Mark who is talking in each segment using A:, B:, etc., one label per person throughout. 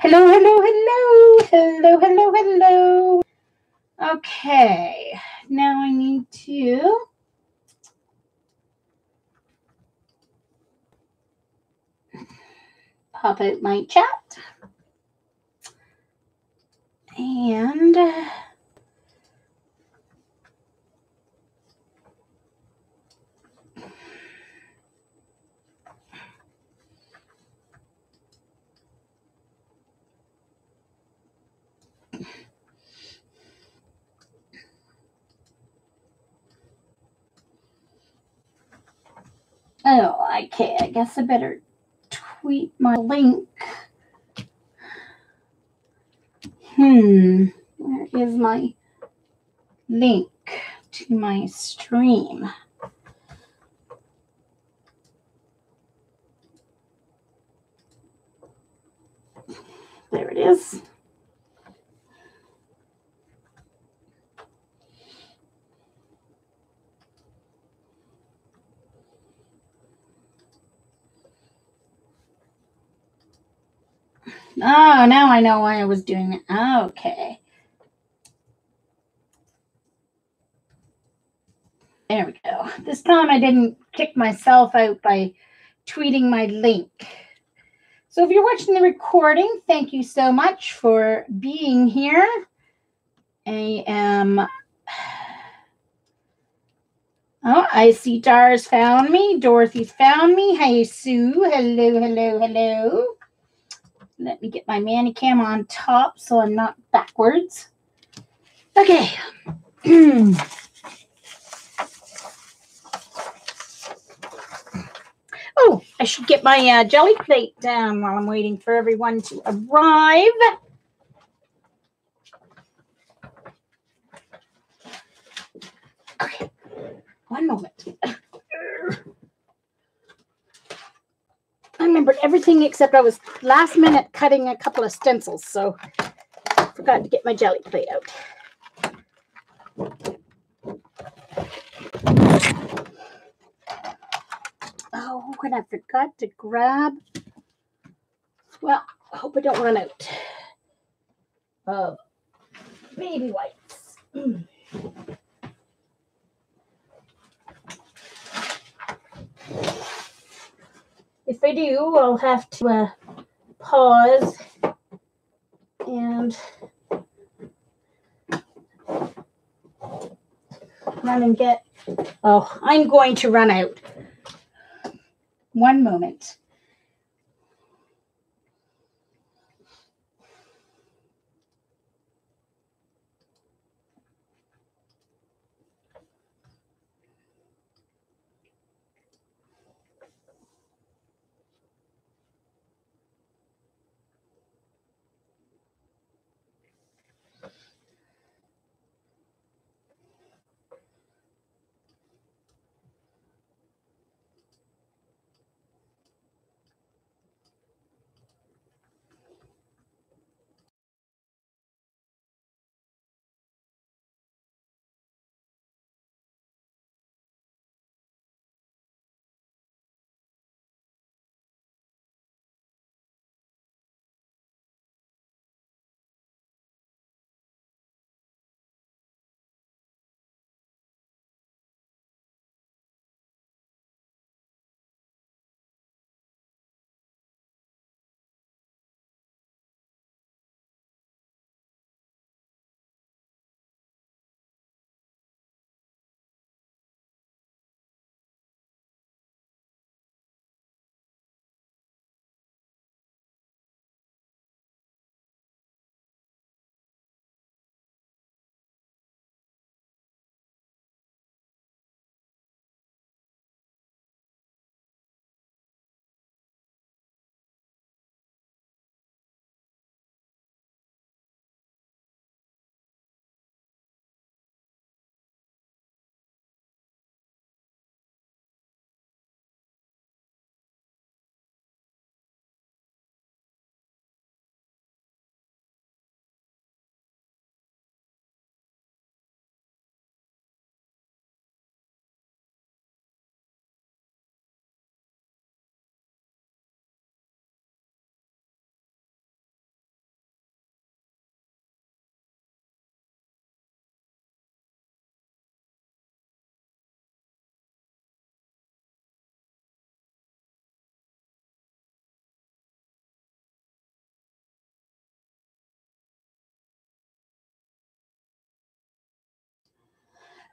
A: Hello, hello, hello, hello, hello, hello. Okay, now I need to pop out my chat and okay, I guess I better tweet my link. Where is my link to my stream? There it is. Oh, now I know why I was doing it. Okay. There we go. This time I didn't kick myself out by tweeting my link. So if you're watching the recording, thank you so much for being here. I see Dar's found me. Dorothy's found me. Hey, Sue. Hello, hello, hello. Let me get my Manicam on top so I'm not backwards. Okay. Oh, I should get my Gelli Plate down while I'm waiting for everyone to arrive. Okay, one moment. I remembered everything except I was last minute cutting a couple of stencils, so I forgot to get my Gelli Plate out. Oh, and I forgot to grab. Well, I hope I don't run out of baby wipes. If I do, I'll have to pause and run and get. Oh, I'm going to run out. One moment.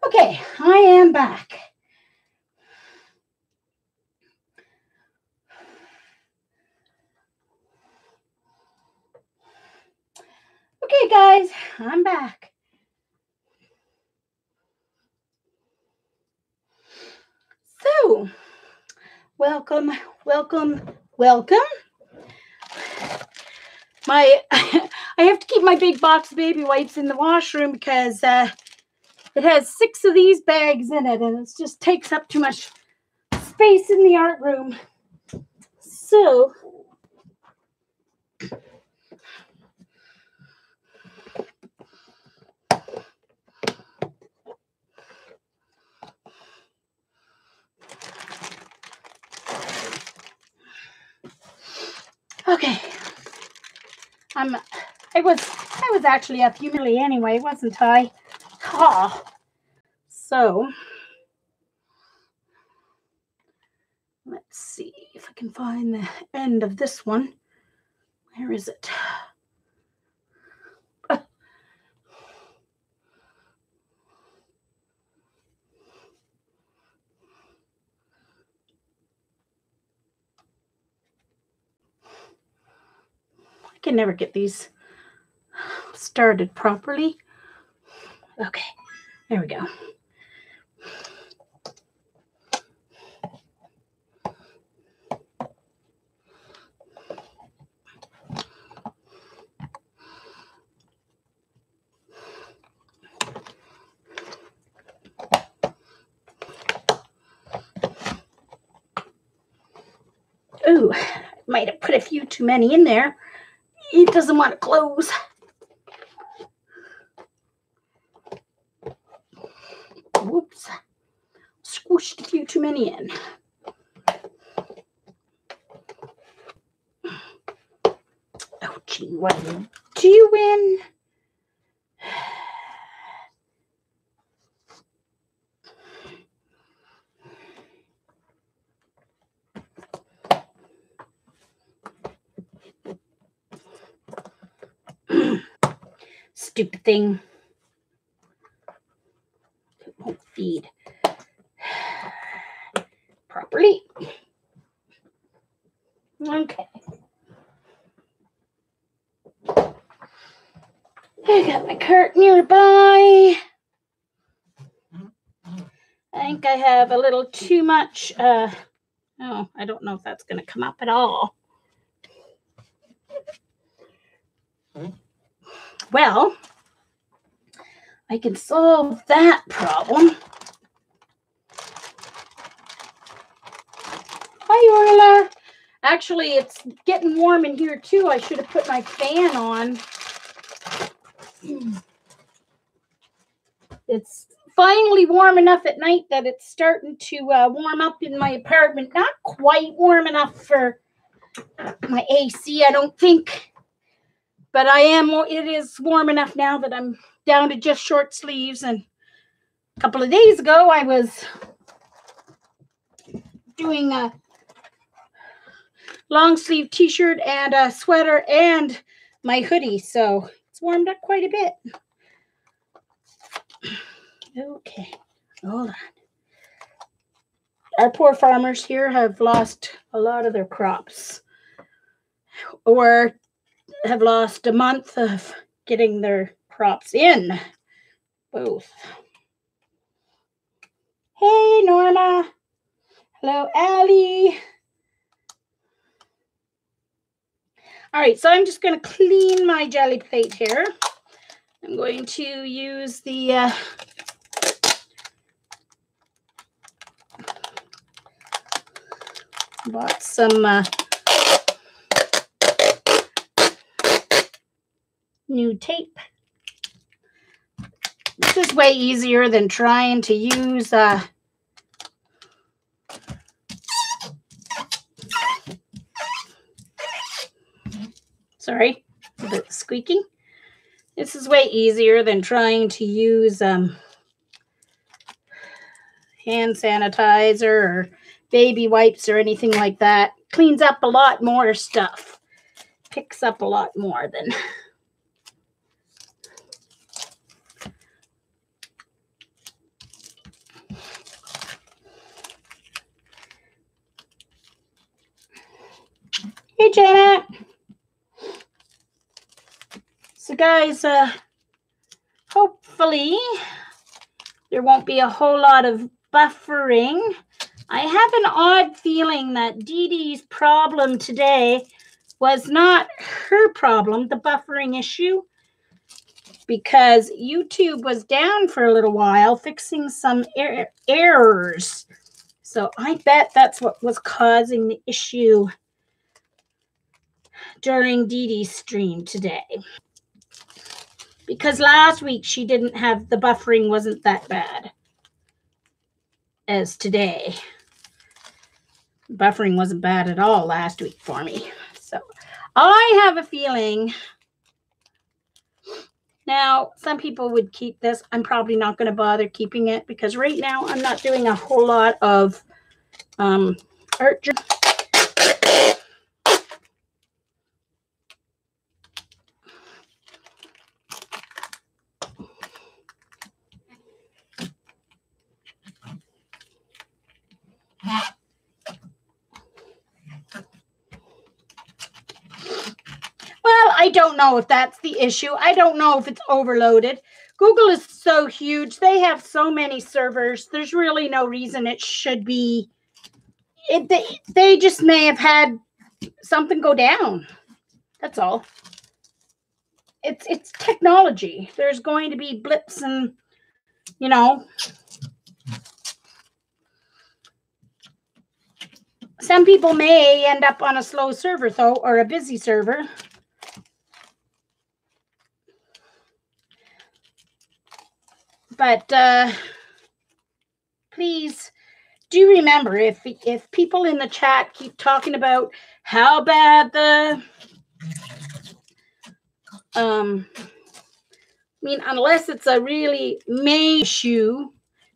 A: Okay, I am back. Okay, guys, I'm back. So, welcome. I have to keep my big box of baby wipes in the washroom because it has 6 of these bags in it, and it just takes up too much space in the art room. So, okay. I was actually up humidly anyway, wasn't I? Oh. So, let's see if I can find the end of this one. Where is it? I can never get these started properly. Okay, there we go. Ooh, might have put a few too many in there. It doesn't want to close. Whoops. Squished a few too many in. Oh, gee, what are you doing? Stupid thing. It won't feed properly. Okay. I got my cart nearby. I think I have a little too much. Oh, I don't know if that's going to come up at all. Well, I can solve that problem. Hi, Orla. Actually, it's getting warm in here, too. I should have put my fan on. It's finally warm enough at night that it's starting to warm up in my apartment. Not quite warm enough for my AC, I don't think. But it is warm enough now that I'm down to just short sleeves. And a couple of days ago, I was doing a long sleeve t-shirt and a sweater and my hoodie. So it's warmed up quite a bit. Okay, hold on. Our poor farmers here have lost a lot of their crops, or have lost a month of getting their crops in. Both. Hey, Norma. Hello, Allie. All right, so I'm just going to clean my Gelli Plate here. I'm going to use the bought some new tape. This is way easier than trying to use sorry, a bit squeaking. This is way easier than trying to use hand sanitizer or baby wipes or anything like that. Cleans up a lot more stuff. Picks up a lot more than. Hey, Janet. So, guys, hopefully there won't be a whole lot of buffering. I have an odd feeling that Dee Dee's problem today was not her problem, the buffering issue, because YouTube was down for a little while fixing some errors. So I bet that's what was causing the issue during Dee Dee's stream today. Because last week she didn't have, the buffering wasn't that bad as today. Buffering wasn't bad at all last week for me. So I have a feeling. Now, some people would keep this. I'm probably not going to bother keeping it because right now I'm not doing a whole lot of art. Well, I don't know if that's the issue. I don't know if it's overloaded. Google is so huge. They have so many servers. There's really no reason it should be. They just may have had something go down. That's all. It's technology. There's going to be blips and, you know. Some people may end up on a slow server, though, or a busy server. But please do remember, if people in the chat keep talking about how bad the I mean, unless it's a really major issue,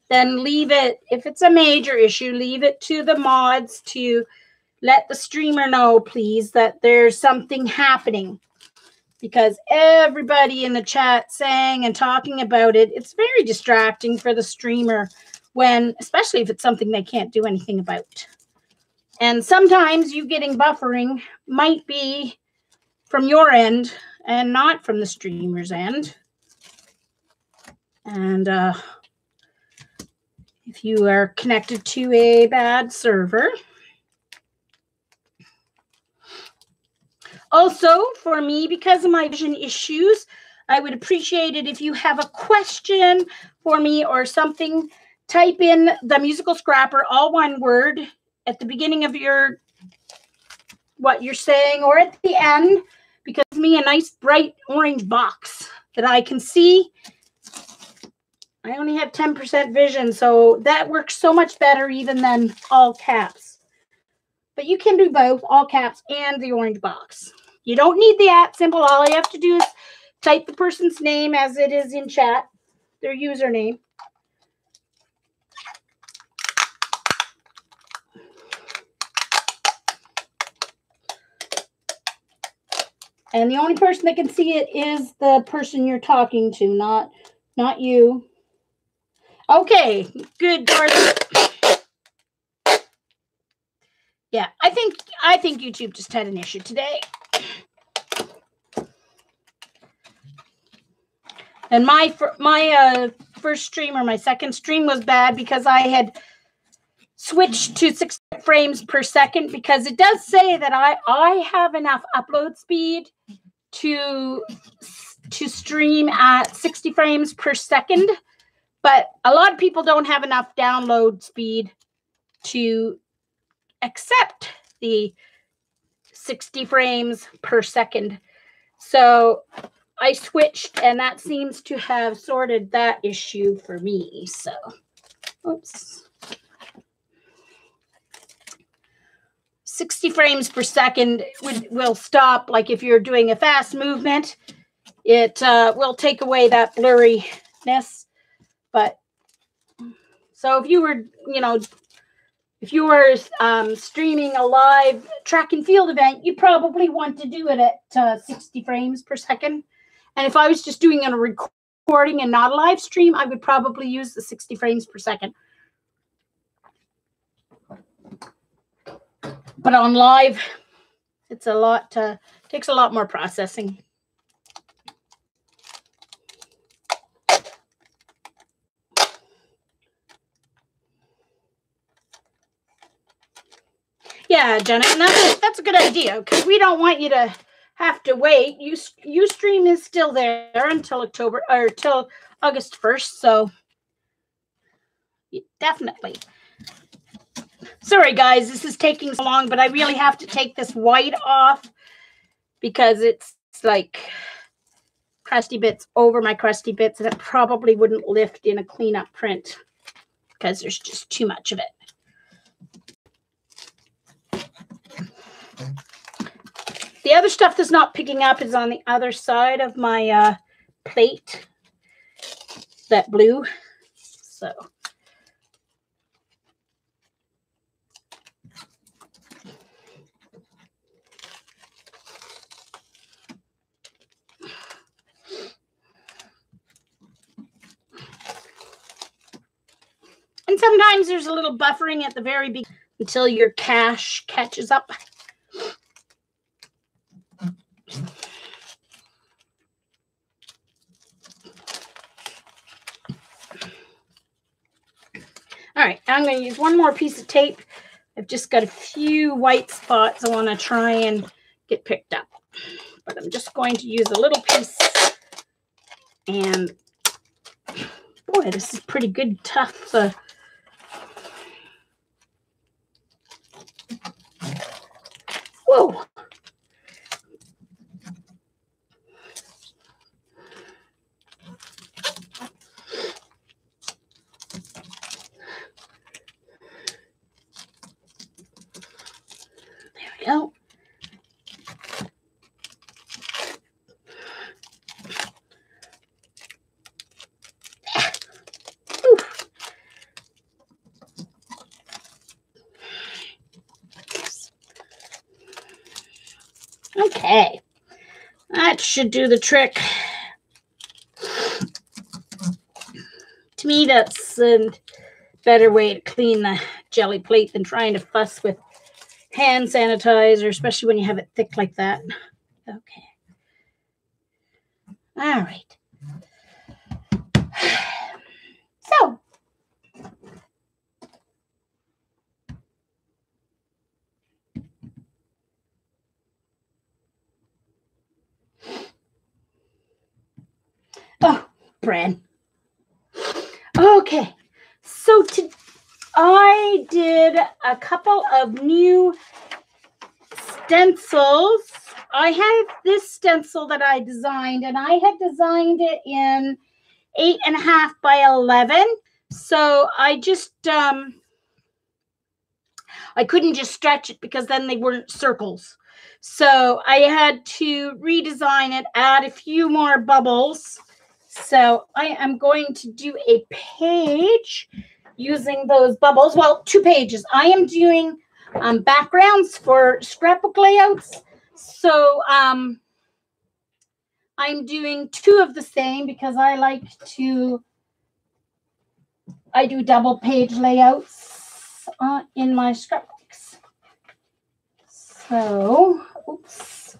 A: then leave it. If it's a major issue, leave it to the mods to let the streamer know, please, that there's something happening. Because everybody in the chat saying and talking about it, it's very distracting for the streamer when, especially if it's something they can't do anything about. And sometimes you getting buffering might be from your end and not from the streamer's end. And if you are connected to a bad server. Also, for me, because of my vision issues, I would appreciate it if you have a question for me or something. Type in the musical scrapper, all one word, at the beginning of your what you're saying or at the end, because it's me a nice bright orange box that I can see. I only have 10% vision, so that works so much better even than all caps. But you can do both, all caps and the orange box. You don't need the @ symbol. All you have to do is type the person's name as it is in chat, their username. And the only person that can see it is the person you're talking to, not you. Okay, good, Dorothy. Yeah, I think YouTube just had an issue today. And my first stream or my second stream was bad because I had switched to 60 frames per second, because it does say that I have enough upload speed to stream at 60 frames per second, but a lot of people don't have enough download speed to accept the 60 frames per second. So I switched, and that seems to have sorted that issue for me. So, oops. 60 frames per second will stop. Like if you're doing a fast movement, it will take away that blurriness. But so if you were, if you were streaming a live track and field event, you probably want to do it at 60 frames per second. And if I was just doing a recording and not a live stream, I would probably use the 60 frames per second. But on live, It's a lot, takes a lot more processing. Yeah, Jenna, and that's a good idea, because we don't want you to have to wait. Ustream is still there until October, or till August 1st, so definitely. Sorry, guys, this is taking so long, but I really have to take this white off because it's like crusty bits over my crusty bits, and it probably wouldn't lift in a cleanup print because there's just too much of it. The other stuff that's not picking up is on the other side of my plate, that blue. So and sometimes there's a little buffering at the very beginning until your cache catches up. All right, I'm going to use one more piece of tape. I've just got a few white spots I want to try and get picked up. But I'm just going to use a little piece. And boy, this is pretty good, tough. Whoa. There we go. Okay, that should do the trick. To me, that's a better way to clean the Gelli plate than trying to fuss with hand sanitizer, especially when you have it thick like that. Okay. All right. So, oh, bread. Okay, so I did a couple of new stencils. I have this stencil that I designed, and I had designed it in 8.5 by 11. So I just, I couldn't just stretch it because then they weren't circles. So I had to redesign it, add a few more bubbles. So I am going to do a page using those bubbles. Well, 2 pages. I am doing backgrounds for scrapbook layouts. So I'm doing 2 of the same because I do double page layouts in my scrapbooks. So, oops.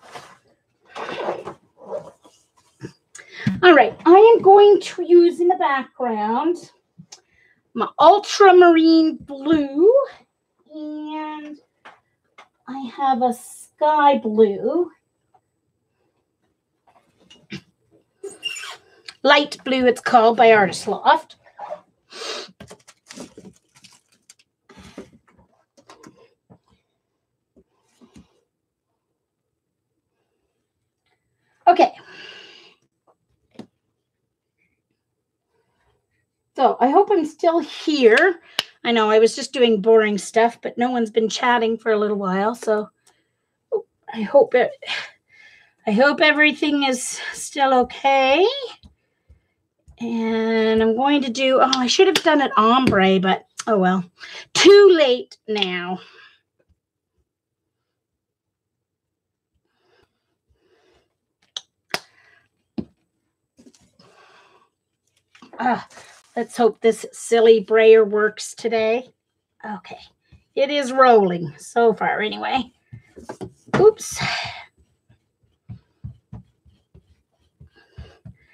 A: All right, I am going to use in the background my ultramarine blue, and I have a sky blue, light blue it's called by Artist Loft. Okay. So I hope I'm still here. I know I was just doing boring stuff, but no one's been chatting for a little while. So I hope everything is still okay. And I'm going to do, oh, I should have done it ombre, but oh well. Too late now. Let's hope this silly brayer works today. Okay. It is rolling so far anyway. Oops.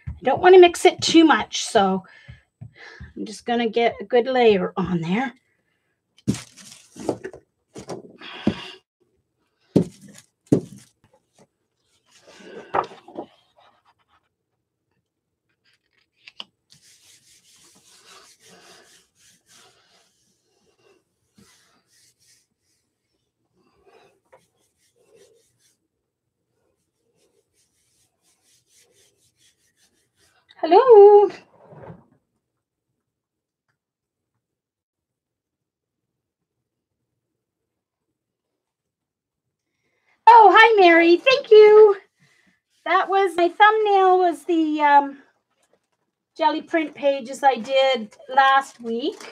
A: I don't want to mix it too much, so I'm just going to get a good layer on there. Hello. Oh, hi, Mary. Thank you. That was my thumbnail, was the Gelli print pages I did last week.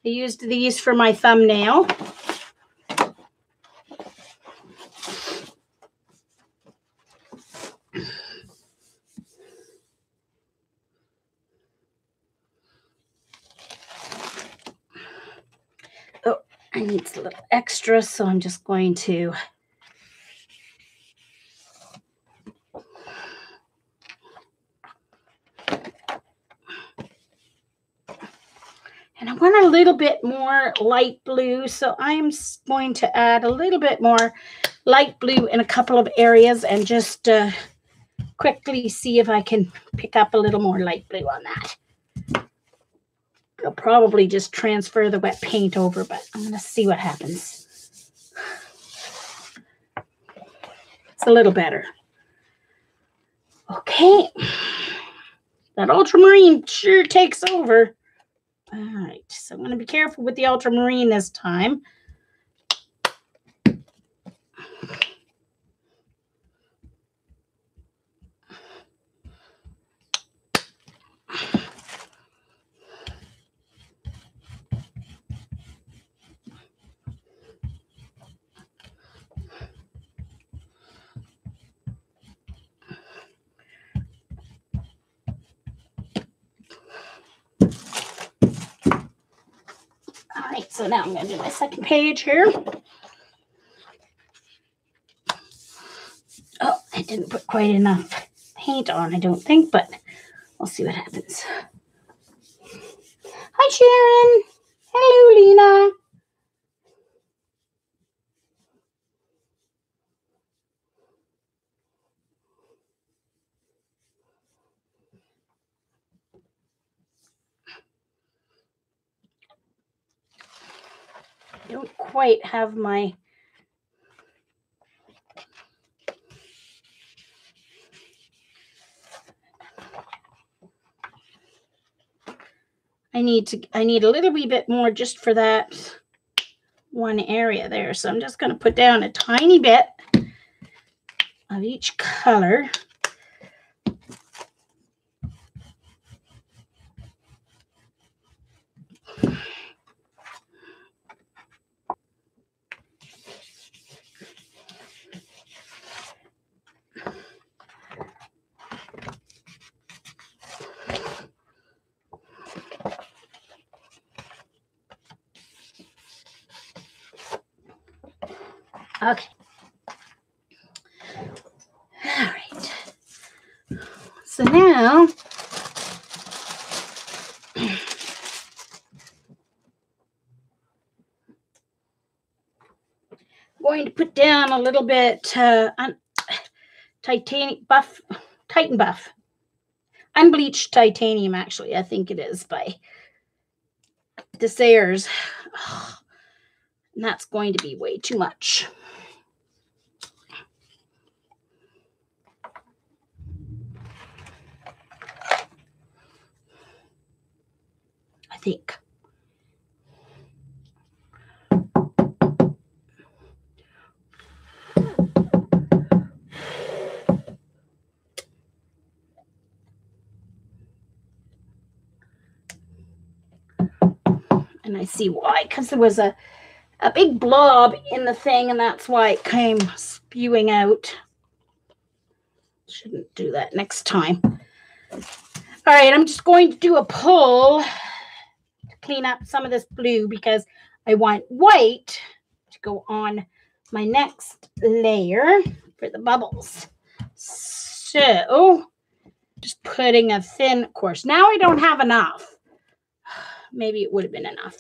A: I used these for my thumbnail. Oh, I need a little extra, so I'm just going to and I want a little bit more light blue, so I'm going to add a little bit more light blue in a couple of areas and just quickly see if I can pick up a little more light blue on that. I'll probably just transfer the wet paint over, but I'm going to see what happens. It's a little better. Okay. That ultramarine sure takes over. All right, so I'm going to be careful with the ultramarine this time. All right, so now I'm going to do my second page here. Oh, I didn't put quite enough paint on, I don't think, but we'll see what happens. Hi, Sharon. Hello, Lena. I don't quite have my I need a little wee bit more just for that one area there. So I'm just going to put down a tiny bit of each color. Okay. All right. So now I'm going to put down a little bit Titan Buff. Unbleached titanium, actually, I think it is by Desayers. Oh, and that's going to be way too much. I think. And I see why, because there was a big blob in the thing, and that's why it came spewing out. Shouldn't do that next time. All right, I'm just going to do a pull to clean up some of this blue because I want white to go on my next layer for the bubbles. So just putting a thin course. Now I don't have enough. Maybe it would have been enough.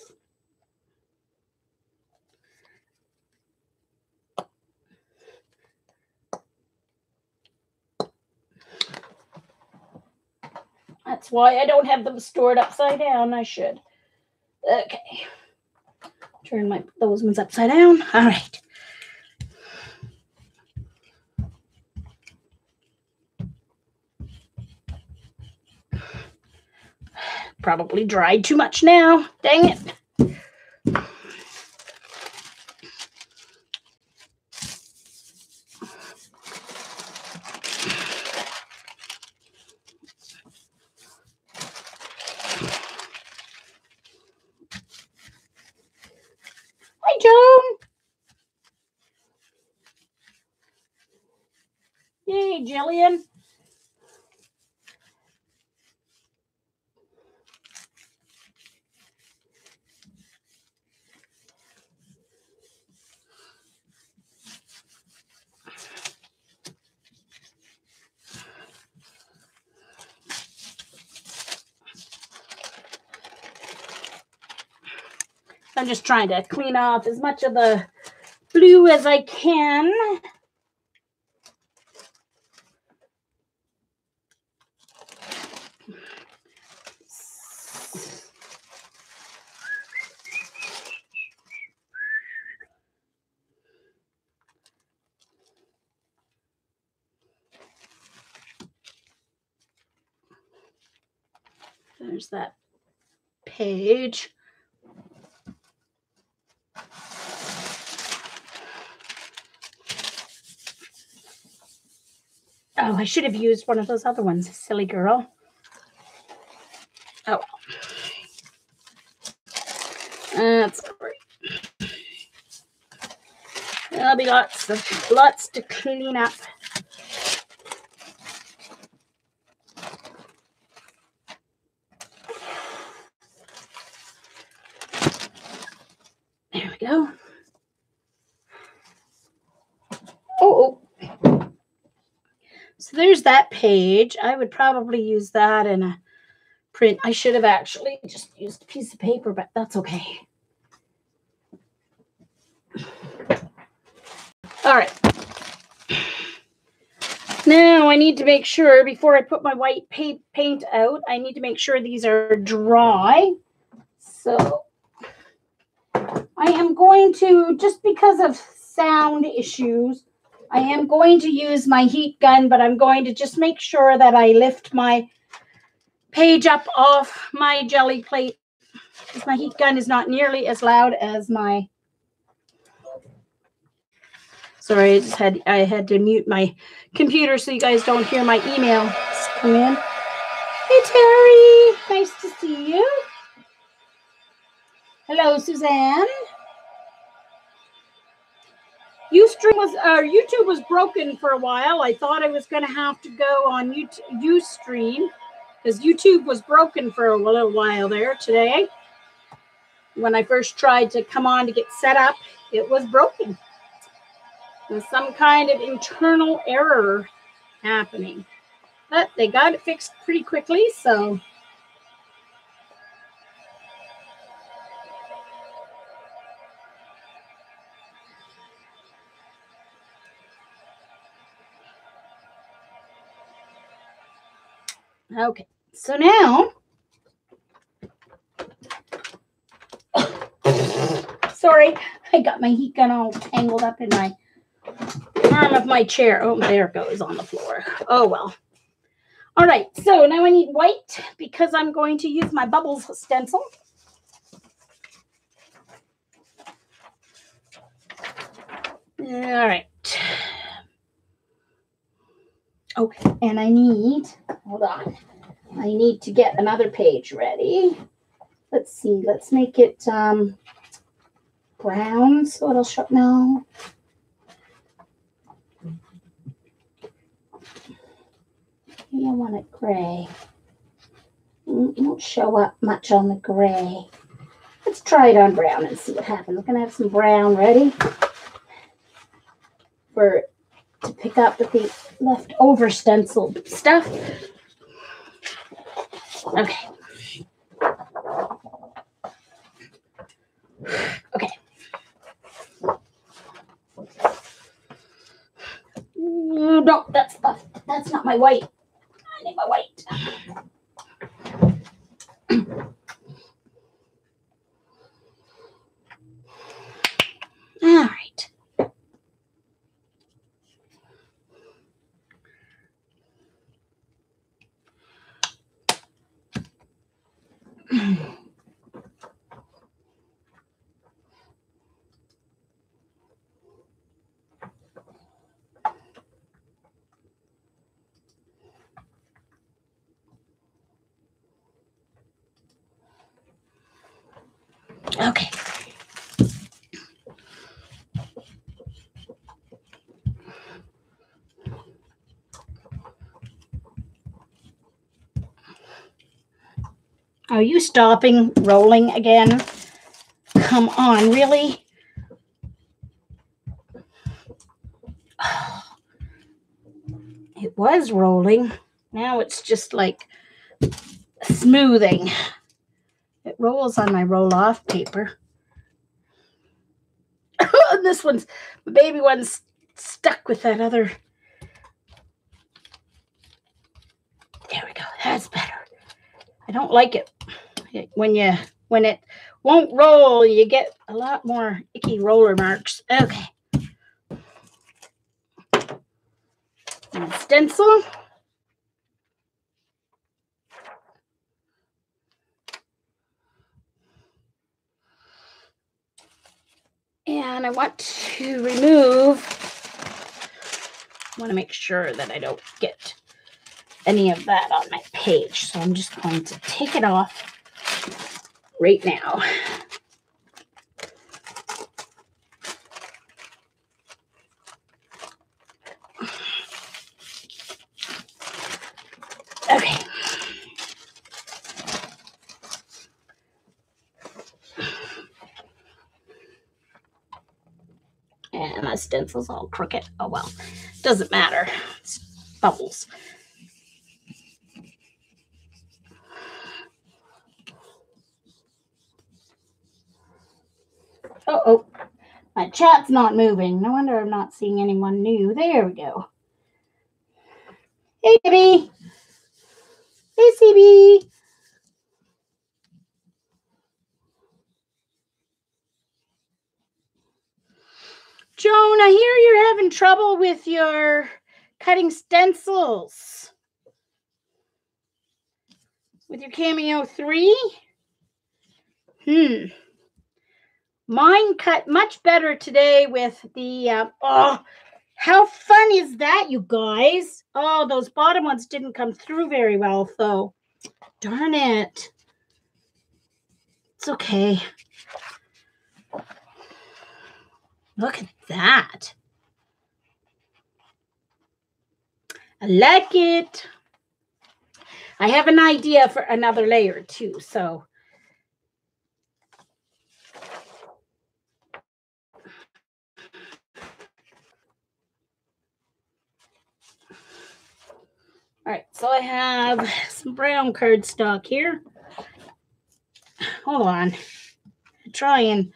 A: That's why I don't have them stored upside down. I should. Okay. Turn those ones upside down. All right. Probably dried too much now. Dang it. Hi, Joan. Yay, Jillian. I'm just trying to clean off as much of the blue as I can. There's that page. Oh, I should have used one of those other ones, silly girl. Oh, that's great. There'll be lots to clean up. There we go. Oh. So there's that page. I would probably use that in a print. I should have actually just used a piece of paper, but that's okay. All right. Now I need to make sure before I put my white paint out, I need to make sure these are dry. So I am going to, just because of sound issues, I am going to use my heat gun, but I'm going to just make sure that I lift my page up off my Gelli plate, because my heat gun is not nearly as loud as my... Sorry, I had to mute my computer so you guys don't hear my emails come in. Hey, Terry. Nice to see you. Hello, Suzanne. YouTube was broken for a while. I thought I was going to have to go on Ustream because YouTube was broken for a little while there today. When I first tried to come on to get set up, it was broken. There's some kind of internal error happening. But they got it fixed pretty quickly, so... Okay, so now... Sorry, I got my heat gun all tangled up in my arm of my chair. Oh, there it goes on the floor. Oh, well. All right, so now I need white because I'm going to use my bubbles stencil. All right. Oh, and I need, hold on. I need to get another page ready. Let's see, let's make it brown so it'll show. No. You don't want it gray. It won't show up much on the gray. Let's try it on brown and see what happens. We're going to have some brown ready. to pick up with the leftover stencil stuff. Okay. Okay. No, that's not my white. I need my white. All right. Okay. Are you stopping rolling again? Come on, really? It was rolling. Now it's just like smoothing. It rolls on my roll-off paper. This one's, the baby one's stuck with that other. There we go. That's better. I don't like it. When it won't roll, you get a lot more icky roller marks. Okay. And stencil. And I want to make sure that I don't get any of that on my page. So I'm just going to take it off right now. Okay. And my stencil's all crooked. Oh well, doesn't matter. It's bubbles. Oh, my chat's not moving. No wonder I'm not seeing anyone new. There we go. Hey, baby. Hey, CB. Joan, I hear you're having trouble with your cutting stencils. With your Cameo 3? Mine cut much better today with the, oh, how fun is that, you guys? Oh, those bottom ones didn't come through very well, though. Darn it. It's okay. Look at that. I like it. I have an idea for another layer, too, so. All right, so I have some brown cardstock here. Hold on. Try and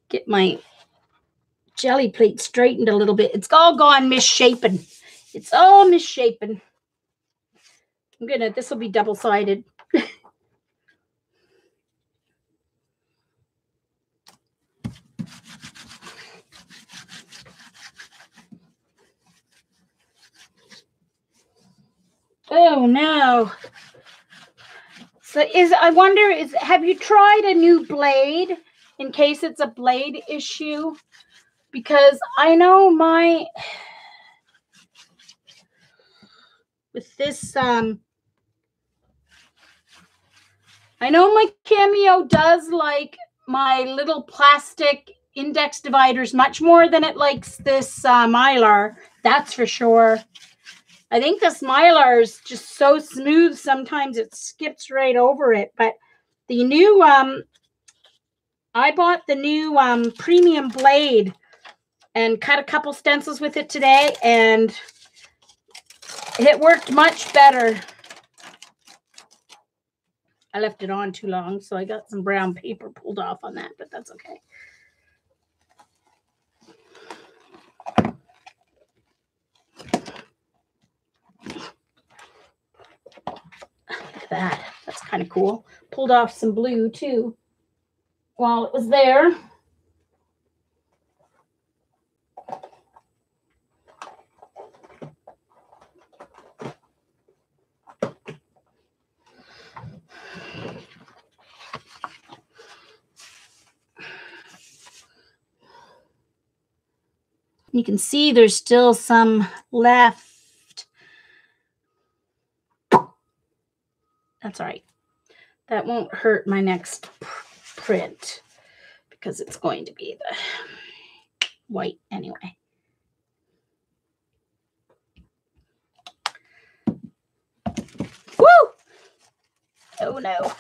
A: get my Gelli Plate straightened a little bit. It's all gone misshapen. It's all misshapen. This will be double-sided. Oh no. So have you tried a new blade in case it's a blade issue? Because I know I know my Cameo does like my little plastic index dividers much more than it likes this Mylar. That's for sure. I think this Mylar is just so smooth, sometimes it skips right over it. But the new, I bought the new premium blade, and cut a couple stencils with it today, and it worked much better. I left it on too long, so I got some brown paper pulled off on that, but that's okay. Look at that. That's kind of cool. Pulled off some blue too while it was there. You can see there's still some left. That's all right. That won't hurt my next print because it's going to be the white anyway. Woo! Oh no.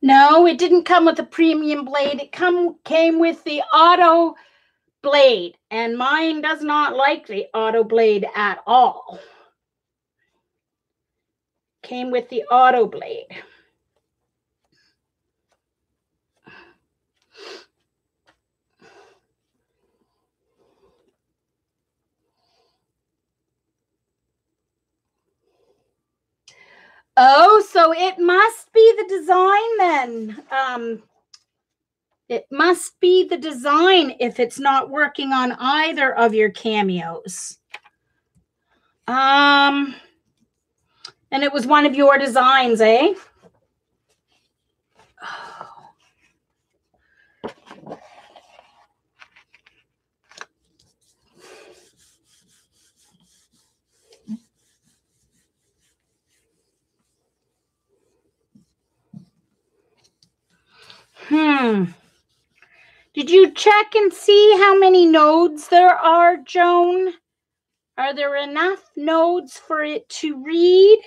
A: No, it didn't come with a premium blade. It came with the auto blade, and mine does not like the auto blade at all. Came with the auto blade. Oh, so it must be the design then. It must be the design if it's not working on either of your cameos. And it was one of your designs, eh? Did you check and see how many nodes there are, Joan? Are there enough nodes for it to read?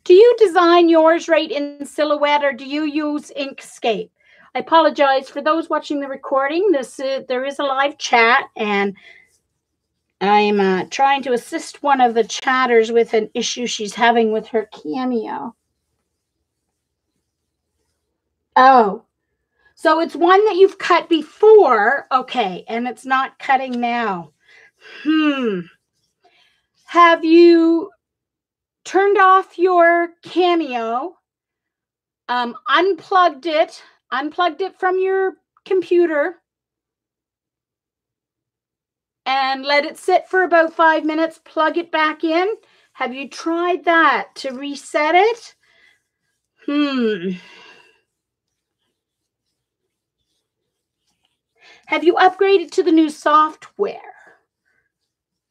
A: Do you design yours right in Silhouette, or do you use Inkscape? I apologize for those watching the recording. There is a live chat, and I'm trying to assist one of the chatters with an issue she's having with her cameo. Oh, so it's one that you've cut before. Okay, and it's not cutting now. Have you turned off your cameo, unplugged it from your computer, and let it sit for about 5 minutes, plug it back in? Have you tried that to reset it? Have you upgraded to the new software?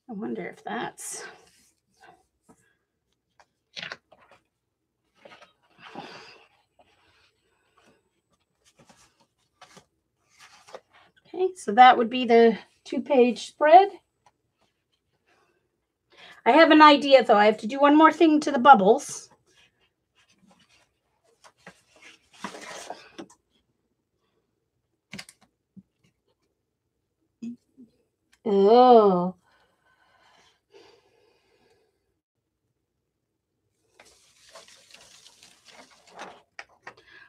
A: I wonder if that's... Okay, so that would be the 2-page spread. I have an idea, though. I have to do one more thing to the bubbles. Oh.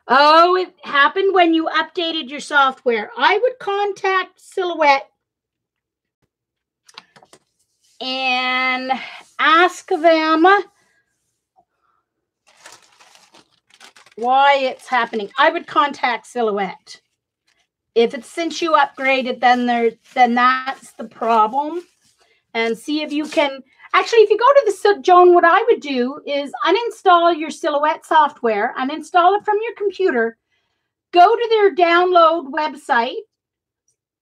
A: Oh, it happened when you updated your software. I would contact Silhouette and ask them why it's happening. I would contact Silhouette If it's since you upgraded, then that's the problem. And see if you can, actually, if you go to the, Joan, what I would do is uninstall your Silhouette software, uninstall it from your computer, go to their download website,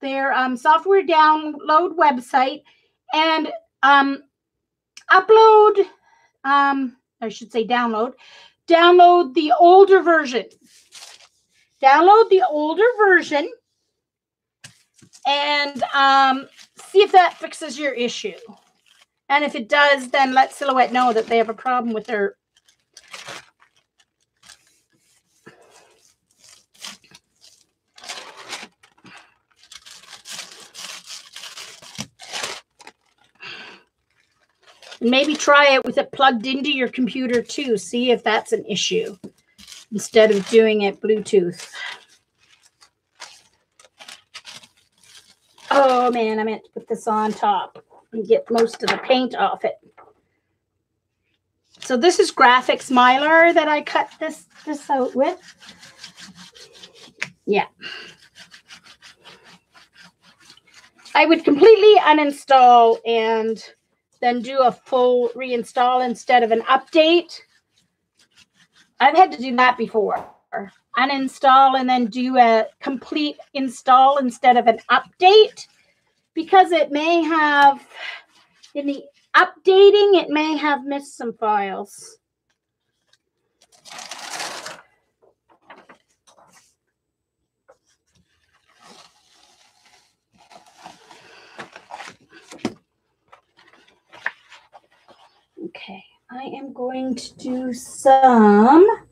A: their software download website, and upload, I should say download the older version. Download the older version and see if that fixes your issue. And if it does, then let Silhouette know that they have a problem with their... Maybe try it with it plugged into your computer too. See if that's an issue instead of doing it Bluetooth. Oh man, I meant to put this on top and get most of the paint off it. So this is graphics Mylar that I cut this out with. Yeah. I would completely uninstall and then do a full reinstall instead of an update. I've had to do that before. Uninstall and then do a complete install instead of an update, because it may have, in the updating, it may have missed some files. Okay, I am going to do some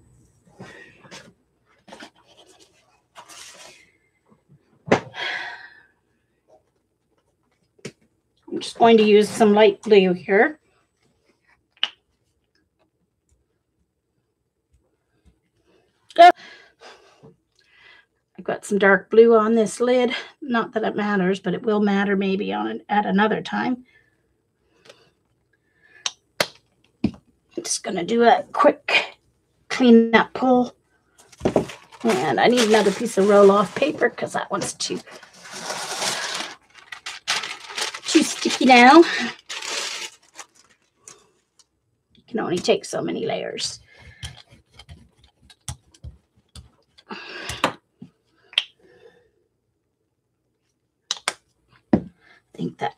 A: I'm just going to use some light blue here. I've got some dark blue on this lid. Not that it matters, but it will matter maybe at another time. I'm just going to do a quick clean up pull. And I need another piece of roll-off paper because that one's too sticky now. You can only take so many layers. I think that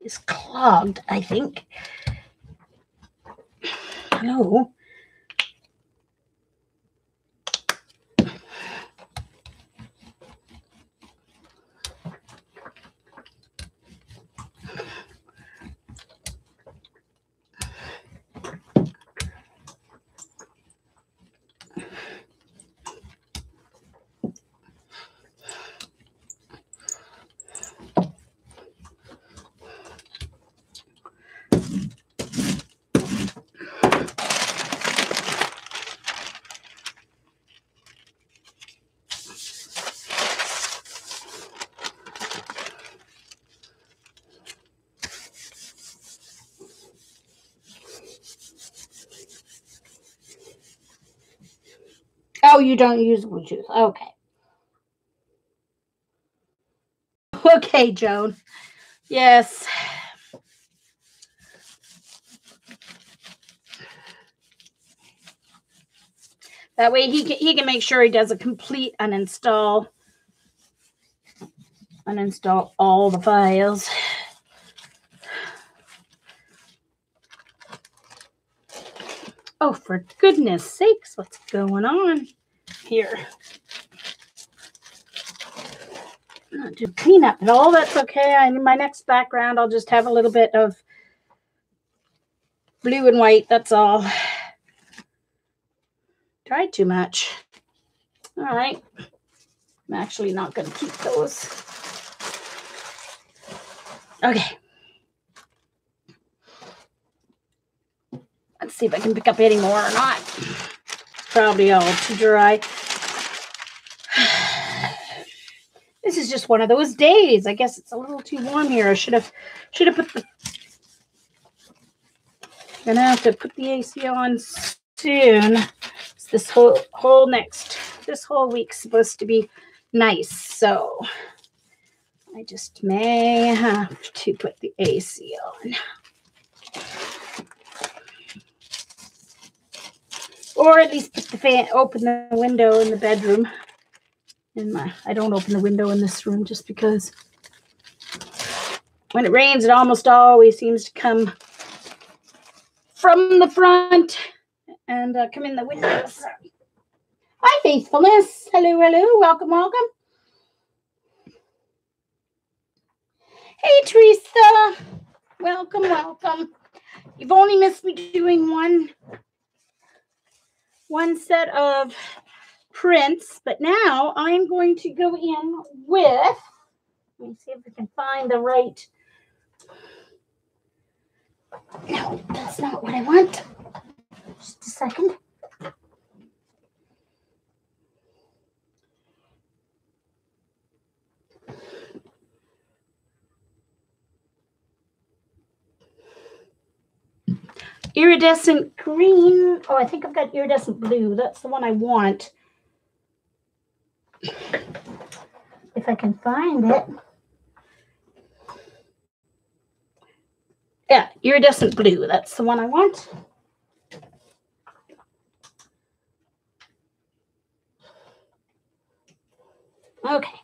A: is clogged, I think. Hello. Oh, you don't use Bluetooth. Okay. Okay, Joan. Yes. That way he can make sure he does a complete uninstall. Uninstall all the files. Oh, for goodness sakes, what's going on here? I'm not doing cleanup at all. That's okay. In my next background, I'll just have a little bit of blue and white. That's all. Tried too much. All right. I'm actually not going to keep those. Okay. Let's see if I can pick up any more or not. Probably all too dry. This is just one of those days. I guess it's a little too warm here. I should have put the... Gonna have to put the AC on soon. It's this whole next this whole week's supposed to be nice, so I just may have to put the AC on. Or at least put the fan, open the window in the bedroom. I don't open the window in this room just because when it rains, it almost always seems to come from the front and come in the windows. Hi, Faithfulness. Hello, hello. Welcome, welcome. Hey, Teresa. Welcome, welcome. You've only missed me doing one set of prints, but now I'm going to go in with, let me see if I can find the right. No, that's not what I want. Just a second. Iridescent green. Oh, I think I've got iridescent blue. That's the one I want. If I can find it. Yeah, iridescent blue. That's the one I want. Okay.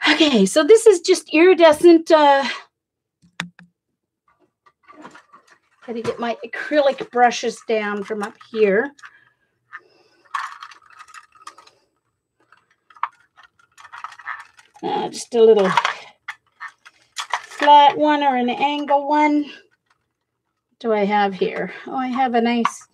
A: Okay, so this is just iridescent. Gotta get my acrylic brushes down from up here. Just a little flat one or an angle one. What do I have here? Oh, I have a nice.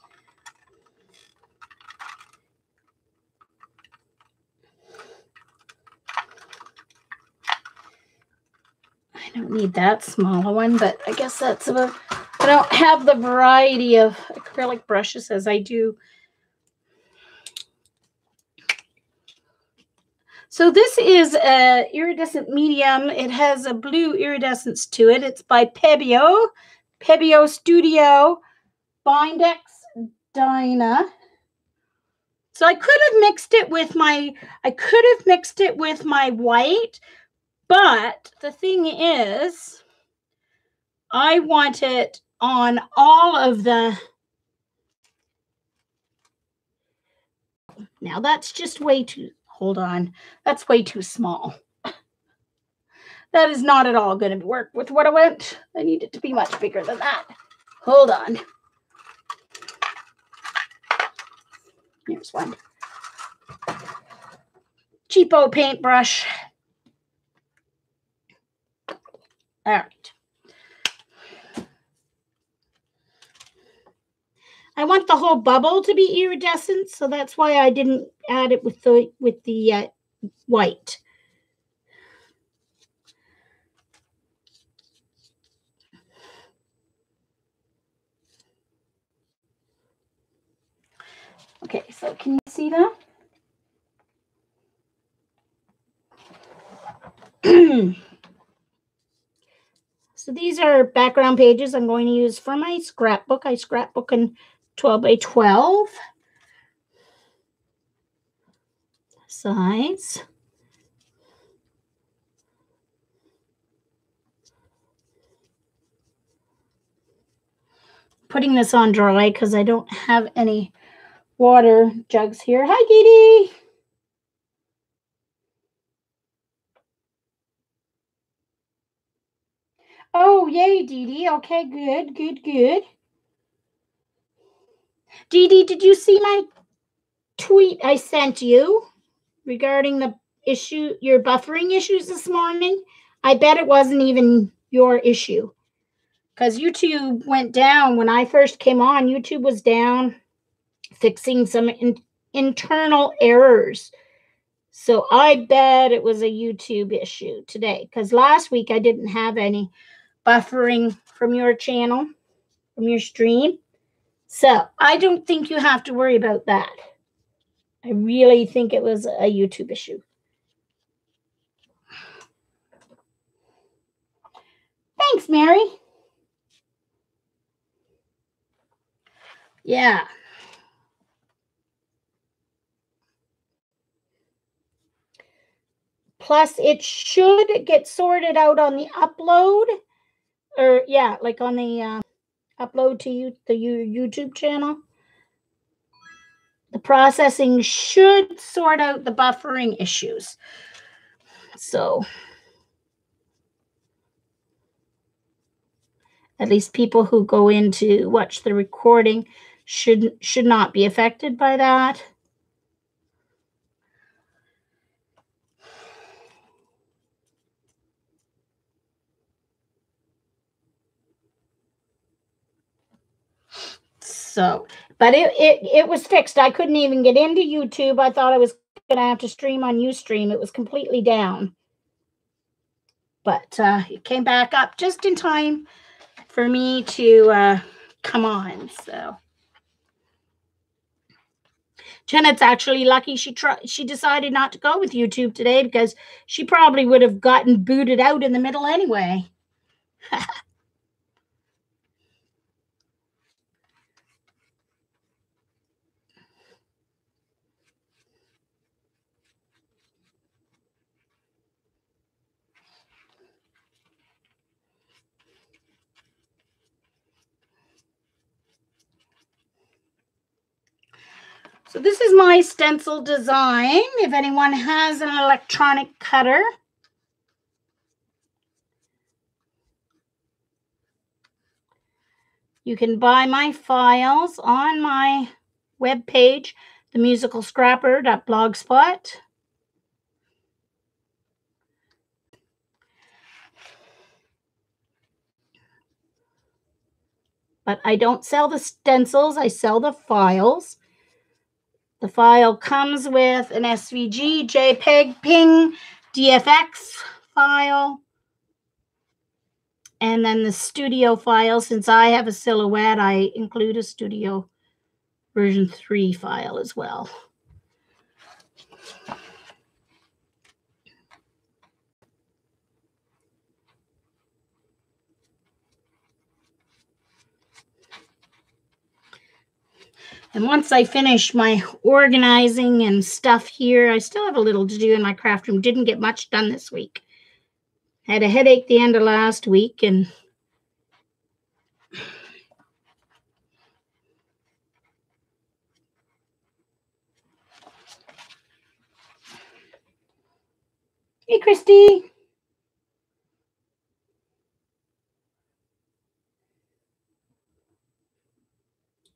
A: I don't need that smaller one, but I guess that's about. I don't have the variety of acrylic brushes as I do. So this is a iridescent medium. It has a blue iridescence to it. It's by Pebeo Studio, Bindex Dyna. So I could have mixed it with my white, but the thing is, I want it on all of the. Now that's just way too. Hold on, that's way too small. That is not at all going to work with what I want. I need it to be much bigger than that. Hold on. Here's one. Cheapo paintbrush. All right. I want the whole bubble to be iridescent, so that's why I didn't add it with the white. Okay, so can you see that? So these are background pages I'm going to use for my scrapbook. I scrapbook in 12 by 12 size. Putting this on dry because I don't have any water jugs here. Hi, Dee Dee. Oh, yay, Dee Dee. Okay, good, good, good. Dee Dee, did you see my tweet I sent you regarding the issue, your buffering issues this morning? I bet it wasn't even your issue because YouTube went down when I first came on. YouTube was down fixing some internal errors. So I bet it was a YouTube issue today because last week I didn't have any buffering from your channel, from your stream. So I don't think you have to worry about that. I really think it was a YouTube issue. Thanks, Mary. Yeah. Plus, it should get sorted out on the upload, or yeah, like on the upload to your YouTube channel. The processing should sort out the buffering issues. So at least people who go in to watch the recording should not be affected by that. So, but it was fixed. I couldn't even get into YouTube. I thought I was going to have to stream on Ustream. It was completely down. But it came back up just in time for me to come on. So Janet's actually lucky she decided not to go with YouTube today, because she probably would have gotten booted out in the middle anyway. So this is my stencil design. If anyone has an electronic cutter, you can buy my files on my webpage, themusicalscrapper.blogspot. But I don't sell the stencils, I sell the files. The file comes with an SVG, JPEG, PNG, DFX file, and then the studio file. Since I have a silhouette, I include a studio version 3 file as well. And once I finish my organizing and stuff here, I still have a little to do in my craft room. Didn't get much done this week. Had a headache the end of last week, and hey, Christy.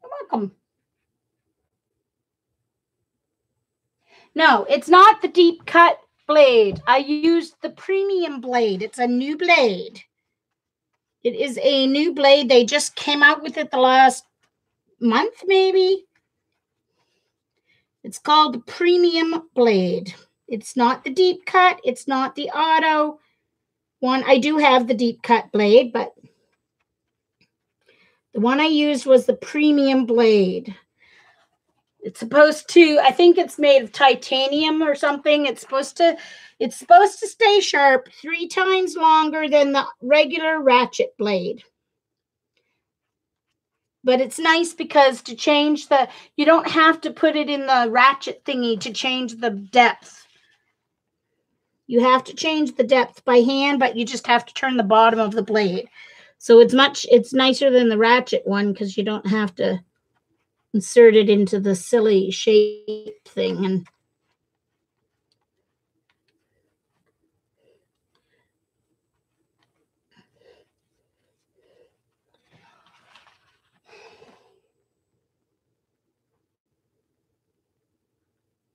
A: You're welcome. No, it's not the deep cut blade. I used the premium blade. It's a new blade. It is a new blade. They just came out with it the last month, maybe. It's called the premium blade. It's not the deep cut. It's not the auto one. I do have the deep cut blade, but the one I used was the premium blade. It's supposed to, I think it's made of titanium or something. It's supposed to stay sharp 3 times longer than the regular ratchet blade. But it's nice because to change you don't have to put it in the ratchet thingy to change the depth. You have to change the depth by hand, but you just have to turn the bottom of the blade. So it's nicer than the ratchet one, because you don't have to insert it into the silly shape thing. And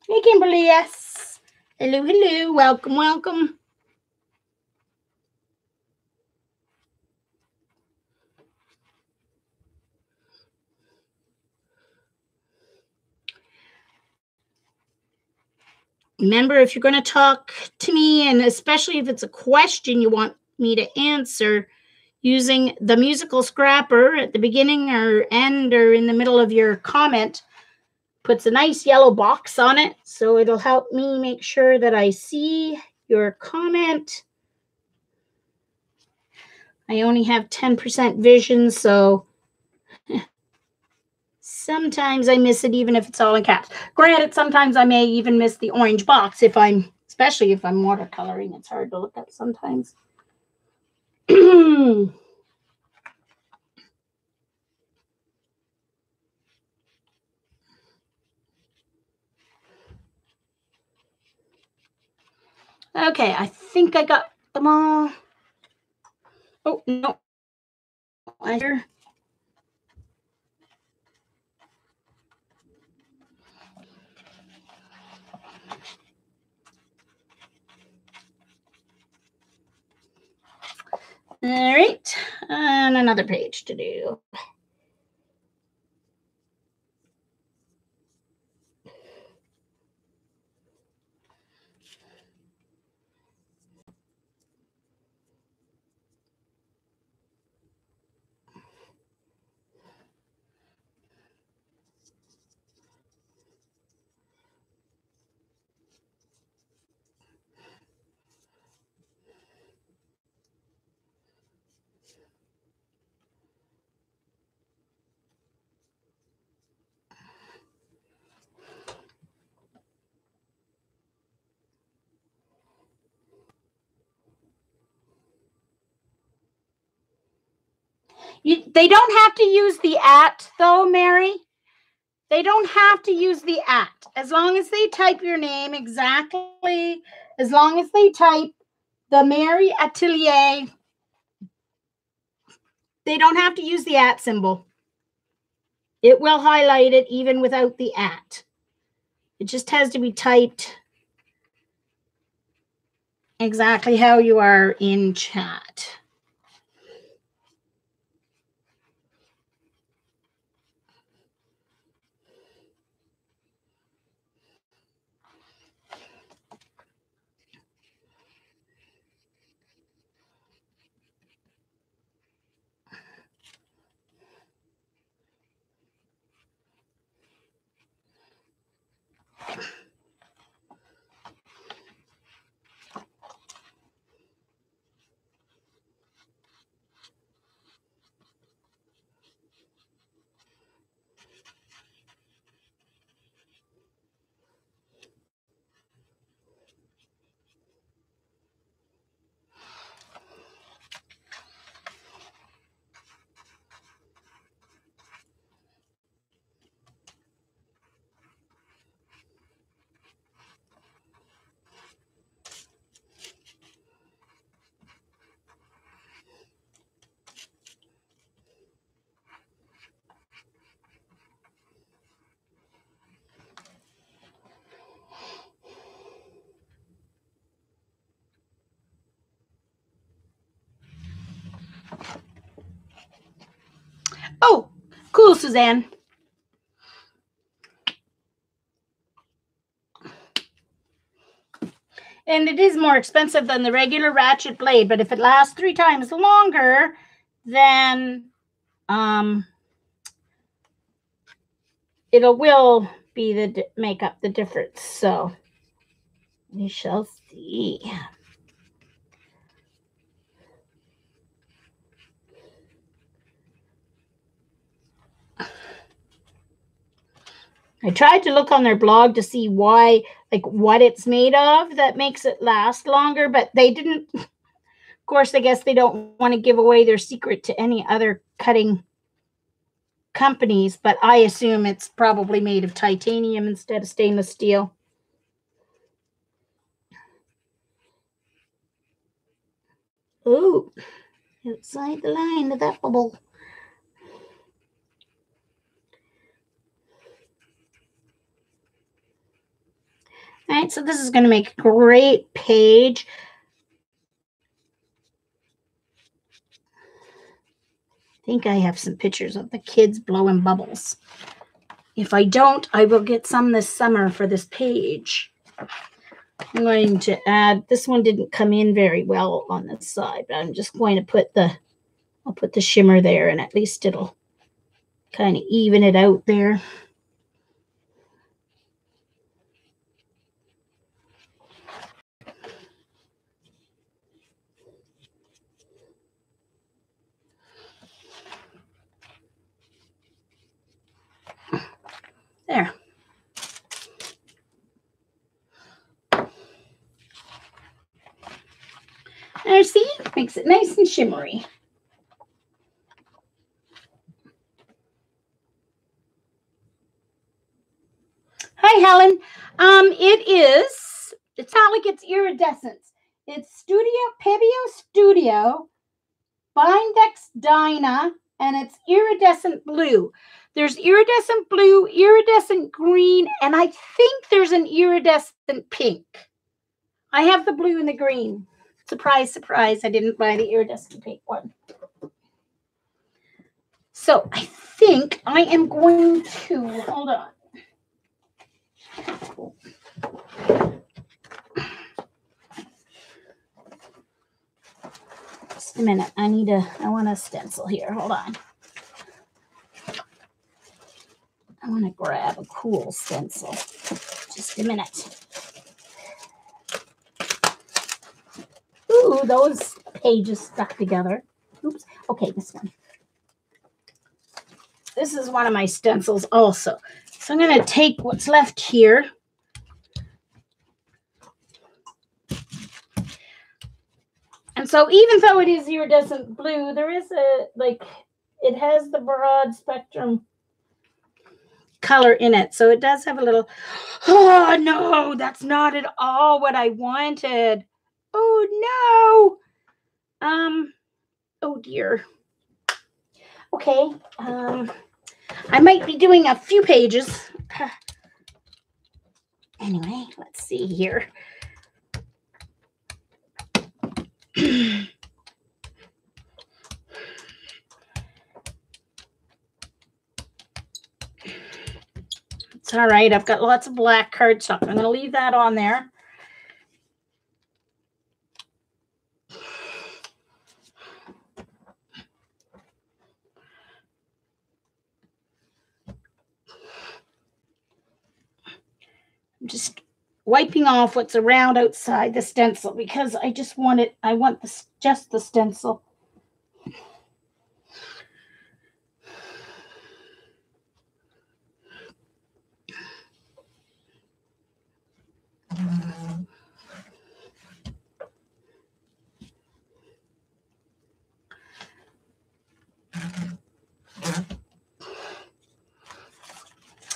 A: hey, Kimberly, yes. Hello, hello. Welcome, welcome. Remember, if you're going to talk to me, and especially if it's a question you want me to answer, using the musical scrapper at the beginning or end or in the middle of your comment puts a nice yellow box on it, so it'll help me make sure that I see your comment. I only have 10% vision, so Sometimes I miss it even if it's all in caps. Granted, sometimes I may even miss the orange box especially if I'm watercoloring. It's hard to look at sometimes. Okay, I think I got them all. Oh, no. Here. All right, and another page to do. They don't have to use the @ though, Mary. They don't have to use the @ as long as they type your name exactly, as long as they type the Mary Atelier. They don't have to use the @ symbol. It will highlight it even without the @. It just has to be typed exactly how you are in chat. Oh, cool, Suzanne. And it is more expensive than the regular ratchet blade, but if it lasts 3 times longer, then it will be make up the difference. So we shall see. I tried to look on their blog to see why, like what it's made of that makes it last longer, but they didn't. Of course, I guess they don't want to give away their secret to any other cutting companies, but I assume it's probably made of titanium instead of stainless steel. Oh, outside the line of that bubble. All right, so this is going to make a great page. I think I have some pictures of the kids blowing bubbles. If I don't, I will get some this summer for this page. I'm going to add, this one didn't come in very well on this side, but I'm just going to I'll put the shimmer there, and at least it'll kind of even it out there. There, see? Makes it nice and shimmery. Hi, Helen. It's not like it's iridescence. It's Pebeo Studio, Bindex Dyna, and it's iridescent blue. There's iridescent blue, iridescent green, and I think there's an iridescent pink. I have the blue and the green. Surprise, surprise, I didn't buy the iridescent pink one. So I think I am going to, hold on. Just a minute. I want a stencil here. Hold on. I want to grab a cool stencil. Just a minute. Ooh, those pages stuck together. Oops. Okay, this one. This is one of my stencils also. So I'm going to take what's left here. And so even though it is iridescent blue, there is it has the broad spectrum color in it. So it does have a little, oh no, that's not at all what I wanted. Oh no. Oh dear. Okay. I might be doing a few pages. Anyway, let's see here. It's all right. I've got lots of black cardstock. I'm going to leave that on there. I'm just wiping off what's around outside the stencil because I just want it. I want just the stencil.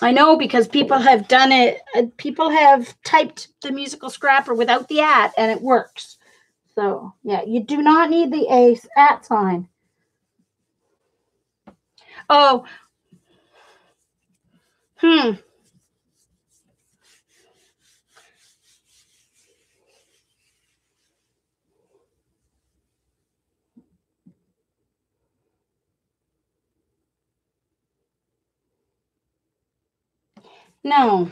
A: I know because people have done it. People have typed the musical scrapper without the at, and it works. So, yeah, you do not need the at sign. Oh. No.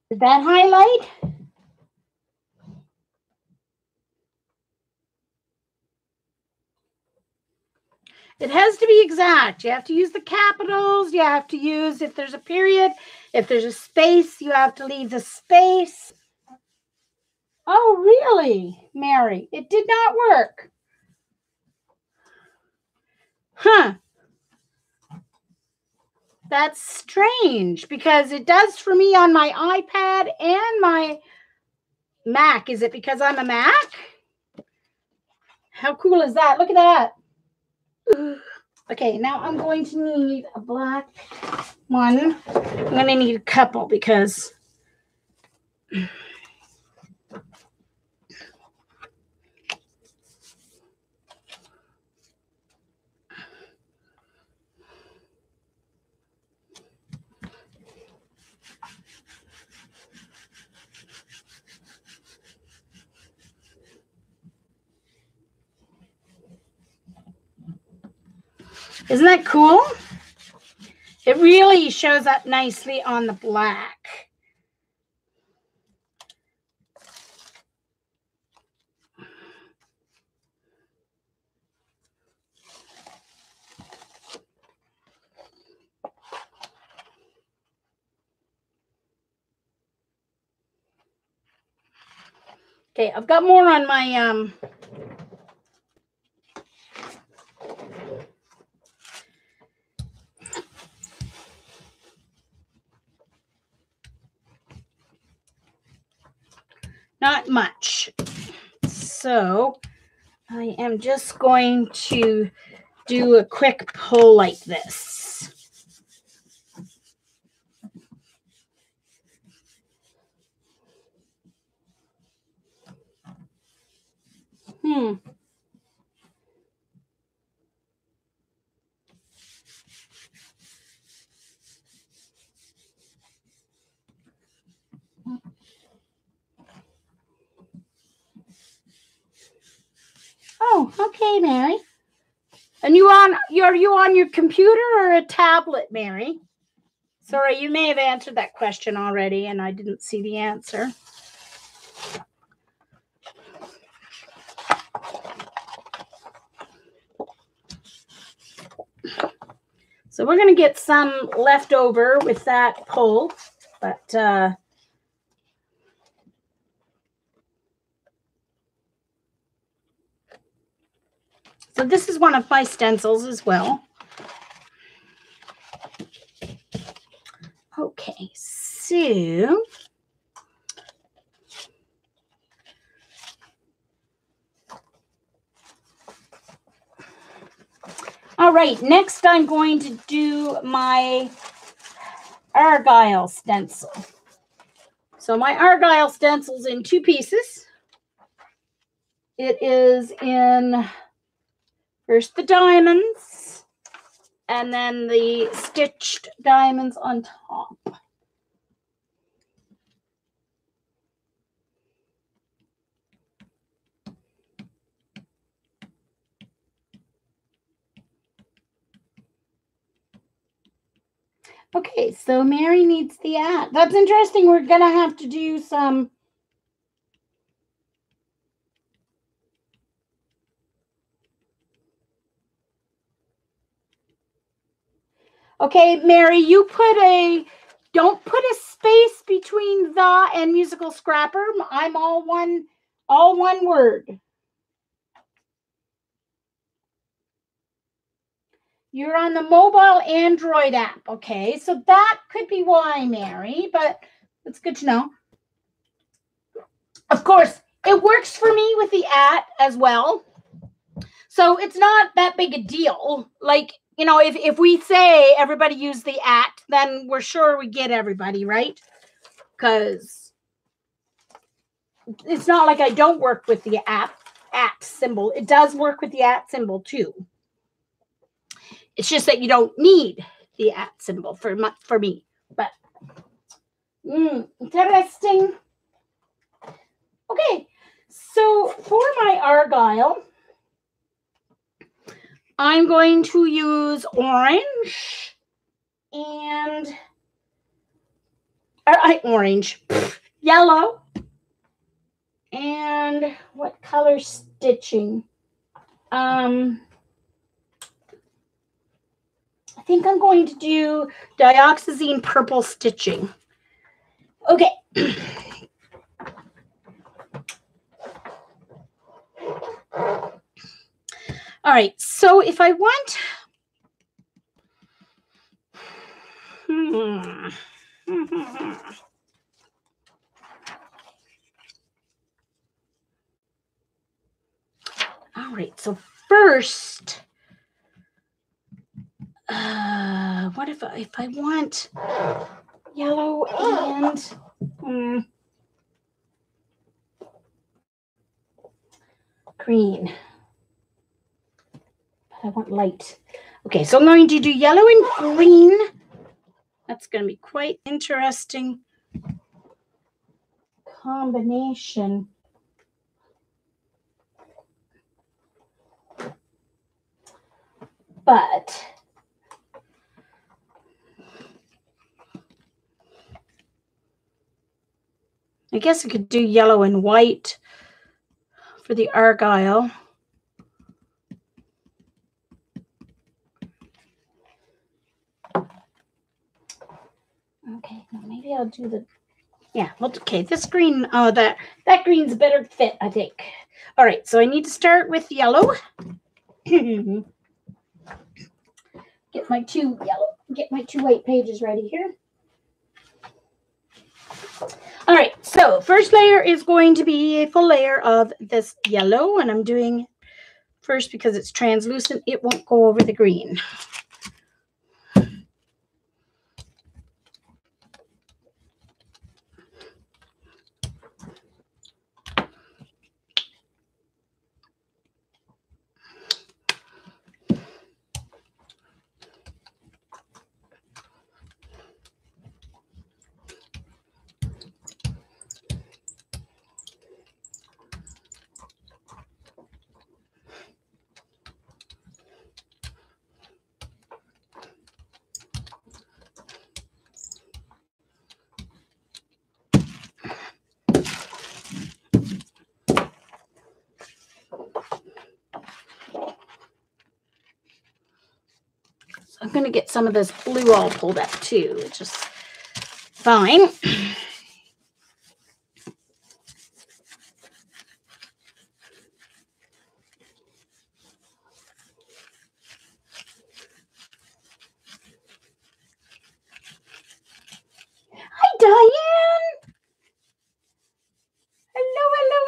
A: Did that highlight? It has to be exact. You have to use the capitals. You have to use, if there's a period, if there's a space, you have to leave the space. Oh, really, Mary? It did not work. Huh. That's strange because it does for me on my iPad and my Mac. Is it because I'm a Mac? How cool is that? Look at that. Okay, now I'm going to need a black one. I'm going to need a couple because isn't that cool? It really shows up nicely on the black. Okay, I've got more on my not much. So I am just going to do a quick pull like this. Oh, okay, Mary. And you on your computer or a tablet, Mary? Sorry, you may have answered that question already and I didn't see the answer. So we're going to get some left over with that pull, but so this is one of my stencils as well. Okay, so all right, next I'm going to do my Argyle stencil. So my Argyle stencil's in two pieces. It is in first the diamonds and then the stitched diamonds on top. Okay, so Mary needs the at. That's interesting. We're going to have to do some. Okay, Mary, don't put a space between the and musical scrapper. I'm all one word. You're on the mobile Android app. Okay, so that could be why, Mary, but it's good to know. Of course, it works for me with the at as well. So it's not that big a deal. Like, you know, if we say everybody use the at, then we're sure we get everybody, right? Because it's not like I don't work with the at symbol. It does work with the at symbol too. It's just that you don't need the at symbol for me. But interesting. Okay, so for my Argyle, I'm going to use orange and yellow, and what color stitching? I think I'm going to do dioxazine purple stitching. Okay. All right, so if I want all right, so first, what if I want yellow and green? But I want light. Okay, so I'm going to do yellow and green. That's going to be quite interesting combination. But I guess I could do yellow and white for the Argyle. Okay, maybe I'll do the Yeah, okay, this green, oh, that green's a better fit, I think. All right, so I need to start with yellow. Get my two white pages ready here. All right, so first layer is going to be a full layer of this yellow, and I'm doing first because it's translucent, it won't go over the green. I'm going to get some of this blue all pulled up too, which is fine. Hi, Diane.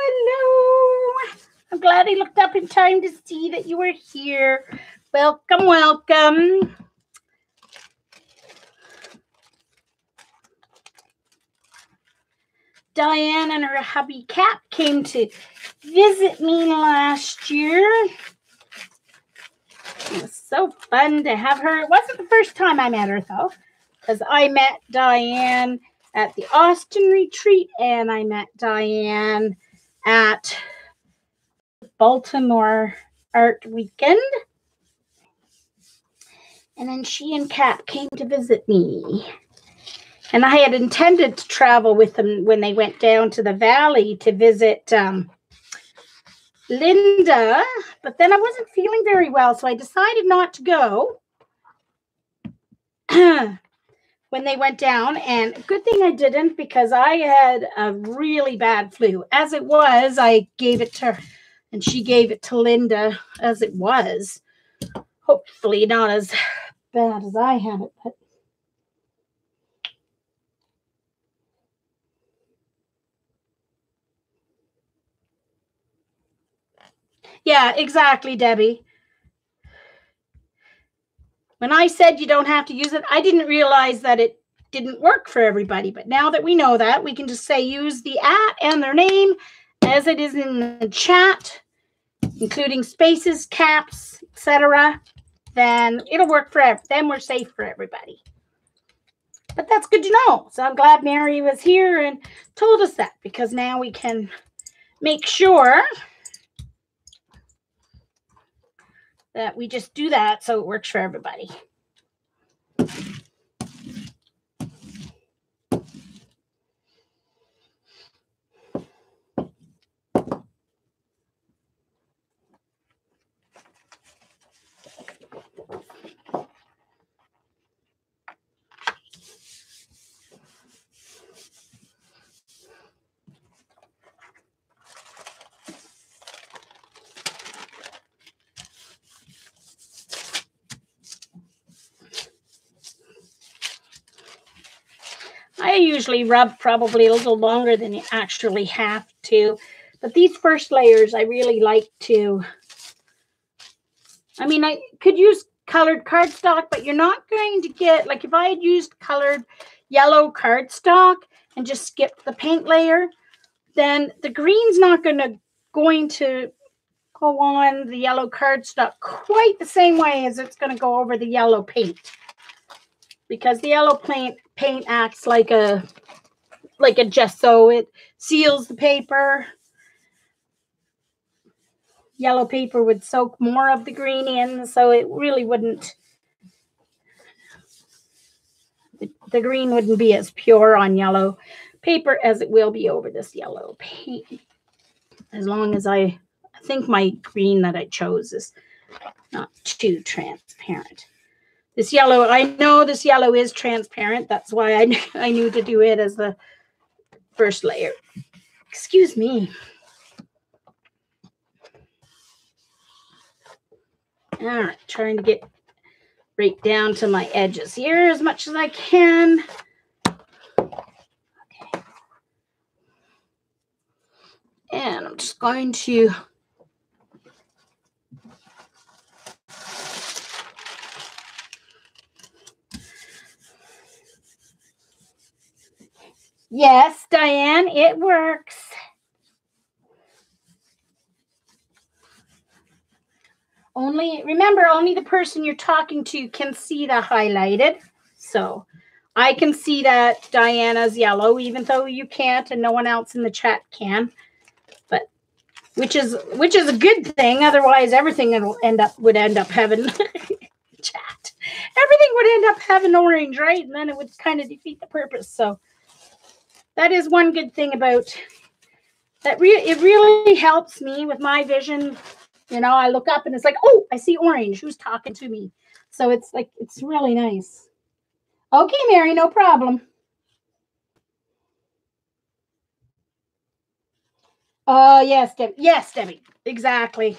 A: Hello. I'm glad I looked up in time to see that you were here. Welcome, welcome. Diane and her hubby Cap came to visit me last year. It was so fun to have her. It wasn't the first time I met her, though, because I met Diane at the Austin retreat, and I met Diane at Baltimore Art Weekend. And then she and Cap came to visit me. And I had intended to travel with them when they went down to the valley to visit Linda, but then I wasn't feeling very well, so I decided not to go when they went down. And good thing I didn't, because I had a really bad flu. As it was, I gave it to her, and she gave it to Linda as it was. Hopefully not as bad as I had it, but yeah, exactly, Debbie. When I said you don't have to use it, I didn't realize that it didn't work for everybody. But now that we know that, we can just say use the @ and their name as it is in the chat, including spaces, caps, etc. Then it'll work for everyone. Then we're safe for everybody. But that's good to know. So I'm glad Mary was here and told us that, because now we can make sure that we just do that so it works for everybody. I usually rub probably a little longer than you actually have to. But these first layers, I really like to. I mean, I could use colored cardstock, but you're not going to get, like if I had used colored yellow cardstock and just skipped the paint layer, then the green's not going to go on the yellow cardstock quite the same way as it's going to go over the yellow paint. Because the yellow paint acts like a gesso. It seals the paper. Yellow paper would soak more of the green in, so it really wouldn't, the green wouldn't be as pure on yellow paper as it will be over this yellow paint. As long as I think my green that I chose is not too transparent. This yellow, I know this yellow is transparent. That's why I knew to do it as the first layer. Excuse me. All right, trying to get right down to my edges here as much as I can. Okay. And I'm just going to yes, Diane, it works. Remember, only the person you're talking to can see the highlighted. So I can see that Diana's yellow, even though you can't and no one else in the chat can. But which is a good thing. Otherwise, everything would end up having chat. Everything would end up having orange, right? And then it would kind of defeat the purpose. So that is one good thing about that. It really helps me with my vision. You know, I look up and it's like, oh, I see orange. Who's talking to me? So it's like, it's really nice. Okay, Mary, no problem. Oh, yes, Debbie. Yes, Debbie. Exactly.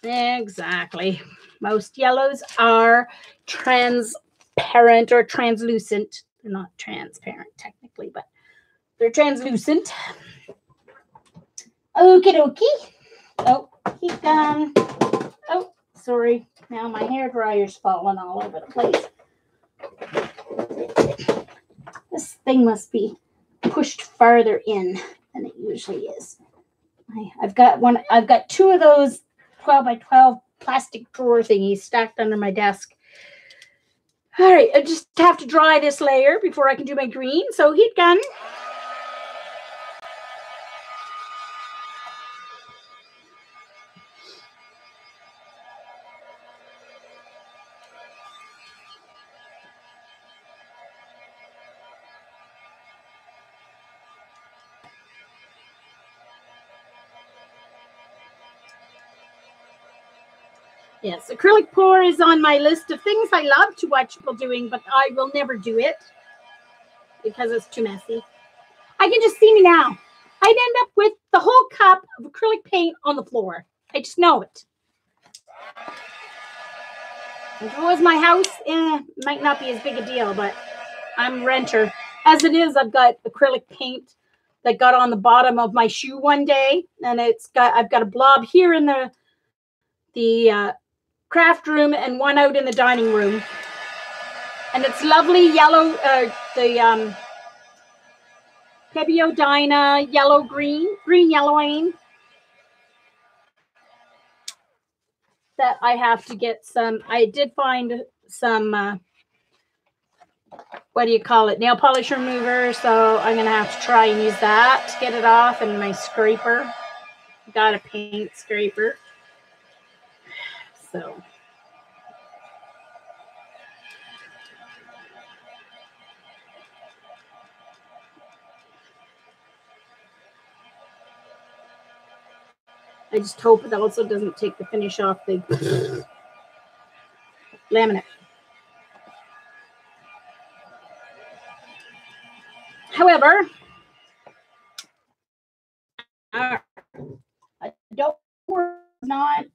A: Exactly. Most yellows are transparent or translucent. They're not transparent technically, but they're translucent. Okie dokie. Oh, heat gun. Oh, sorry. Now my hair dryer's falling all over the place. This thing must be pushed farther in than it usually is. I've got two of those 12 by 12 plastic drawer thingies stacked under my desk. All right, I just have to dry this layer before I can do my green. So heat gun. Yes, acrylic pour is on my list of things I love to watch people doing, but I will never do it because it's too messy. I can just see me now. I'd end up with the whole cup of acrylic paint on the floor. I just know it. If it was my house, might not be as big a deal, but I'm a renter. As it is, I've got acrylic paint that got on the bottom of my shoe one day, and I've got a blob here in the craft room and one out in the dining room. And it's lovely yellow, the Pebiodina yellow green yellowing that I have to get some. I did find some, what do you call it, nail polish remover. So I'm going to have to try and use that to get it off, and my scraper. Got a paint scraper. So. I just hope it also doesn't take the finish off the laminate. However, I don't not.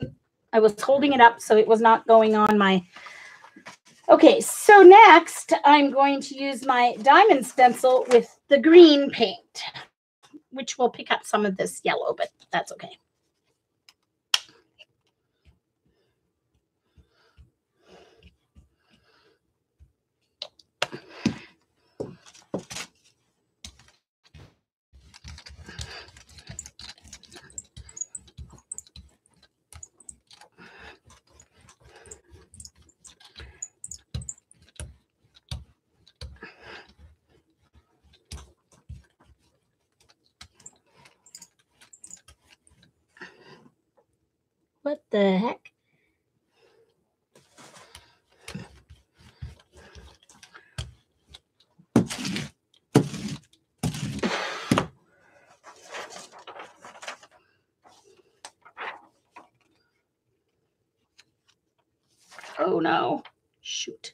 A: I was holding it up so it was not going on my. Okay, so next I'm going to use my diamond stencil with the green paint, which will pick up some of this yellow, but that's okay. What the heck? Oh no. Shoot.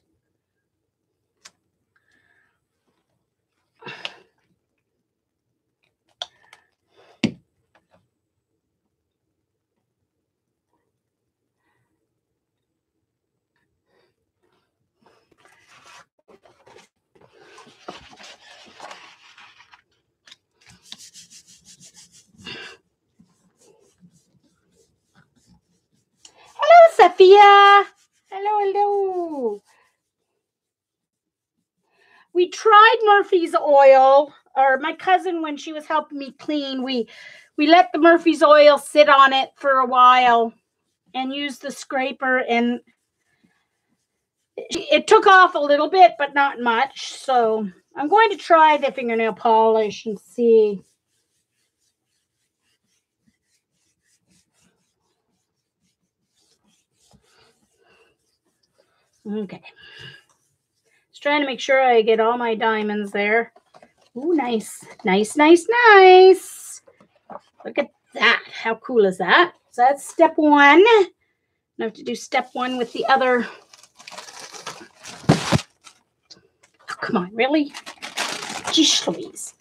A: Murphy's oil, or my cousin, when she was helping me clean, we let the Murphy's oil sit on it for a while and used the scraper, and it took off a little bit, but not much. So I'm going to try the fingernail polish and see. Okay. Just trying to make sure I get all my diamonds there. Ooh, nice. Nice, nice, nice. Look at that. How cool is that? So that's step one. I have to do step one with the other. Oh, come on, really? Jeez Louise.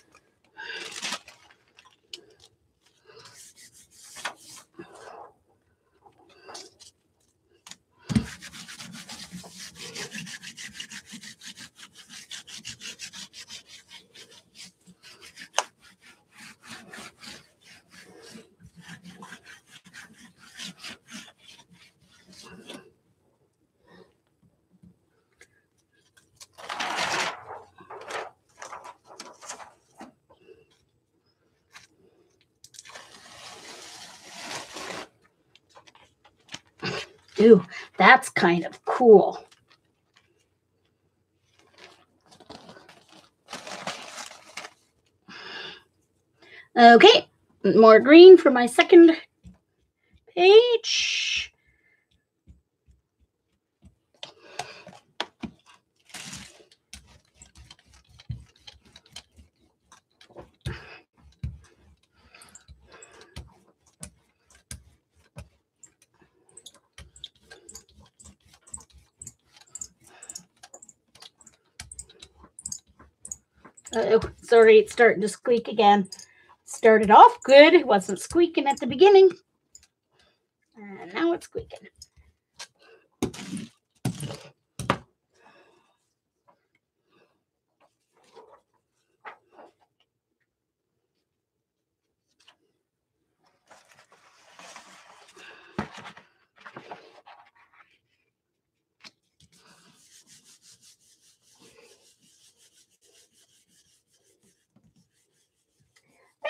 A: Ooh, that's kind of cool. Okay, more green for my second page. Oh, sorry, it's starting to squeak again. Started off good. It wasn't squeaking at the beginning. And now it's squeaking.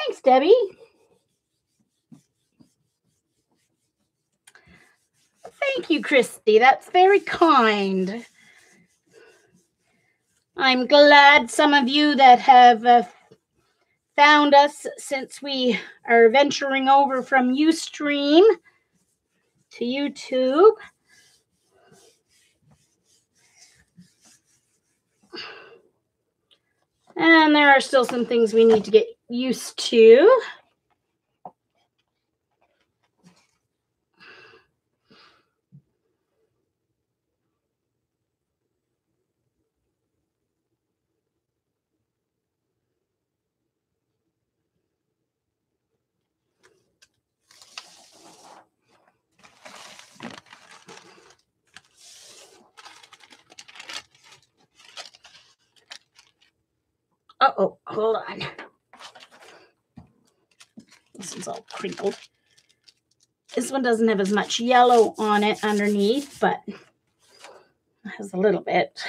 A: Thanks, Debbie. Thank you, Christy. That's very kind. I'm glad some of you that have found us since we are venturing over from Ustream to YouTube. And there are still some things we need to get used to. Uh-oh, hold on. This one's all crinkled. This one doesn't have as much yellow on it underneath, but it has a little bit.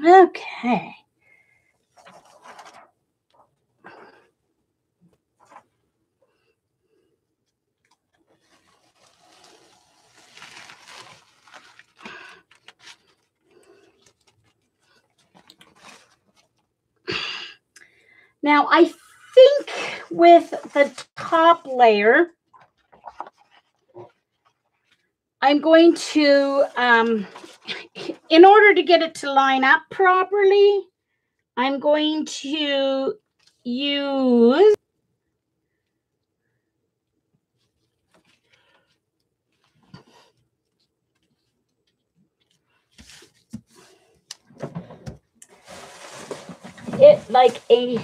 A: Okay. Now, I think with the top layer, I'm going to, in order to get it to line up properly, I'm going to use it like a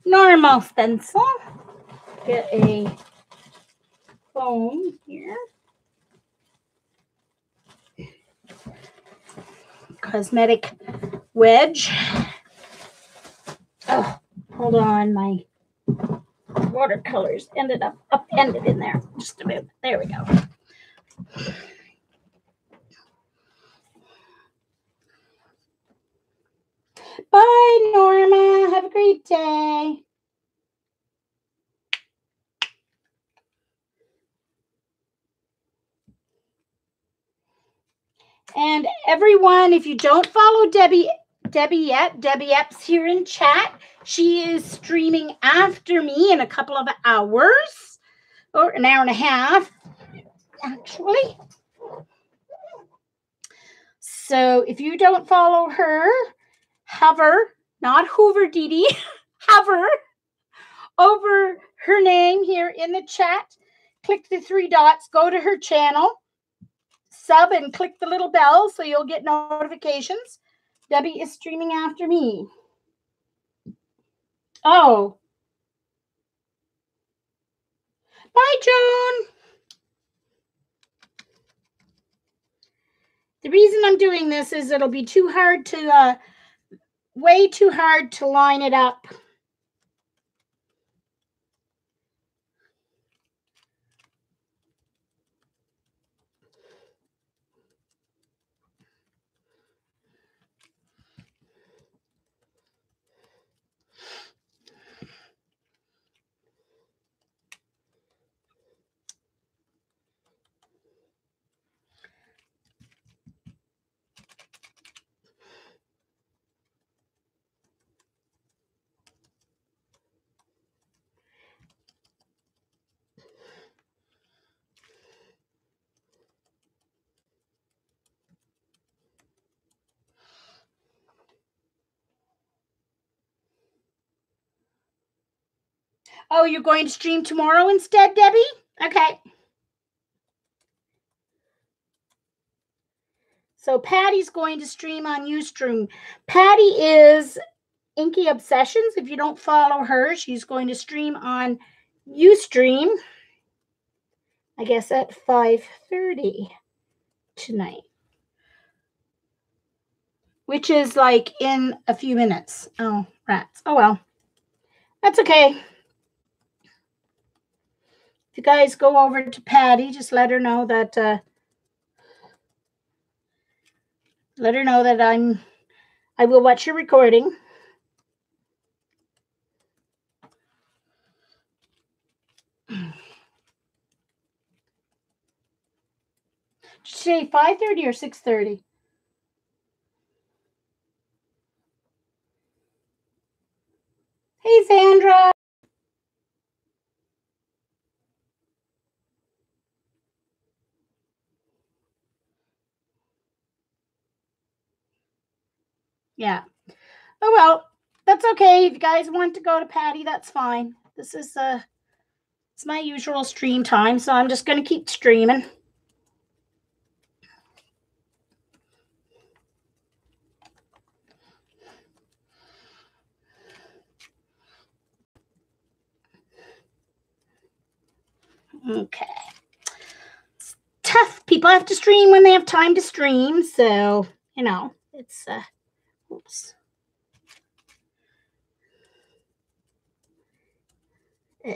A: normal stencil. Get a foam here. cosmetic wedge. Oh, hold on. My watercolors ended up upended in there. Just a minute. There we go. Bye, Norma. Have a great day. And everyone, if you don't follow Debbie yet, Debbie Epps here in chat. She is streaming after me in a couple of hours, or an hour and a half, actually. So if you don't follow her, hover, not Hoover Dee Dee, hover over her name here in the chat. Click the 3 dots, go to her channel, sub, and click the little bell so you'll get notifications. Debbie is streaming after me. Oh. Bye, Joan. The reason I'm doing this is it'll be too hard to, way too hard to line it up. Oh, you're going to stream tomorrow instead, Debbie? Okay. So Patty's going to stream on Ustream. Patty is Inky Obsessions. If you don't follow her, she's going to stream on Ustream, I guess at 5:30 tonight, which is like in a few minutes. Oh, rats. Oh, well. That's okay. If you guys go over to Patty, just let her know that I will watch your recording. Did you say 5:30 or 6:30? Hey, Sandra. Yeah. Oh, well, that's okay. If you guys want to go to Patty, that's fine. This is it's my usual stream time, so I'm just going to keep streaming. Okay. It's tough. People have to stream when they have time to stream, so, you know, it's oops. Ugh.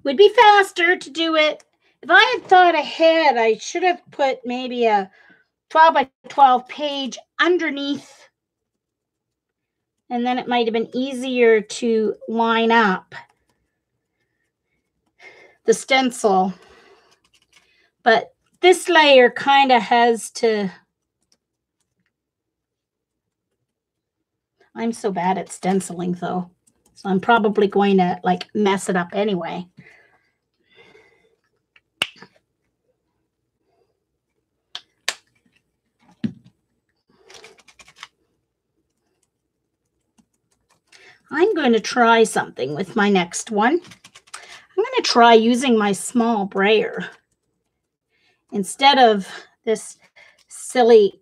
A: Would be faster to do it. If I had thought ahead, I should have put maybe a 12 by 12 page underneath, and then it might have been easier to line up the stencil. But this layer kind of has to... I'm so bad at stenciling, though. So I'm probably going to, like, mess it up anyway. I'm going to try something with my next one. I'm going to try using my small brayer instead of this silly,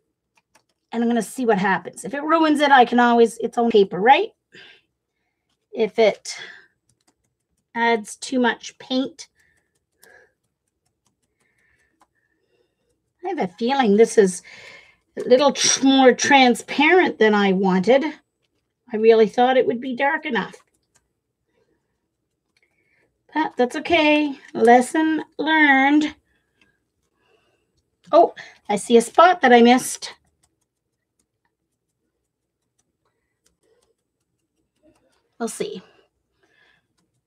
A: and I'm going to see what happens. If it ruins it, I can always, it's on paper, right? If it adds too much paint, I have a feeling this is a little more transparent than I wanted. I really thought it would be dark enough. But that's okay. Lesson learned. Oh, I see a spot that I missed. We'll see.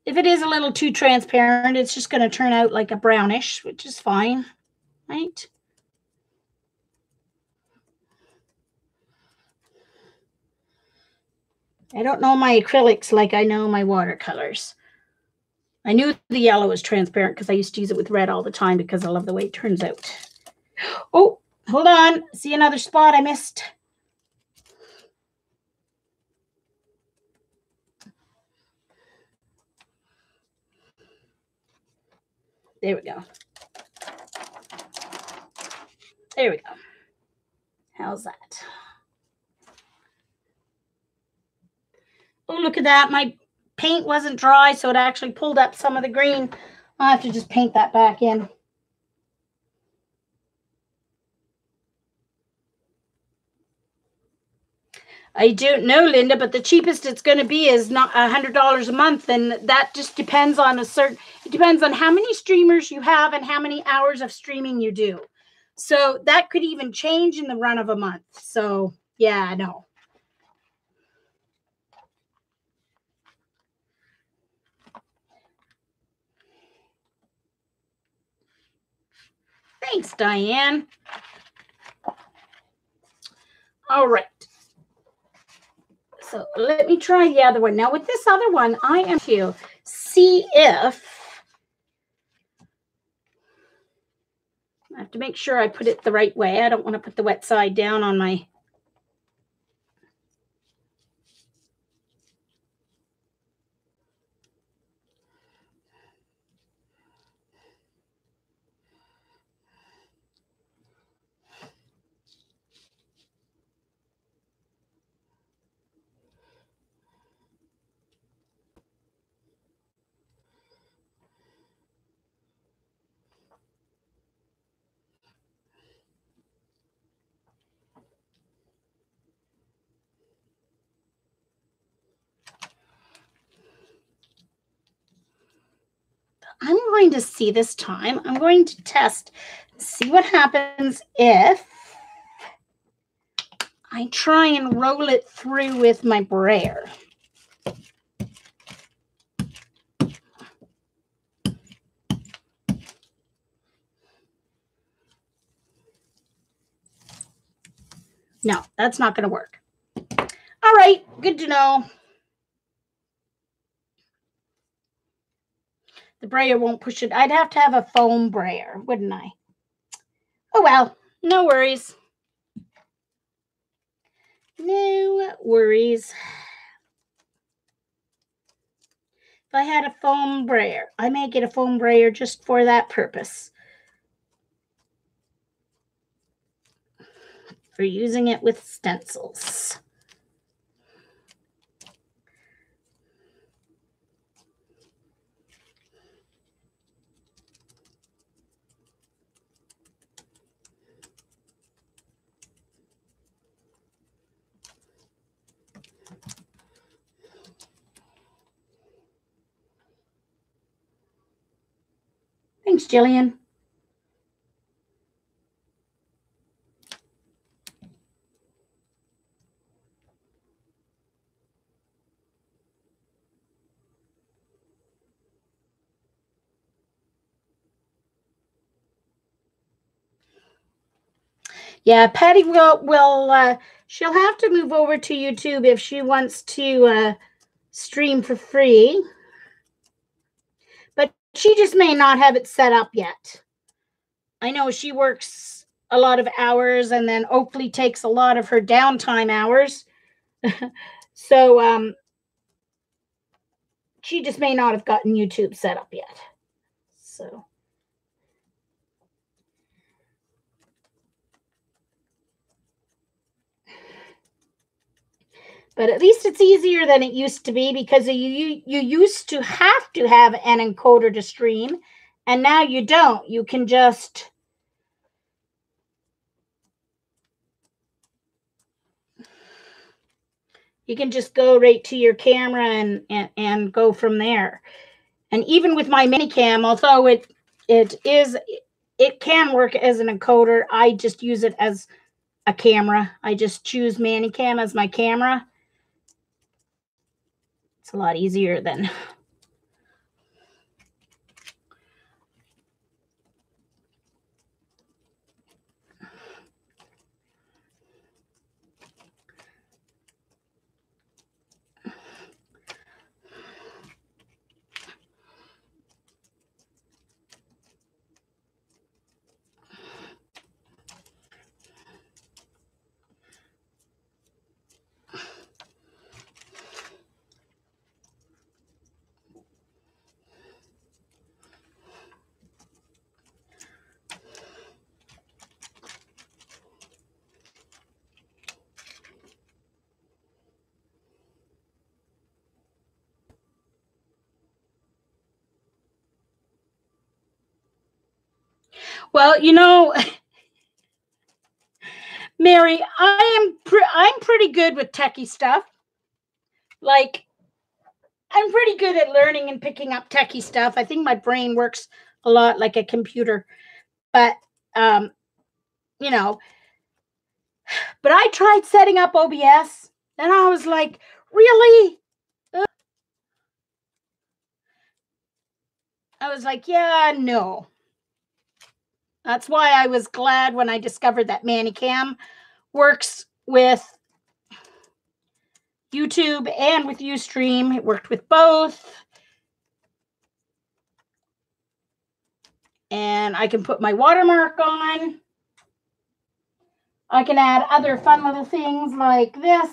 A: If it is a little too transparent, it's just going to turn out like a brownish, which is fine, right? I don't know my acrylics like I know my watercolors. I knew the yellow was transparent because I used to use it with red all the time because I love the way it turns out. Oh, hold on. See another spot I missed. There we go. There we go. How's that? Oh, look at that. My paint wasn't dry, so it actually pulled up some of the green. I'll have to just paint that back in. I don't know, Linda, but the cheapest it's going to be is not $100 a month, and that just depends on it depends on how many streamers you have and how many hours of streaming you do. So that could even change in the run of a month. So yeah, no. Thanks, Diane. All right. So let me try the other one. Now with this other one, I am to see if I have to make sure I put it the right way. I don't want to put the wet side down on my. I'm going to see this time. I'm going to test, see what happens if I try and roll it through with my brayer. No, that's not going to work. All right, good to know. The brayer won't push it. I'd have to have a foam brayer, wouldn't I? Oh, well, no worries. No worries. If I had a foam brayer, I may get a foam brayer just for that purpose. For using it with stencils. Thanks, Jillian. Yeah, Patty will she'll have to move over to YouTube if she wants to stream for free. But she just may not have it set up yet. I know she works a lot of hours, and then Oakley takes a lot of her downtime hours. So She just may not have gotten YouTube set up yet. So. But at least it's easier than it used to be, because you used to have an encoder to stream, and now you don't. You can just go right to your camera and go from there. And even with my Minicam, although it can work as an encoder, I just use it as a camera. I just choose Minicam as my camera. It's a lot easier than... Well, you know, Mary, I'm pretty good with techie stuff. Like, I'm pretty good at learning and picking up techie stuff. I think my brain works a lot like a computer. But, you know, but I tried setting up OBS, and I was like, really? I was like, yeah, no. That's why I was glad when I discovered that Minicam works with YouTube and with Ustream. It worked with both. And I can put my watermark on. I can add other fun little things like this.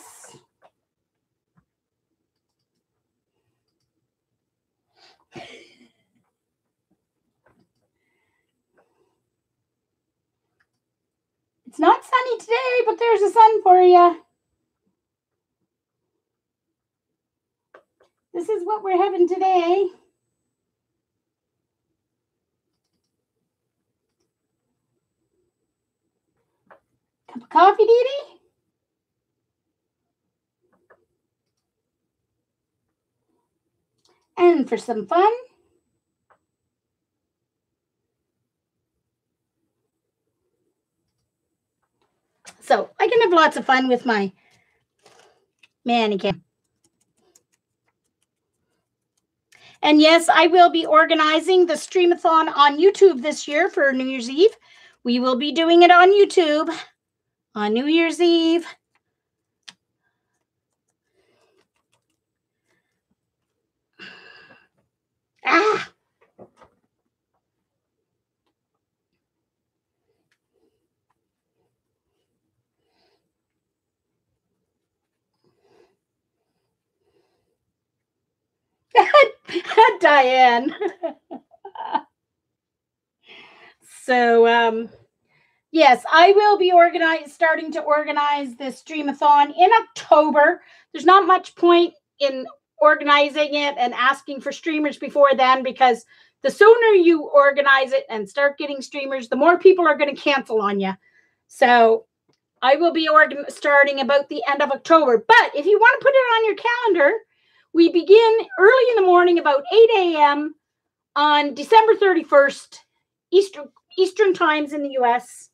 A: It's not sunny today, but there's a sun for you. This is what we're having today. Cup of coffee, Dee Dee? And for some fun, so I can have lots of fun with my Minicam. And yes, I will be organizing the Streamathon on YouTube this year for New Year's Eve. We will be doing it on YouTube on New Year's Eve. Ah! Diane. So, yes, I will be starting to organize this Streamathon in October. There's not much point in organizing it and asking for streamers before then, because the sooner you organize it and start getting streamers, the more people are going to cancel on you. So I will be starting about the end of October. But if you want to put it on your calendar, we begin early in the morning, about 8 a.m. on December 31st, Eastern times in the U.S.,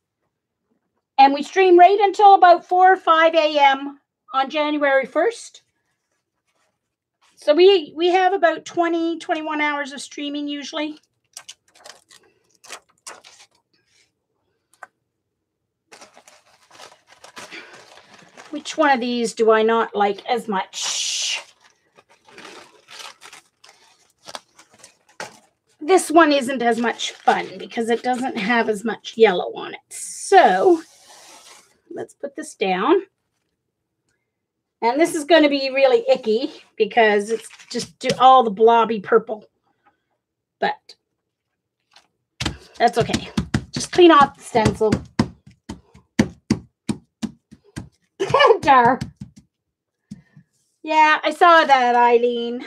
A: and we stream right until about 4 or 5 a.m. on January 1st. So we have about 20, 21 hours of streaming usually. Which one of these do I not like as much? This one isn't as much fun because it doesn't have as much yellow on it. So let's put this down. And this is going to be really icky because it's just all the blobby purple. But that's okay. Just clean off the stencil. Dar. Yeah, I saw that, Eileen.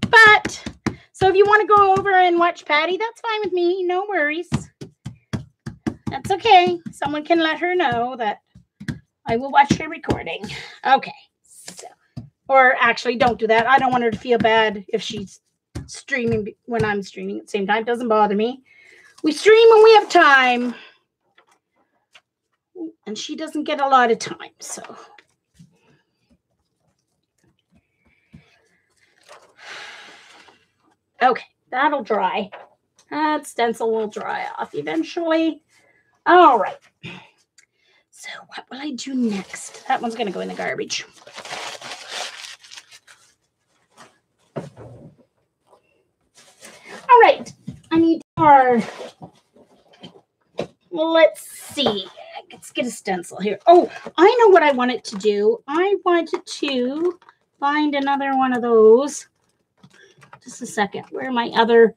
A: But, so if you want to go over and watch Patty, that's fine with me. No worries. That's okay. Someone can let her know that I will watch her recording. Okay. So, or actually, don't do that. I don't want her to feel bad if she's streaming when I'm streaming at the same time. It doesn't bother me. We stream when we have time. And she doesn't get a lot of time, so. Okay, that'll dry. That stencil will dry off eventually. All right. So what will I do next? That one's going to go in the garbage. All right. I need our, let's see. Let's get a stencil here. Oh, I know what I wanted to do. I wanted to find another one of those. Just a second. Where are my other?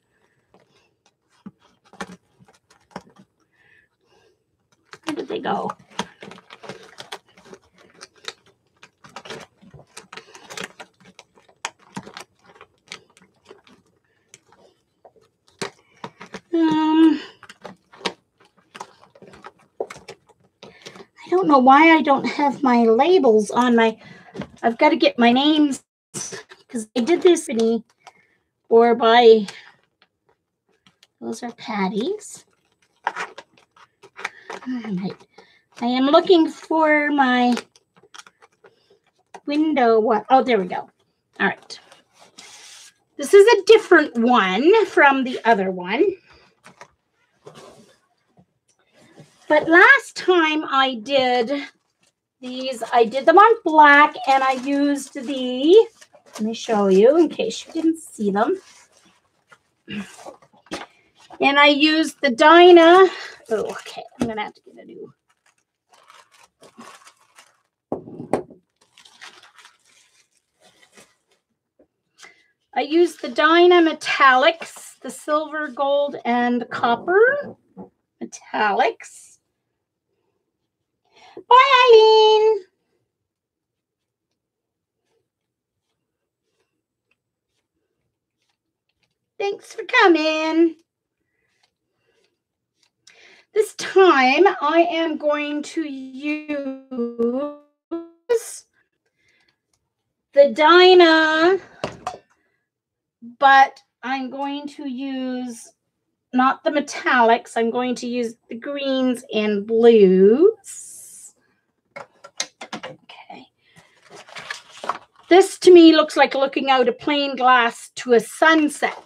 A: Where did they go? I don't know why I don't have my labels on my. I've got to get my names because I did this or by. Those are Patty's. All right. I am looking for my window. What? Oh, there we go. All right. This is a different one from the other one. But last time I did these, I did them on black and I used the, let me show you in case you didn't see them. And I used the Dinah. Oh, okay. I'm going to have to get a new. I used the Dinah Metallics, the silver, gold, and copper metallics. Bye, Eileen. Thanks for coming. This time I am going to use the Dinah, but I'm going to use not the metallics. I'm going to use the greens and blues. Okay. This to me looks like looking out a plain glass to a sunset.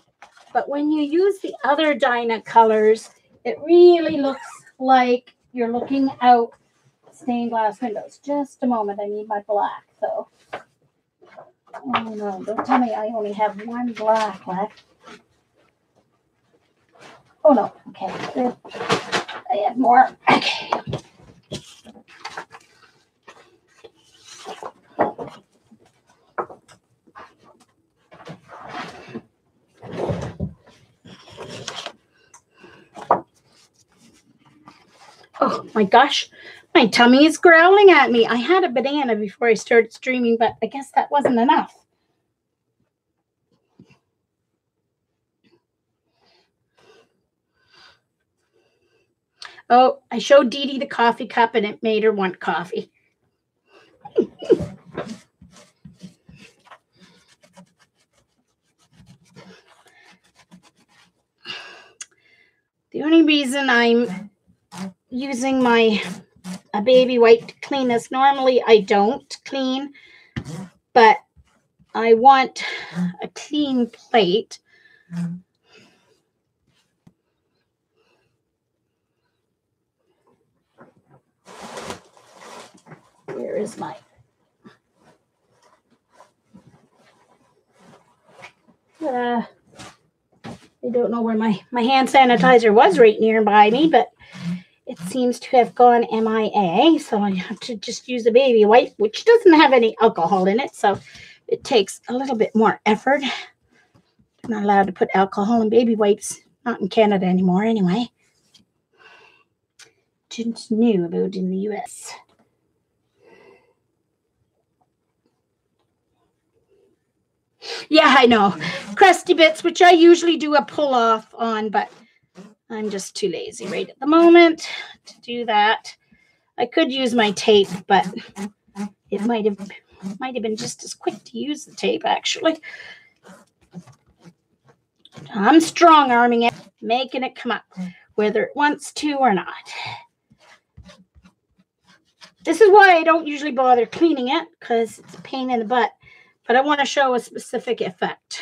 A: But when you use the other Dinah colors, it really looks like you're looking out stained glass windows. Just a moment. I need my black, though. Oh, no. Don't tell me I only have one black left. Oh, no. Okay. Good. I have more. Okay. Oh my gosh, my tummy is growling at me. I had a banana before I started streaming, but I guess that wasn't enough. Oh, I showed Dee Dee the coffee cup and it made her want coffee. The only reason I'm using my baby wipe to clean this, normally I don't clean, but I want a clean plate. Where is my... I don't know where my hand sanitizer was right nearby me, but it seems to have gone MIA. So I have to just use a baby wipe, which doesn't have any alcohol in it. So it takes a little bit more effort. I'm not allowed to put alcohol in baby wipes. Not in Canada anymore, anyway. Didn't know about in the US. Yeah, I know. Crusty bits, which I usually do a pull off on, but I'm just too lazy right at the moment to do that. I could use my tape, but it might have been just as quick to use the tape, actually. I'm strong arming it, making it come up, whether it wants to or not. This is why I don't usually bother cleaning it, because it's a pain in the butt. But I want to show a specific effect.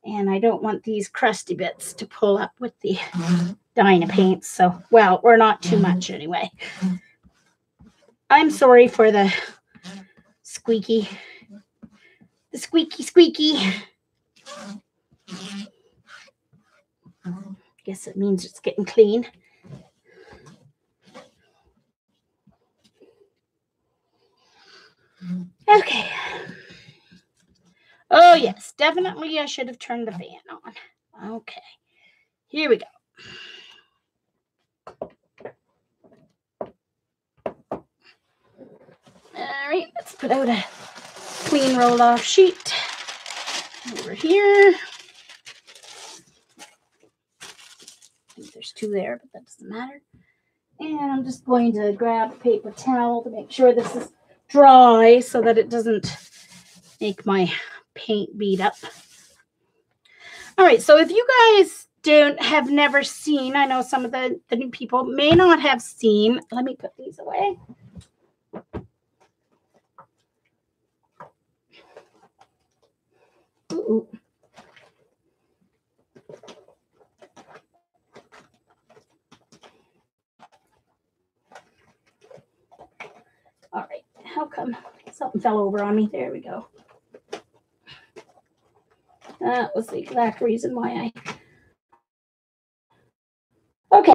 A: And I don't want these crusty bits to pull up with the Dyna paints. So, well, or not too much anyway. I'm sorry for the squeaky. The squeaky. Guess it means it's getting clean. Okay. Oh, yes, definitely I should have turned the fan on. Okay, here we go. All right, let's put out a clean roll-off sheet over here. I think there's two there, but that doesn't matter. And I'm just going to grab a paper towel to make sure this is dry so that it doesn't make my paint bead up. All right, so if you guys have never seen, I know some of the new people may not have seen. Let me put these away. Ooh. All right, how come something fell over on me? There we go. That was the exact reason why Okay,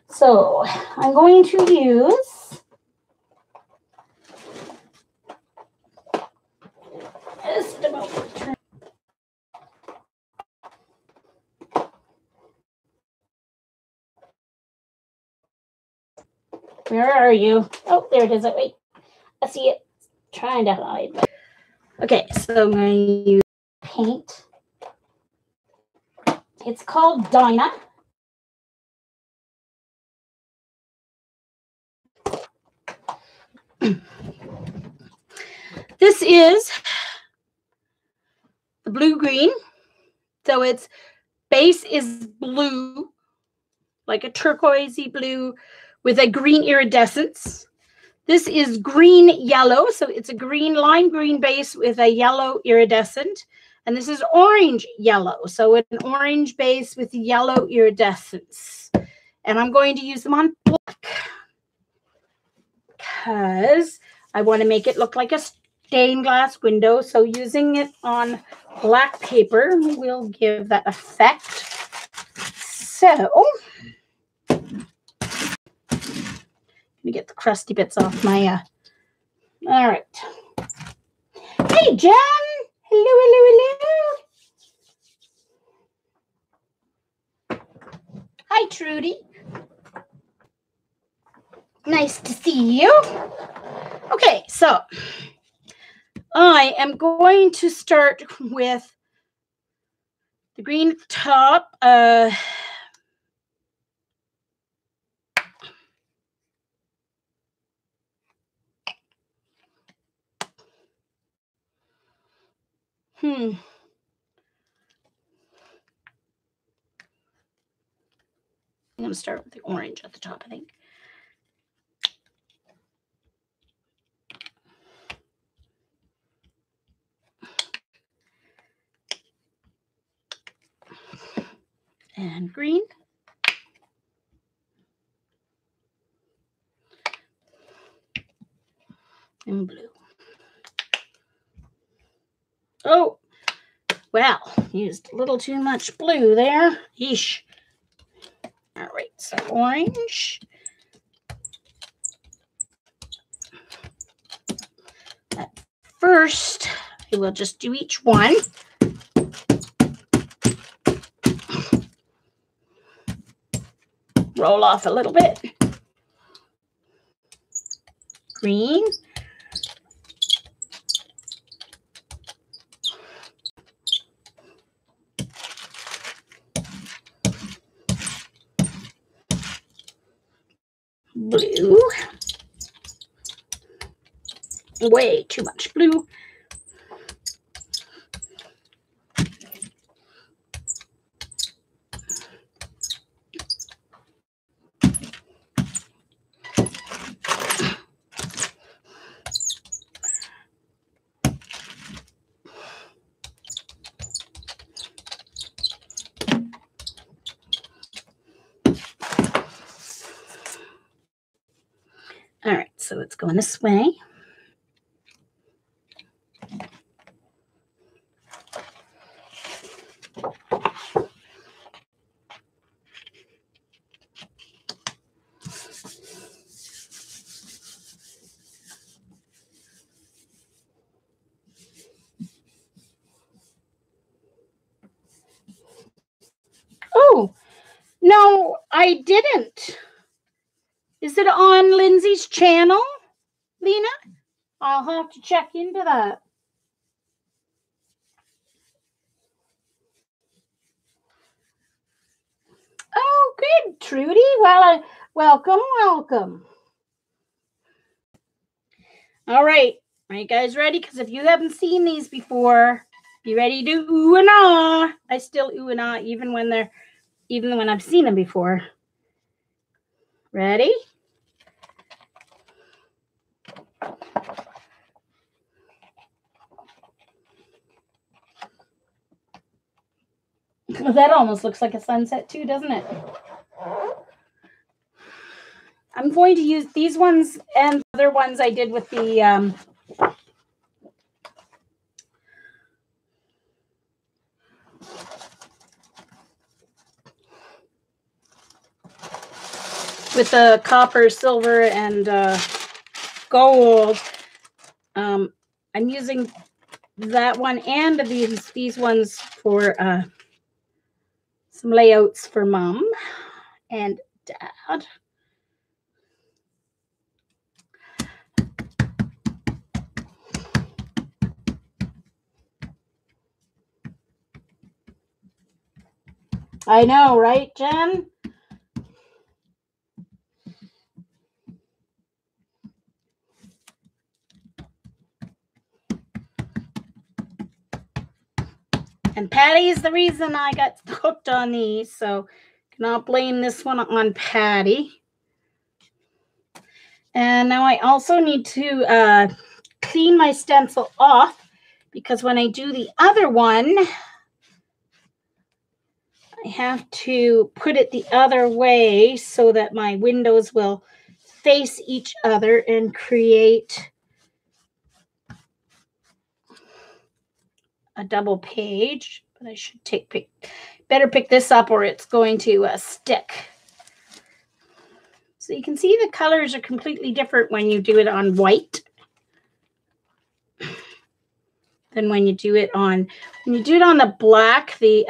A: so I'm going to use just a moment. Where are you? Oh, there it is. Wait, I see it. Trying to hide. Okay, so I'm going to use paint. It's called Dyna. This is the blue-green. So its base is blue, like a turquoisey blue with a green iridescence. This is green yellow, so it's a lime green base with a yellow iridescent. And this is orange yellow, so an orange base with yellow iridescence. And I'm going to use them on black because I want to make it look like a stained glass window. So using it on black paper will give that effect. So let me get the crusty bits off my all right. Hey, Jen. Hello. Hi, Trudy. Nice to see you. Okay, so I am going to start with the green at the top. I'm going to start with the orange at the top, I think. And green. And blue. Oh, well, used a little too much blue there. Yeesh. All right, so orange first, I will just do each one. Roll off a little bit. Green. Blue. Way too much blue. All right, so it's going this way. Oh, no, I didn't. Is it on Lindsay's channel, Lena? I'll have to check into that. Oh, good, Trudy. Well, welcome, welcome. All right. Are you guys ready? Because if you haven't seen these before, be ready to ooh and ah. I still ooh and ah even when I've seen them before. Ready? That almost looks like a sunset too, doesn't it? I'm going to use these ones and other ones I did with the copper, silver, and gold. I'm using that one and these ones for some layouts for Mom and Dad. I know, right, Jen? And Patty is the reason I got hooked on these, so cannot blame this one on Patty. And now I also need to clean my stencil off, because when I do the other one, I have to put it the other way so that my windows will face each other and create a double page. But I should better pick this up or it's going to stick. So you can see the colors are completely different when you do it on white than when you do it on the black. The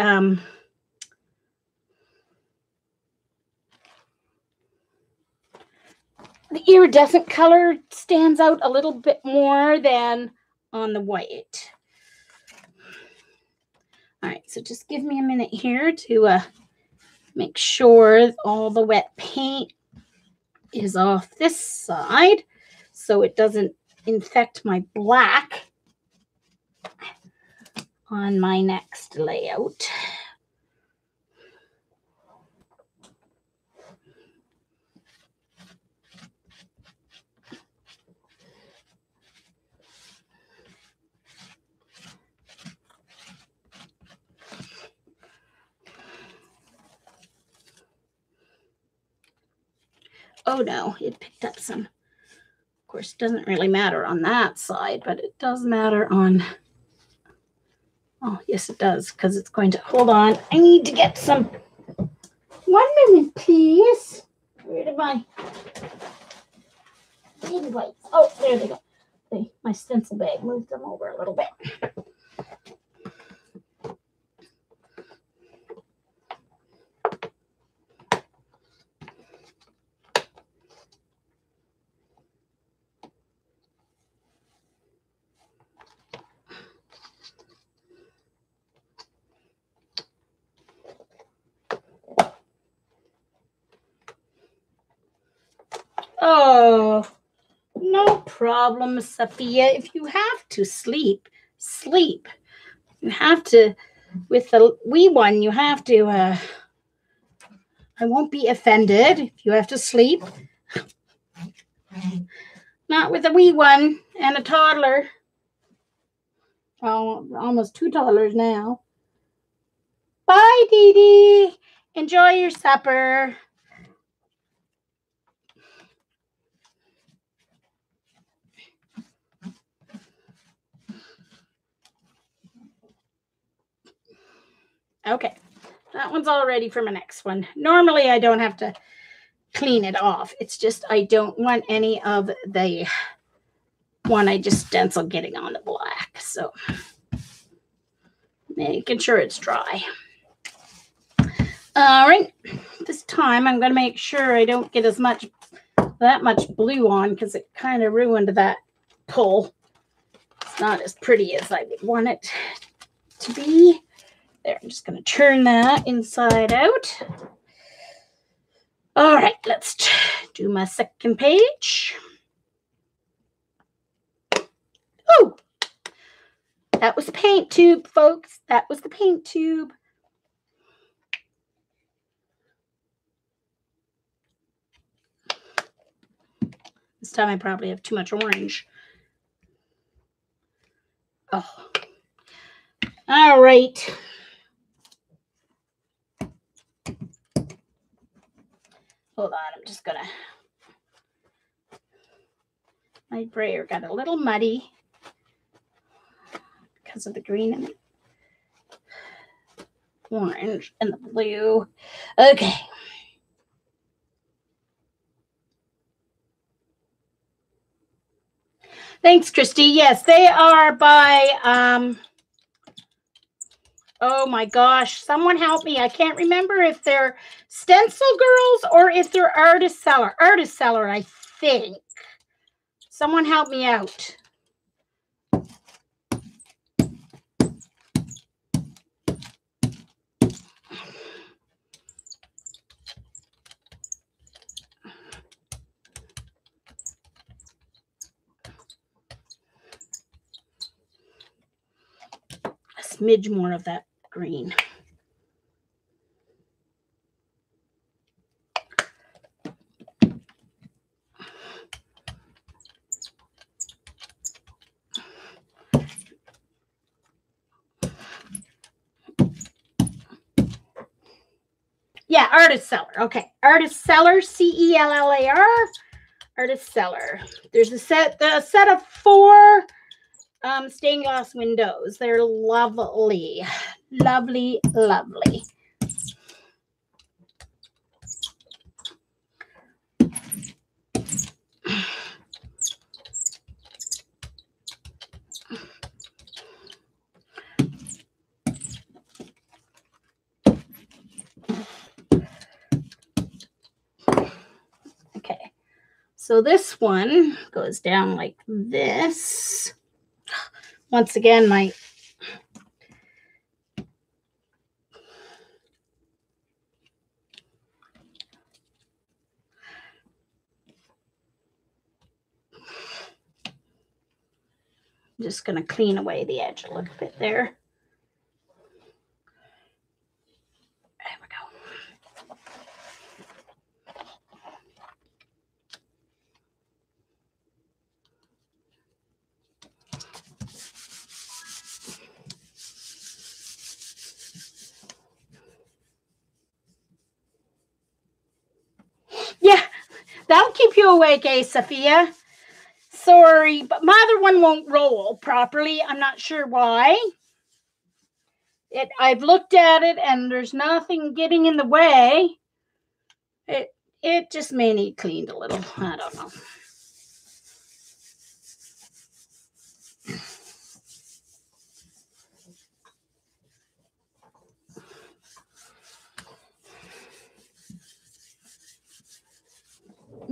A: iridescent color stands out a little bit more than on the white. All right, so just give me a minute here to make sure all the wet paint is off this side so it doesn't infect my black on my next layout. Oh no, it picked up some. Of course, it doesn't really matter on that side, but it does matter on. Oh, yes, it does, because it's going to. Hold on. I need to get some. 1 minute, please. Where did my wipes? Oh, there they go. my stencil bag moved them over a little bit. Oh, no problem, Sophia. If you have to sleep, sleep. You have to, with the wee one, you have to, I won't be offended if you have to sleep. Not with a wee one and a toddler. Oh, almost 2 toddlers now. Bye, Dee Dee. Enjoy your supper. Okay, that one's all ready for my next one. Normally, I don't have to clean it off. It's just I don't want any of the one I just stenciled getting on the black. So making sure it's dry. All right, this time I'm going to make sure I don't get that much blue on because it kind of ruined that pull. It's not as pretty as I would want it to be. There, I'm just going to turn that inside out. All right, let's do my second page. Oh, that was the paint tube, folks. That was the paint tube. This time I probably have too much orange. Oh, all right. Hold on, I'm just gonna, my brayer got a little muddy because of the green and the orange and the blue. Okay. Thanks, Christy. Yes, they are by, oh my gosh, someone help me. I can't remember if they're Stencil Girls or if they're Artist Seller. Artist Seller, I think. Someone help me out. A smidge more of that green. Yeah, Artist Seller. Okay, Artist Seller, C-E-L-L-A-R. Artist Seller. There's a set of 4 stained glass windows. They're lovely. Lovely, lovely. So this one goes down like this. Once again, I'm just going to clean away the edge a little bit there. There we go. Yeah, that'll keep you awake, eh, Sophia? Sorry, but my other one won't roll properly. I'm not sure why. I've looked at it and there's nothing getting in the way. It just may need cleaned a little. I don't know.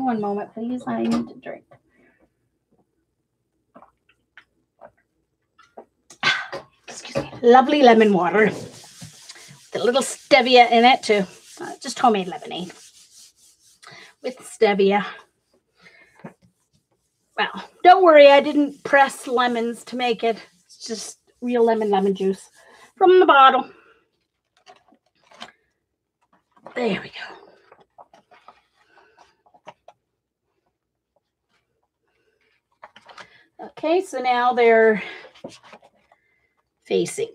A: One moment, please. I need to drink. Excuse me. Lovely lemon water. With a little stevia in it too. Just homemade lemonade. With stevia. Well, don't worry. I didn't press lemons to make it. It's just real lemon juice from the bottle. There we go. Okay, so now they're facing.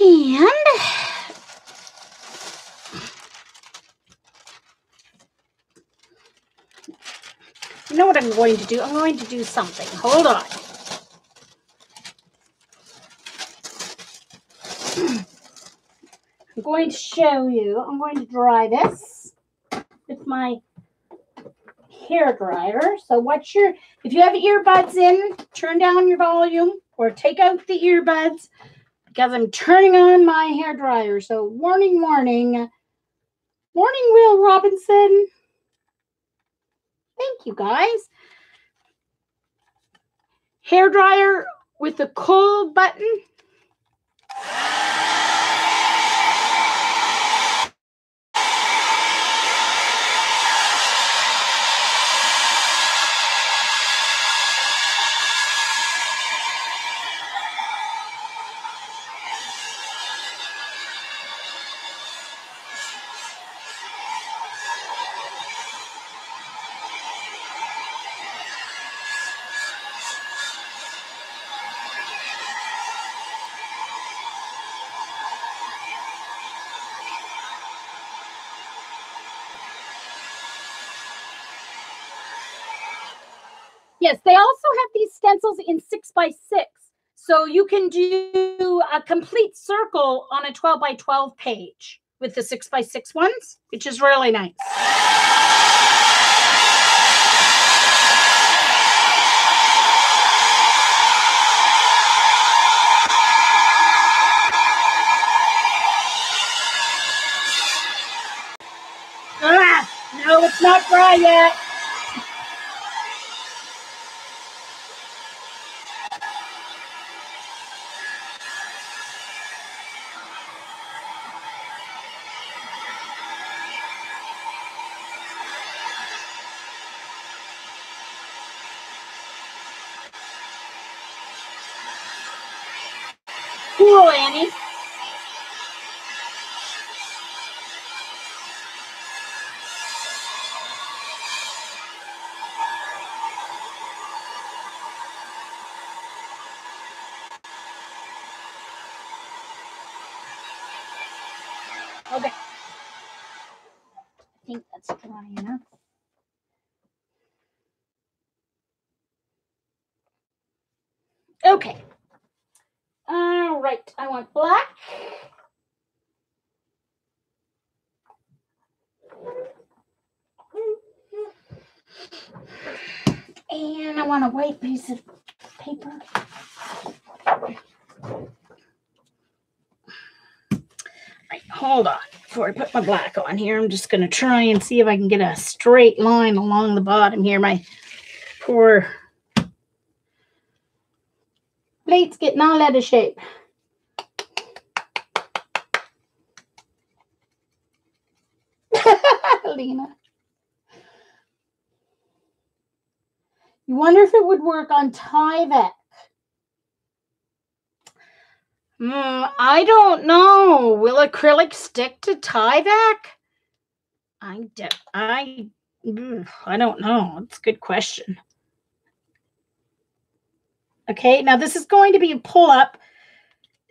A: And you know what I'm going to do? I'm going to do something. Hold on. I'm going to show you. I'm going to dry this with my hair dryer. So if you have earbuds in, turn down your volume or take out the earbuds because I'm turning on my hair dryer. So warning, warning. Morning, Will Robinson. Thank you, guys. Hair dryer with the cold button. Yes, they also have these stencils in 6x6. So you can do a complete circle on a 12x12 page with the 6x6 ones, which is really nice. No, it's not dry yet. Cool, Annie. Okay. I think that's dry enough. Okay. All right. I want black. And I want a white piece of paper. Right, hold on. Before I put my black on here, I'm just going to try and see if I can get a straight line along the bottom here. My poor plate's getting all out of shape. Lena. You wonder if it would work on Tyvek. I don't know. Will acrylic stick to Tyvek? I don't know. It's a good question. Okay, now this is going to be a pull-up,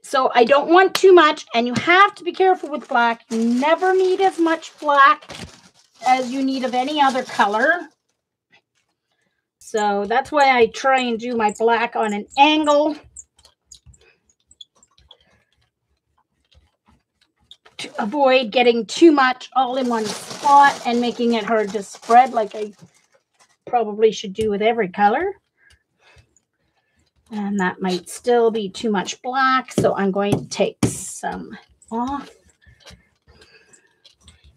A: so I don't want too much, and you have to be careful with black. You never need as much black as you need of any other color. So that's why I try and do my black on an angle to avoid getting too much all in one spot and making it hard to spread like I probably should do with every color. And that might still be too much black, so I'm going to take some off.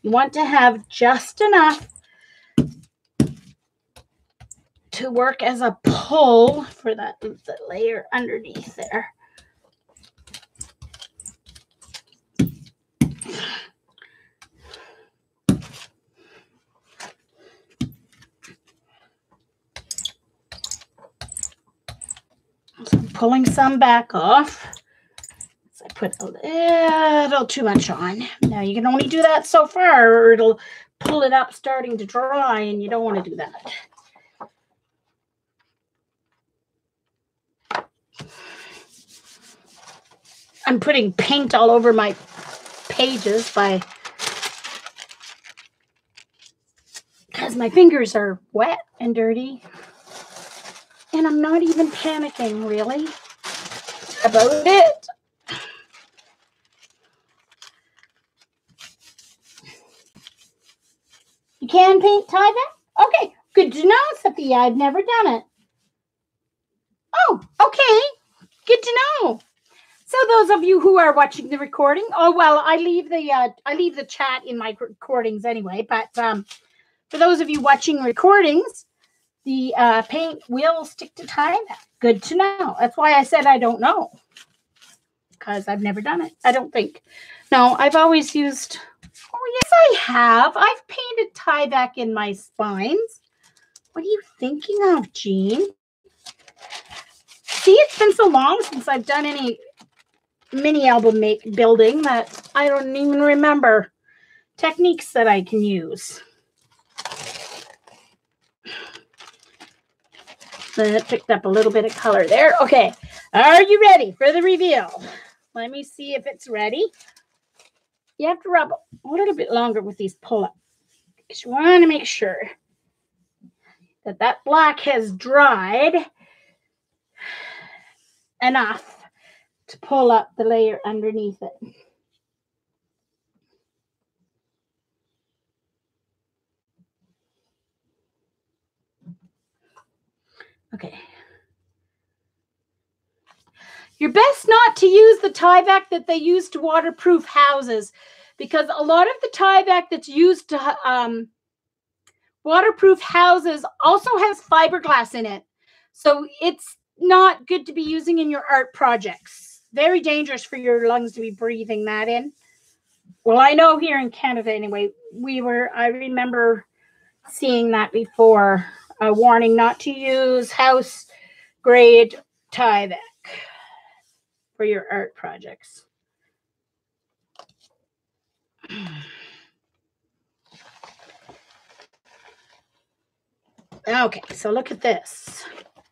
A: You want to have just enough to work as a pull for that the layer underneath there. So I'm pulling some back off. So I put a little too much on. Now you can only do that so far, or it'll pull it up starting to dry, and you don't want to do that. I'm putting paint all over my pages because my fingers are wet and dirty. And I'm not even panicking, really, about it. You can paint tie back? Okay, good to know, Sophia. I've never done it. Oh, okay. Good to know. So those of you who are watching the recording, oh well, I leave the chat in my recordings anyway. But for those of you watching recordings, the paint will stick to tie back. Good to know. That's why I said I don't know, because I've never done it. I don't think. No, I've always used. Oh yes, I have. I've painted tie back in my spines. What are you thinking of, Jean? See, it's been so long since I've done any mini album building that I don't even remember techniques that I can use. Then it picked up a little bit of color there. Okay, are you ready for the reveal? Let me see if it's ready. You have to rub a little bit longer with these pull-ups because you want to make sure that that black has dried enough to pull up the layer underneath it. Okay. You're best not to use the tie-back that they use to waterproof houses, because a lot of the tie-back that's used to waterproof houses also has fiberglass in it. So it's not good to be using in your art projects. Very dangerous for your lungs to be breathing that in. Well, I know here in Canada anyway, I remember seeing that before. A warning not to use house grade tie-back for your art projects. Okay, so look at this.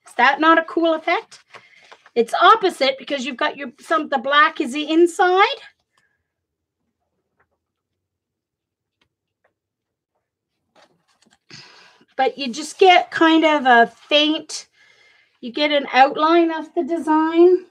A: Is that not a cool effect? It's opposite because you've got the black is the inside. But you just get kind of a faint, you get an outline of the design.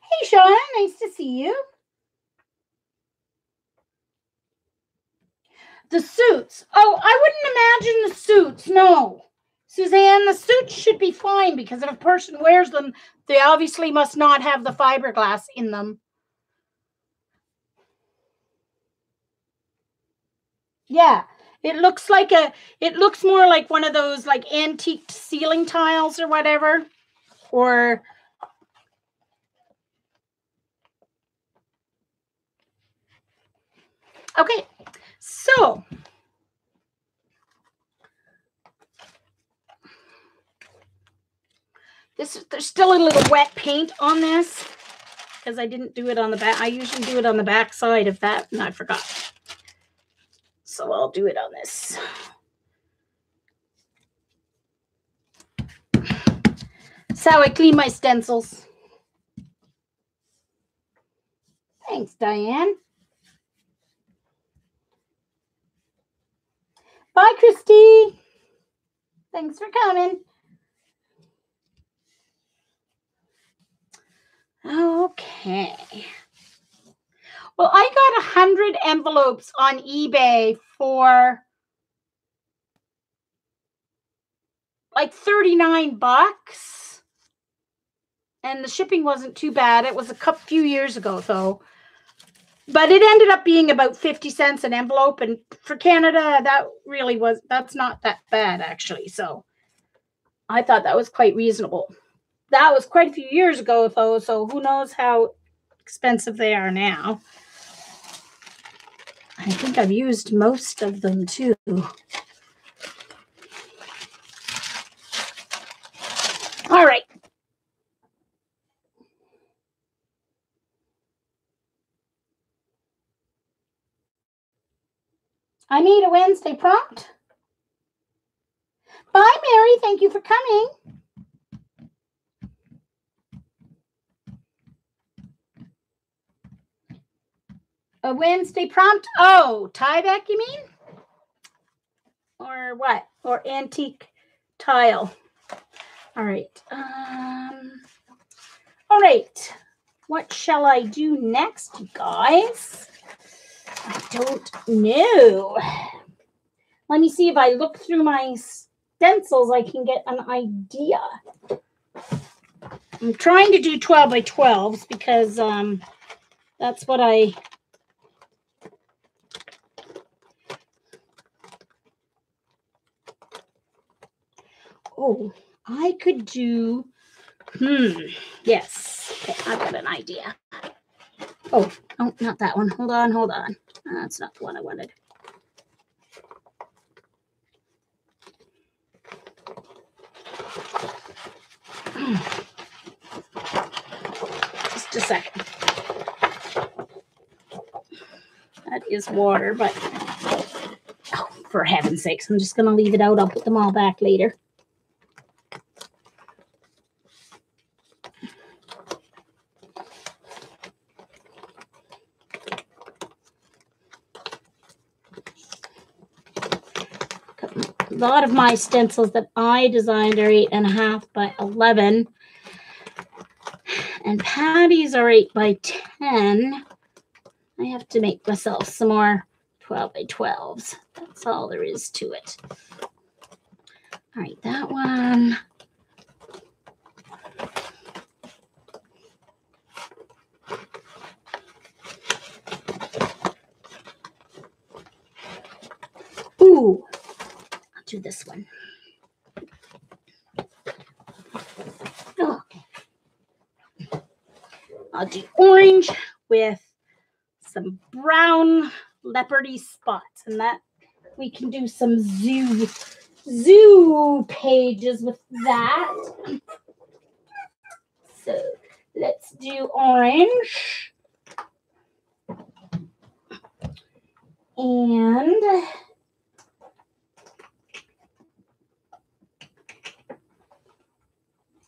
A: Hey, Shauna, nice to see you. The suits. Oh, I wouldn't imagine the suits. No. Suzanne, the suits should be fine because if a person wears them, they obviously must not have the fiberglass in them. Yeah. It looks more like one of those like antique ceiling tiles or whatever. Or okay. So there's still a little wet paint on this because I didn't do it on the back. I usually do it on the back side of that, and I forgot. So I'll do it on this. That's how I clean my stencils. Thanks, Diane. Bye, Christy. Thanks for coming. Okay. Well, I got 100 envelopes on eBay for like 39 bucks. And the shipping wasn't too bad. It was a few years ago, though. But it ended up being about 50 cents an envelope. And for Canada, that's not that bad, actually. So I thought that was quite reasonable. That was quite a few years ago, though. So who knows how expensive they are now. I think I've used most of them, too. All right. I made a Wednesday prompt. Bye, Mary. Thank you for coming. A Wednesday prompt? Oh, Tyvek, you mean? Or what? Or antique tile. All right. All right. What shall I do next, you guys? I don't know. Let me see if I look through my stencils, I can get an idea. I'm trying to do 12 by 12s because that's what I... Oh, I could do... Yes. Okay, I've got an idea. Oh, not that one. Hold on. That's not the one I wanted. Just a second. That is water, but oh, for heaven's sakes, I'm just going to leave it out. I'll put them all back later. A lot of my stencils that I designed are 8.5 by 11. And Patty's are 8 by 10. I have to make myself some more 12 by 12s. That's all there is to it. All right, that one. Ooh, I'll do this one. Okay. I'll do orange with some brown leopardy spots, and that we can do some zoo pages with that. So let's do orange. And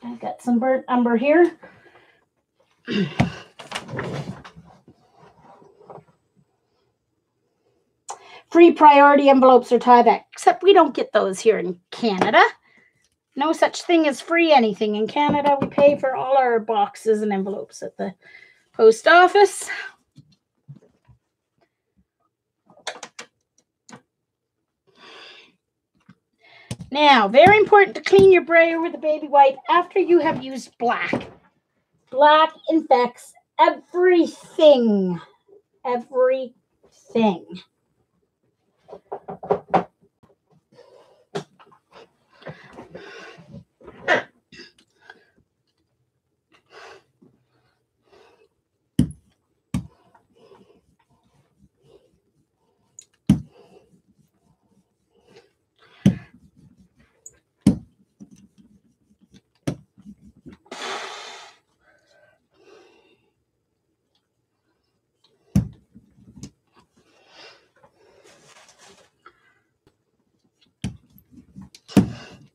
A: I've got some burnt umber here. Free priority envelopes are Tyvek, except we don't get those here in Canada. No such thing as free anything. In Canada, we pay for all our boxes and envelopes at the post office. Now, very important to clean your brayer with a baby wipe after you have used black. Black infects everything. Everything.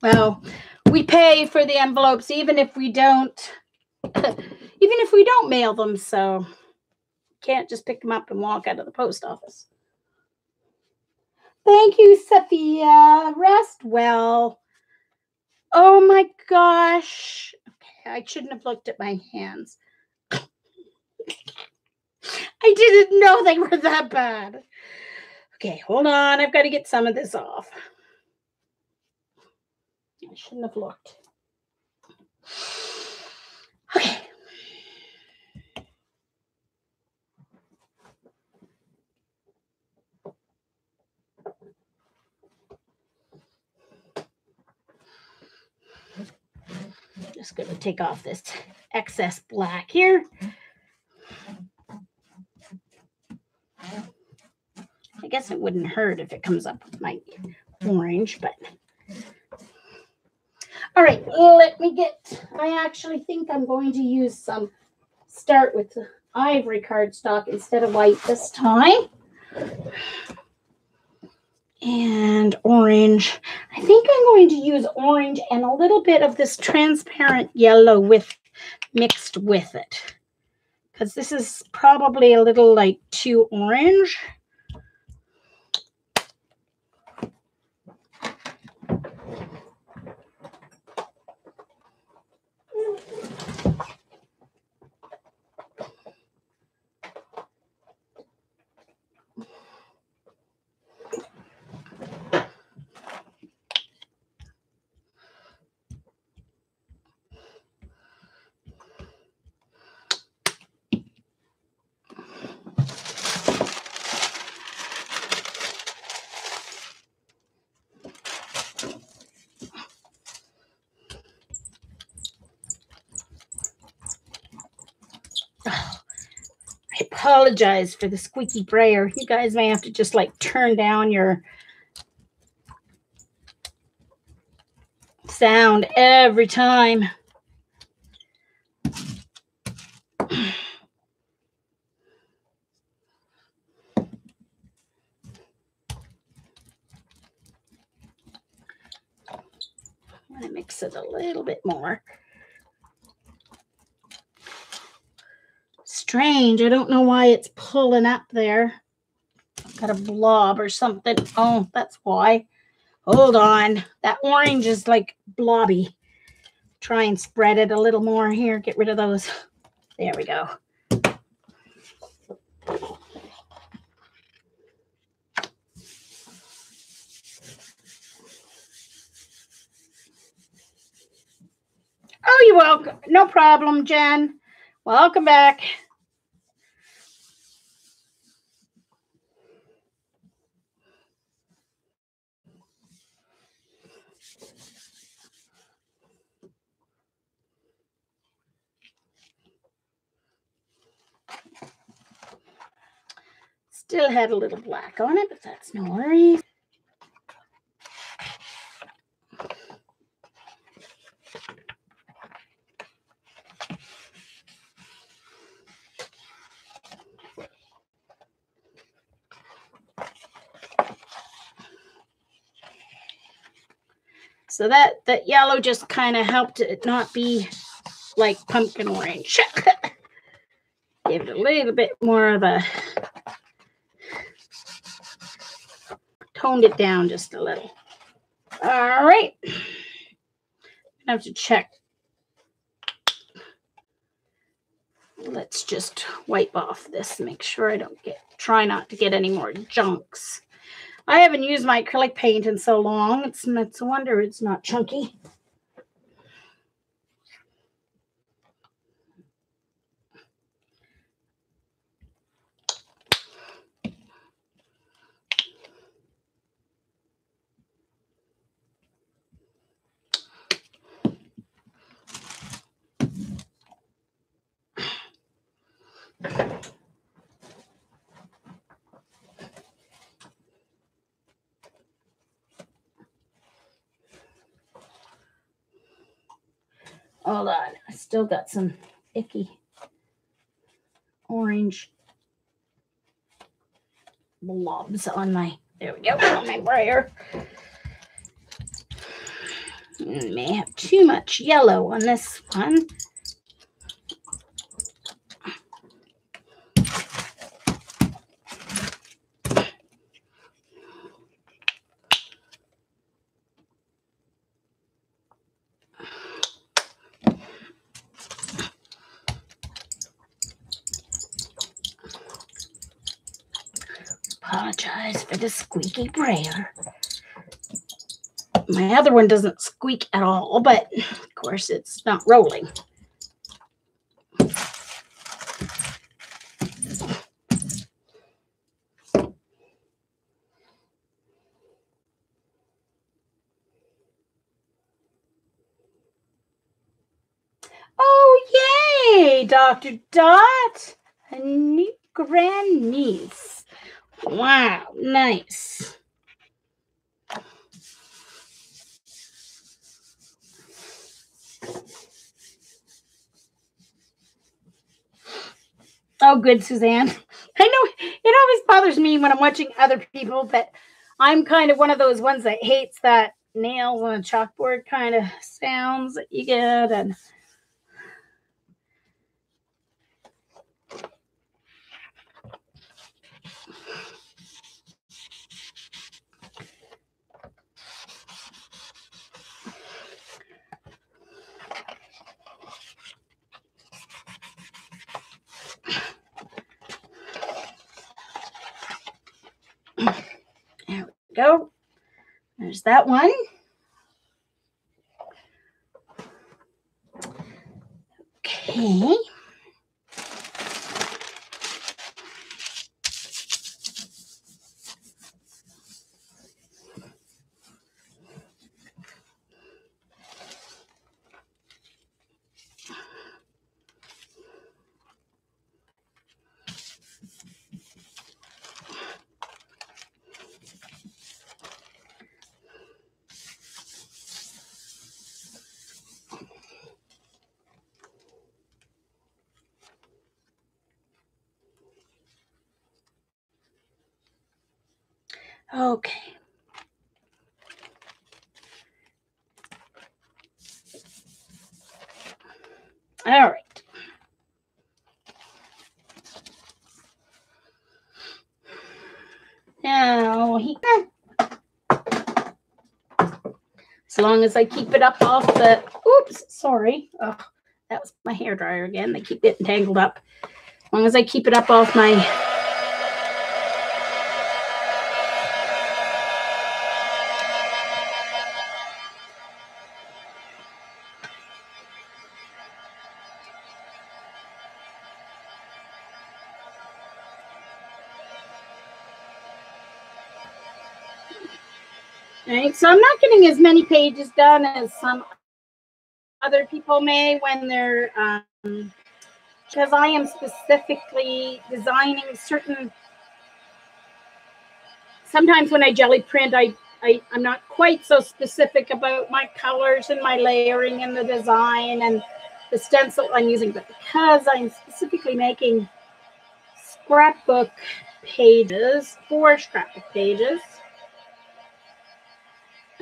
A: Well, we pay for the envelopes even if we don't mail them, so can't just pick them up and walk out of the post office. Thank you, Sophia. Rest well. Oh my gosh. Okay, I shouldn't have looked at my hands. I didn't know they were that bad. Okay, hold on. I've got to get some of this off. I shouldn't have looked. Okay. Just going to take off this excess black here. I guess it wouldn't hurt if it comes up with my orange, but all right, let me get, I actually think I'm going to use some, start with the ivory cardstock instead of white this time. And orange. I think I'm going to use orange and a little bit of this transparent yellow mixed with it, because this is probably a little like too orange. I apologize for the squeaky brayer. You guys may have to just like turn down your sound every time. I'm going to mix it a little bit more. Strange. I don't know why it's pulling up there. Got a blob or something. Oh, that's why. Hold on. That orange is like blobby. Try and spread it a little more here. Get rid of those. There we go. Oh, you're welcome. No problem, Jen. Welcome back. Still had a little black on it, but that's no worries. So that yellow just kind of helped it not be like pumpkin orange. Give it a little bit more of a, toned it down just a little. All right. I have to check. Let's just wipe off this, make sure I don't try not to get any more junks. I haven't used my acrylic paint in so long. It's a wonder it's not chunky. Hold on, I still got some icky orange blobs on my, there we go, on my brayer. May have too much yellow on this one. Apologize for the squeaky brayer. My other one doesn't squeak at all, but of course it's not rolling. Oh, yay, Dr. Dot, a new grandniece. Wow, nice. Oh, good, Suzanne. I know it always bothers me when I'm watching other people, but I'm kind of one of those ones that hates that nails on a chalkboard kind of sounds that you get. And there we go. There's that one. Okay. Okay. All right. Now, as long as I keep it up off the, oops, sorry. Oh, that was my hairdryer again. They keep getting tangled up. As long as I keep it up off my right? So I'm not getting as many pages done as some other people may when they're, because I am specifically designing certain, sometimes when I jelly print, I'm not quite so specific about my colors and my layering and the design and the stencil I'm using, but because I'm specifically making scrapbook pages, 4 scrapbook pages,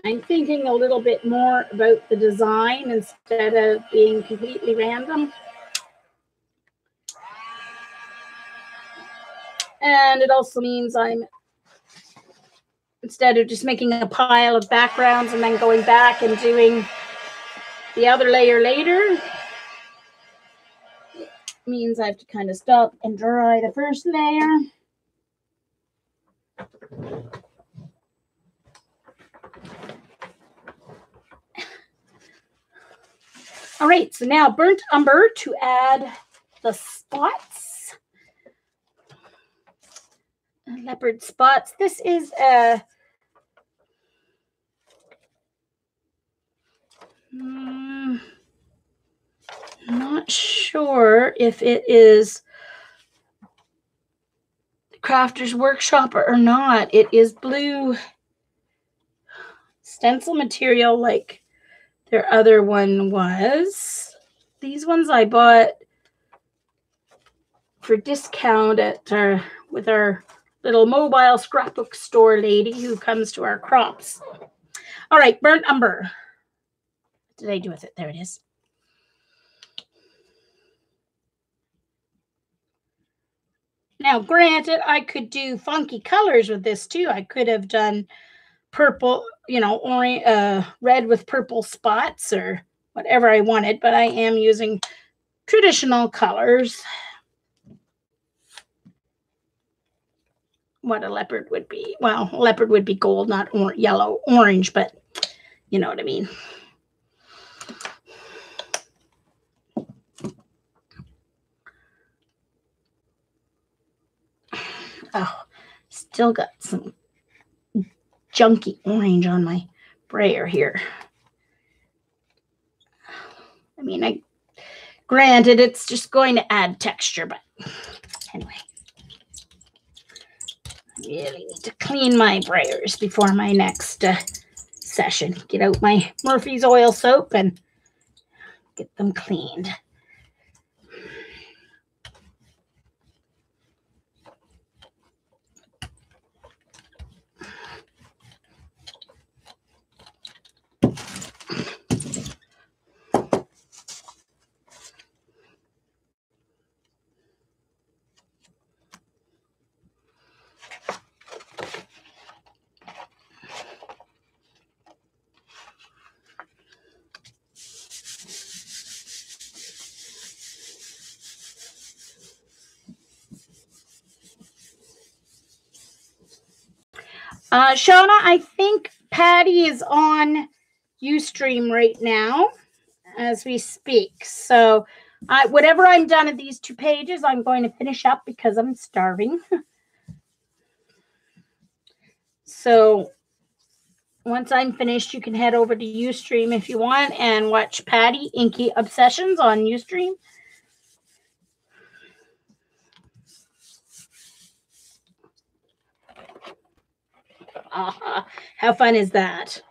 A: I'm thinking a little bit more about the design instead of being completely random. And it also means I'm, instead of just making a pile of backgrounds and then going back and doing the other layer later, it means I have to kind of stop and dry the first layer. All right, so now burnt umber to add the spots. Leopard spots. This is a not sure if it is the Crafter's Workshop or not. It is blue stencil material like their other one was. These ones I bought for discount at with our little mobile scrapbook store lady who comes to our crops. All right, burnt umber. What did I do with it? There it is. Now, granted, I could do funky colors with this too. I could have done purple, orange, red with purple spots or whatever I wanted, but I am using traditional colors. what a leopard would be. Well, leopard would be gold, not yellow, orange, but you know what I mean. Oh, still got some junky orange on my brayer here. I mean, granted, it's just going to add texture, but anyway. I really need to clean my brayers before my next session. Get out my Murphy's oil soap and get them cleaned. Shauna, I think Patty is on Ustream right now as we speak. So whatever I'm done at these 2 pages, I'm going to finish up because I'm starving. So once I'm finished, you can head over to Ustream if you want and watch Patty Inky Obsessions on Ustream. How fun is that?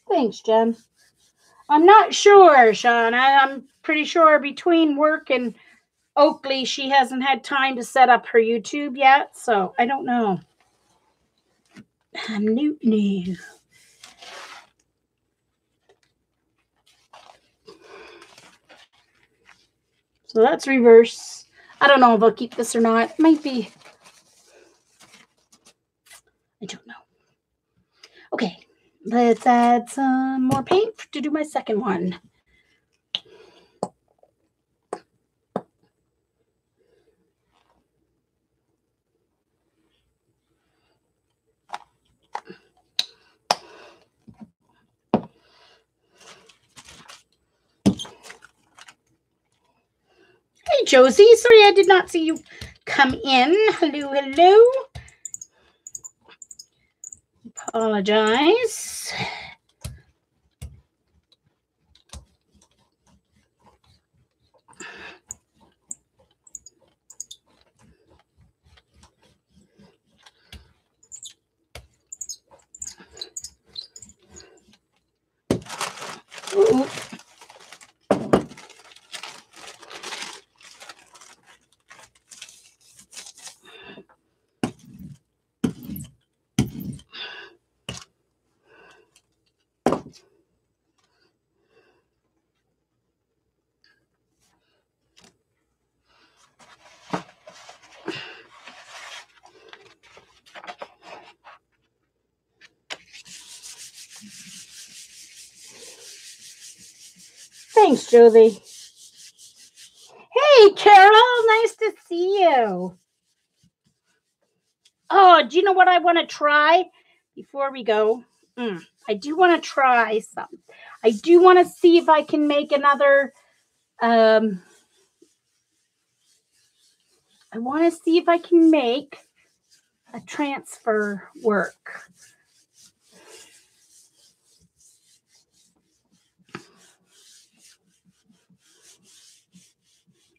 A: Thanks, Jen. I'm not sure, Sean. I'm pretty sure between work and Oakley, she hasn't had time to set up her YouTube yet, so I don't know. I'm new. So that's reverse. I don't know if I'll keep this or not. Might be. I don't know. Okay, let's add some more paint to do my second one. Hey, Josie. Sorry I did not see you come in. Hello. Apologize. Ooh. Thanks, Josie. Hey, Carol. Nice to see you. Oh, do you know what I want to try before we go? I do want to try some. I do want to see if I can make another. I want to see if I can make a transfer work.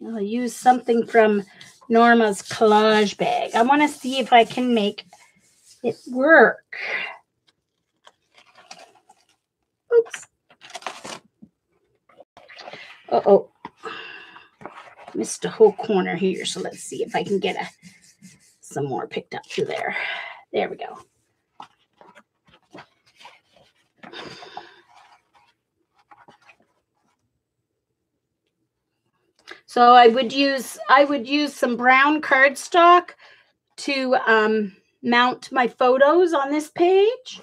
A: I'll use something from Norma's collage bag. I want to see if I can make it work. Oops. Uh-oh. Missed a whole corner here, so let's see if I can get some more picked up through there. There we go. So I would use some brown cardstock to mount my photos on this page.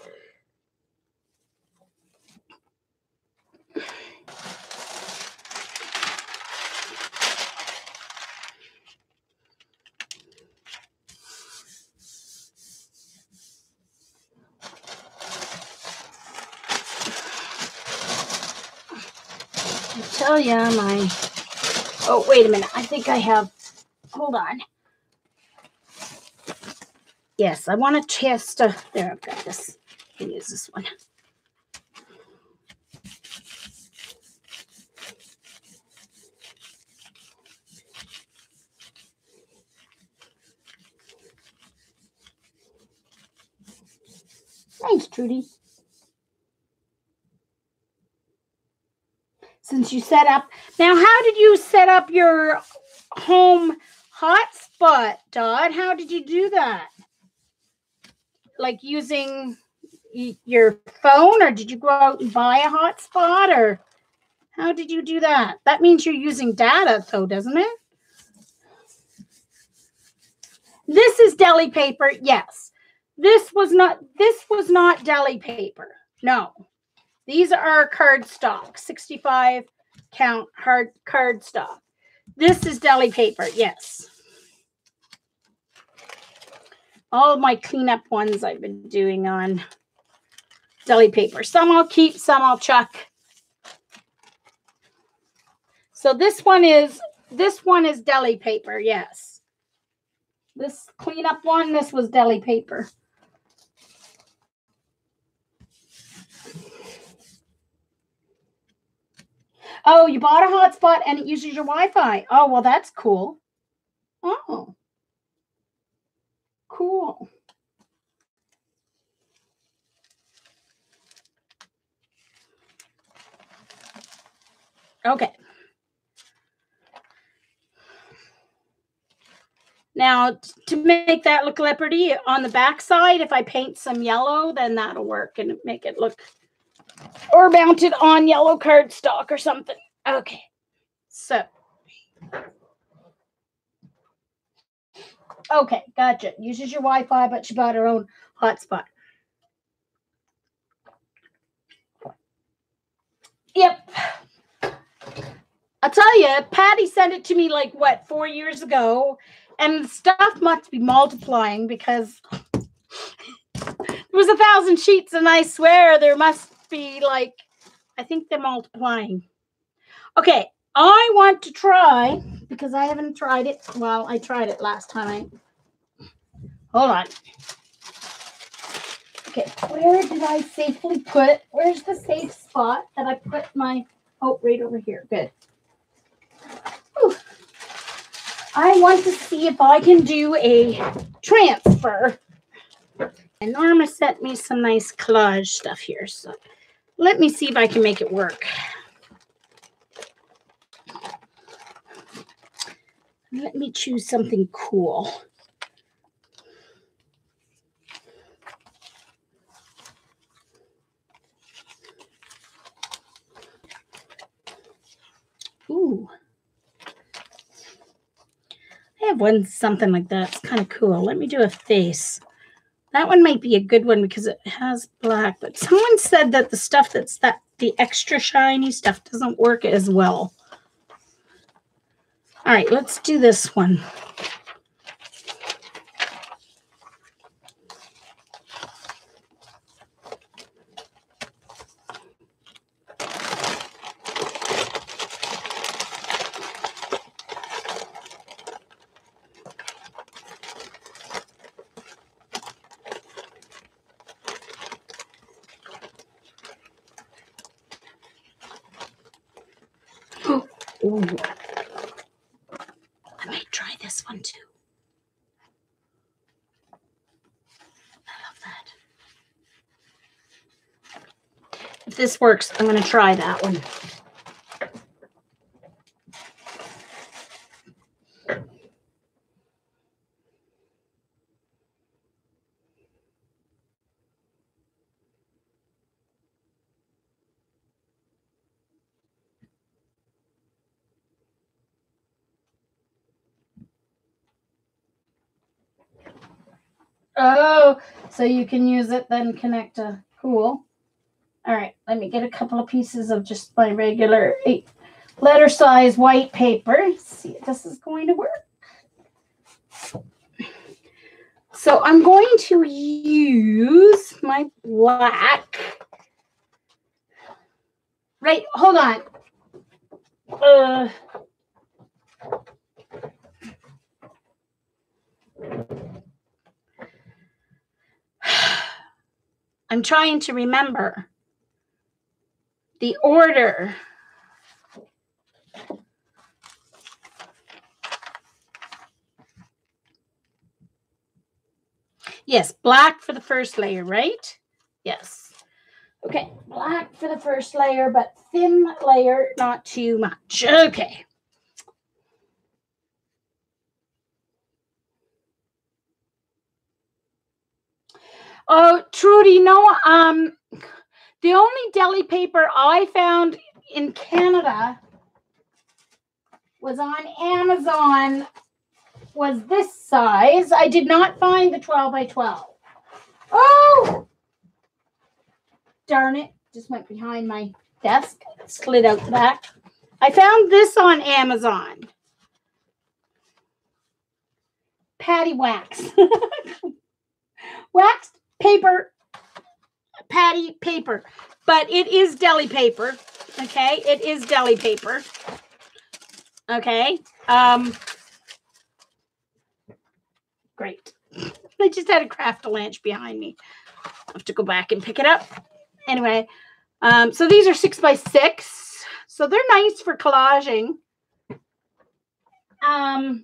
A: I tell you, oh, wait a minute. I think I have, hold on. Yes, I want to test, there, I've got this. I can use this one. Thanks, Trudy. Since you set up, now how did you set up your home hotspot, Dot? How did you do that? Like using your phone, or did you go out and buy a hotspot, or how did you do that? That means you're using data, though, doesn't it? This is deli paper. Yes. This was not deli paper. No. These are cardstock, 65 count hard cardstock. This is deli paper. Yes. All of my cleanup ones I've been doing on deli paper. Some I'll keep, some I'll chuck. So this one is deli paper, yes. This cleanup one, this was deli paper. Oh, you bought a hotspot and it uses your Wi-Fi. Oh, well, that's cool. Oh, cool. Okay. Now, to make that look leopardy on the back side, if I paint some yellow, then that'll work and make it look, or mount it on yellow cardstock or something. Okay. So. Okay, gotcha. Uses your Wi-Fi, but she bought her own hotspot. Yep. I'll tell you, Patty sent it to me like, what, 4 years ago, and stuff must be multiplying because there was 1,000 sheets, and I swear there must be like, I think they're multiplying. Okay, I want to try, because I haven't tried it. Well, I tried it last time. Hold on. Okay, where did I safely put it? Where's the safe spot that I put my, oh, right over here. Good. Whew. I want to see if I can do a transfer. And Norma sent me some nice collage stuff here. So let me see if I can make it work. Let me choose something cool. Ooh. I have one something like that. It's kind of cool. Let me do a face. That one might be a good one because it has black, but someone said that the stuff the extra shiny stuff doesn't work as well. All right, let's do this one. Ooh. If this works, I'm going to try that one. Oh, so you can use it, then connect to cool. All right, let me get a couple of pieces of just my regular 8-letter size white paper. See if this is going to work. So I'm going to use my black. Right, hold on. I'm trying to remember the order. Yes, black for the first layer, right? Yes. Okay, black for the first layer, but thin layer, not too much. Okay. Oh, Trudy, no, the only deli paper I found in Canada was on Amazon, was this size. I did not find the 12 by 12. Oh, darn it. Just went behind my desk, slid out the back. I found this on Amazon. Patty wax. Waxed paper, patty paper. But it is deli paper. Okay, it is deli paper. Okay. Great. I just had a craft-a-lunch behind me. I have to go back and pick it up. Anyway, so these are 6 by 6. So they're nice for collaging. But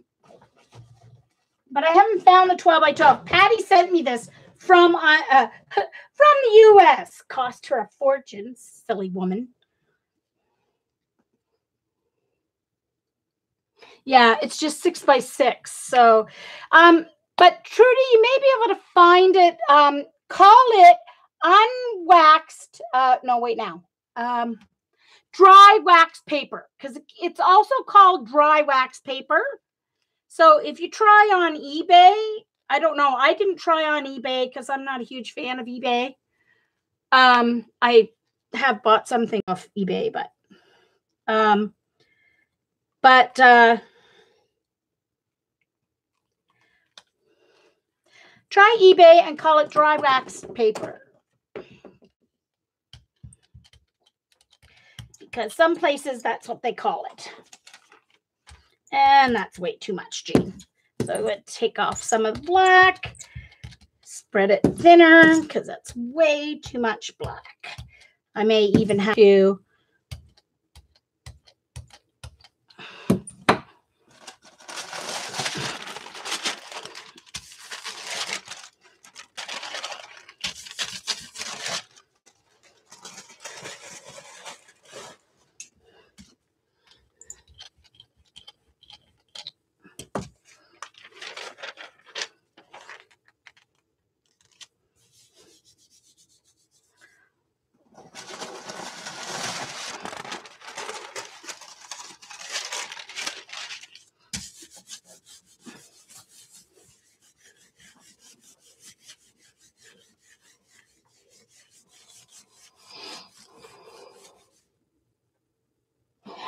A: I haven't found the 12 by 12. Patty sent me this from the US. Cost her a fortune, silly woman. Yeah, it's just 6 by 6. So, but Trudy, you may be able to find it. Call it unwaxed. No, wait now. Dry wax paper, because it's also called dry wax paper. So if you try on eBay, I don't know. I didn't try on eBay because I'm not a huge fan of eBay. I have bought something off eBay, but try eBay and call it dry wax paper. Because some places that's what they call it. And that's way too much, Jean. So I'm going to take off some of the black, spread it thinner because that's way too much black. I may even have to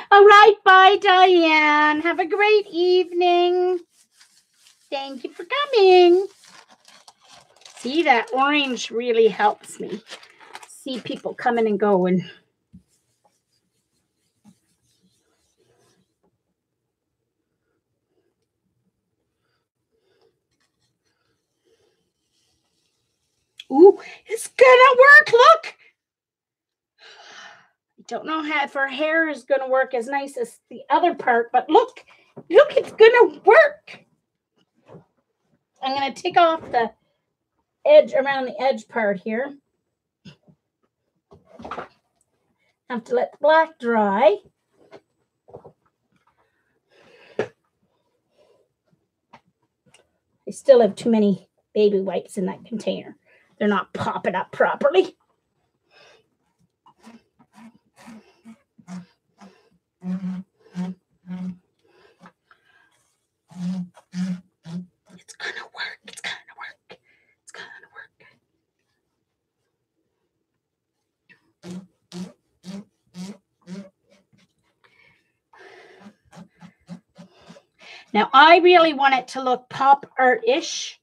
A: All right, bye, Diane. Have a great evening. Thank you for coming. See, that orange really helps me see people coming and going. Ooh, it's gonna work. Look. I don't know if her hair is gonna work as nice as the other part, but look, it's gonna work. I'm gonna take off the edge around the edge part here. Have to let the black dry. I still have too many baby wipes in that container. They're not popping up properly. It's gonna work. It's gonna work. It's gonna work. Now, I really want it to look pop art-ish.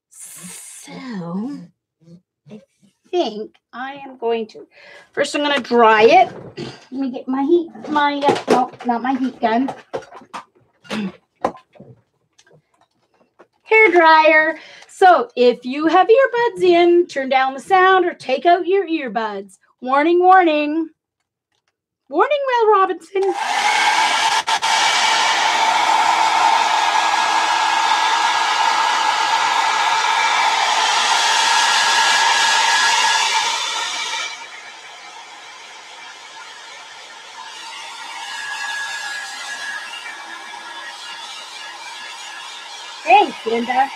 A: So, I think I am going to, first I'm going to dry it. Let me get my heat, no, not my heat gun. Hair dryer. So if you have earbuds in, turn down the sound or take out your earbuds. Warning, warning. Warning, Will Robinson. Thanks, Linda.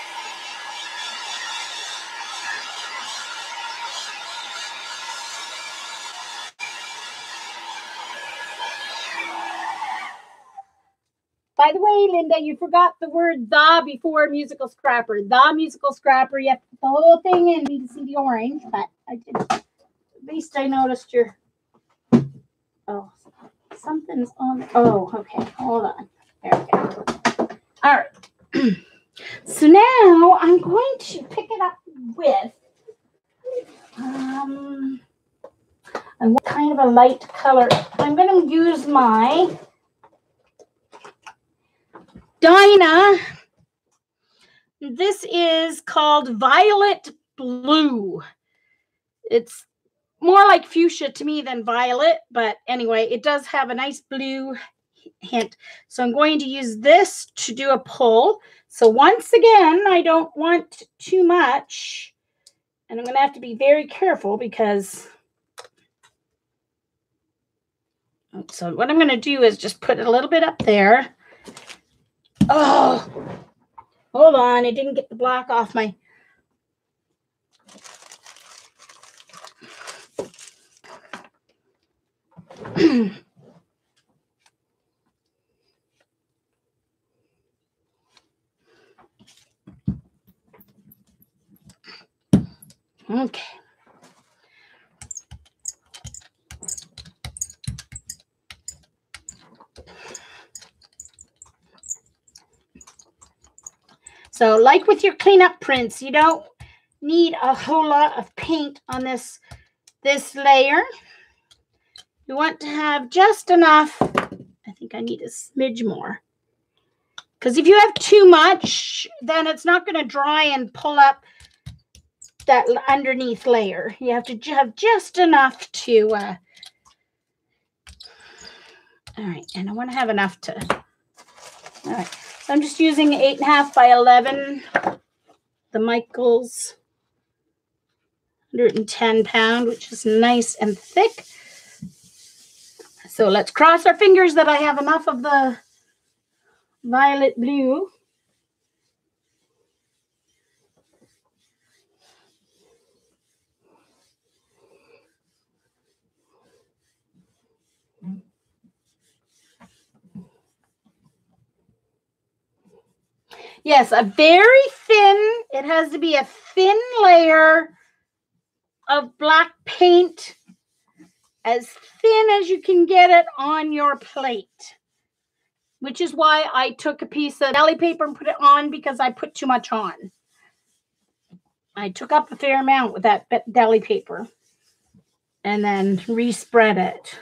A: By the way, Linda, you forgot the word the before musical scrapper. The musical scrapper. You have to put the whole thing in to see the orange, but I did. At least I noticed your. Oh, something's on. Oh, okay. Hold on. There we go. All right. So now I'm going to pick it up with I want kind of a light color. I'm going to use my Dinah. This is called Violet Blue. It's more like fuchsia to me than violet, but anyway, it does have a nice blue hint. So I'm going to use this to do a pull. So once again, I don't want too much, and I'm going to have to be very careful because. So what I'm going to do is just put a little bit up there. Oh, hold on. I didn't get the black off my. Okay. So like with your cleanup prints, you don't need a whole lot of paint on this layer. You want to have just enough. I think I need a smidge more. Because if you have too much, then it's not going to dry and pull up that underneath layer. You have to have just enough to. All right, and I want to have enough to. All right, so I'm just using 8.5 by 11. The Michaels 110 pound, which is nice and thick. So let's cross our fingers that I have enough of the violet blue. Yes, a very thin, it has to be a thin layer of black paint, as thin as you can get it on your plate, which is why I took a piece of deli paper and put it on, because I put too much on. I took up a fair amount with that deli paper and then respread it.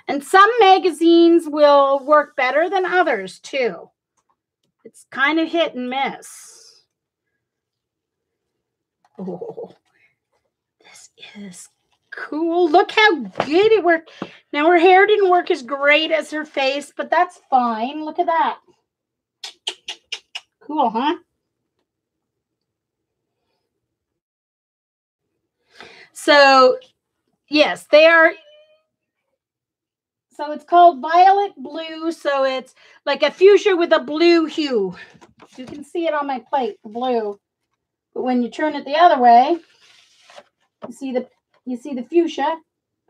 A: And some magazines will work better than others too. It's kind of hit and miss. Oh, this is cool. Look how good it worked. Now her hair didn't work as great as her face, but that's fine. Look at that. Cool, huh? So Yes, they are. So it's called violet blue. So it's like a fuchsia with a blue hue. You can see it on my plate, the blue. But when you turn it the other way, you see the fuchsia.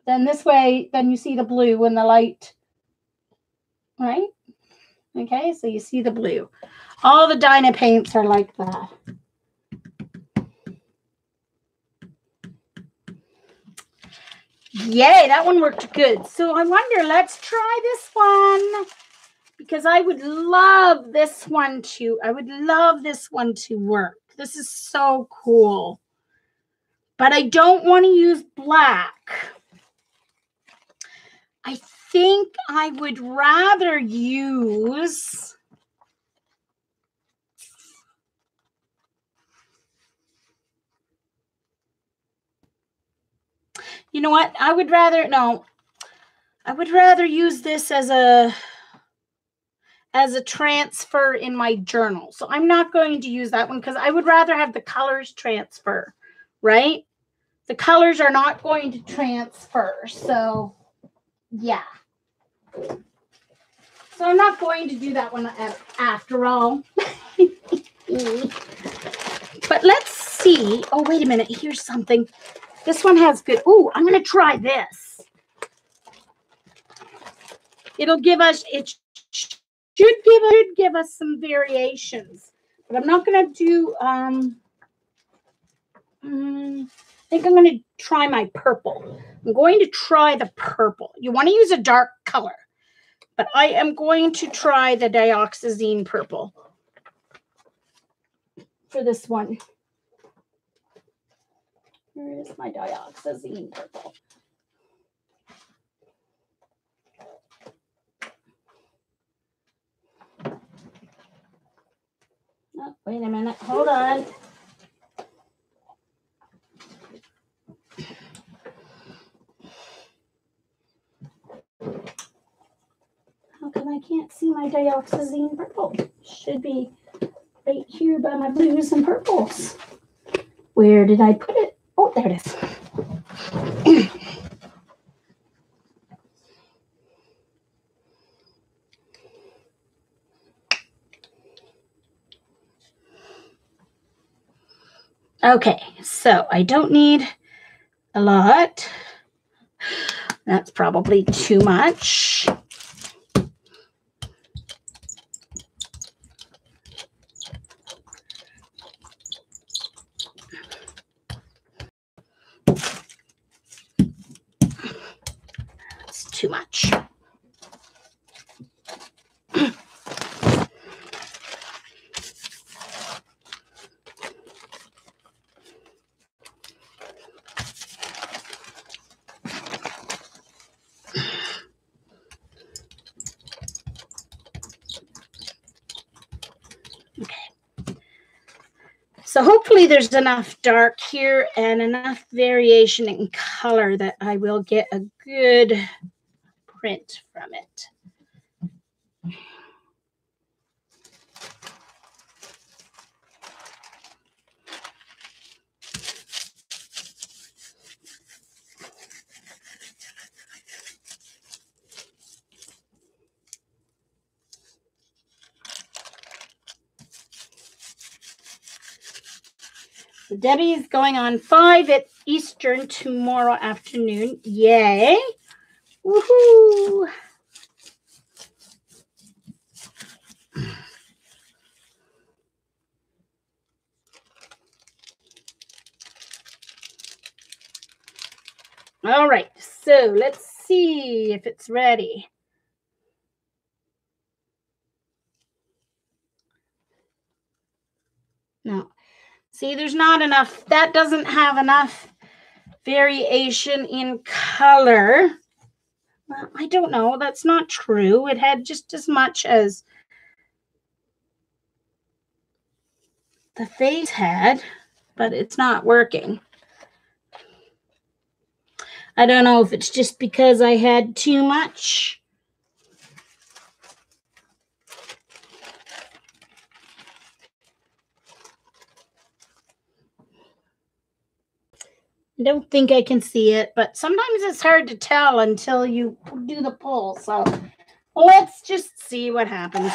A: Then this way, then you see the blue and the light. Right? Okay, so you see the blue. All the Dyna paints are like that. Yay, that one worked good. So I wonder, let's try this one. Because I would love this one to, work. This is so cool. But I don't want to use black. I think I would rather use, you know what? I would rather use this as a transfer in my journal. So I'm not going to use that one because I would rather have the colors transfer, right? The colors are not going to transfer. So yeah. So I'm not going to do that one after all. But let's see. Oh, wait a minute. Here's something. This one has good. Oh, I'm going to try this. It'll give us, it should give us some variations. But I'm not going to do, I think I'm going to try my purple. I'm going to try the purple. You want to use a dark color. But I am going to try the dioxazine purple for this one. Where is my dioxazine purple? Oh, wait a minute. Hold on. How come I can't see my dioxazine purple? Should be right here by my blues and purples. Where did I put it? Oh, there it is. Okay, so I don't need a lot. That's probably too much. That's too much. So hopefully there's enough dark here and enough variation in color that I will get a good print from it. So Debbie is going on 5 at Eastern tomorrow afternoon. Yay. Woohoo. All right, so let's see if it's ready. No. See, there's not enough. That doesn't have enough variation in color. Well, I don't know. That's not true. It had just as much as the face had, but it's not working. I don't know if it's just because I had too much. I don't think I can see it, but sometimes it's hard to tell until you do the pull. So let's just see what happens.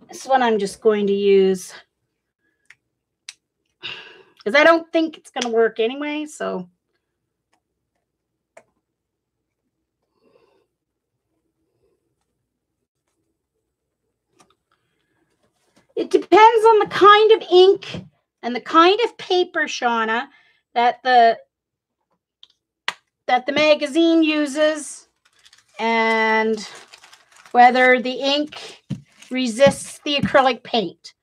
A: This one I'm just going to use because I don't think it's going to work anyway. So it depends on the kind of ink and the kind of paper, Shauna, that the magazine uses, and whether the ink resists the acrylic paint.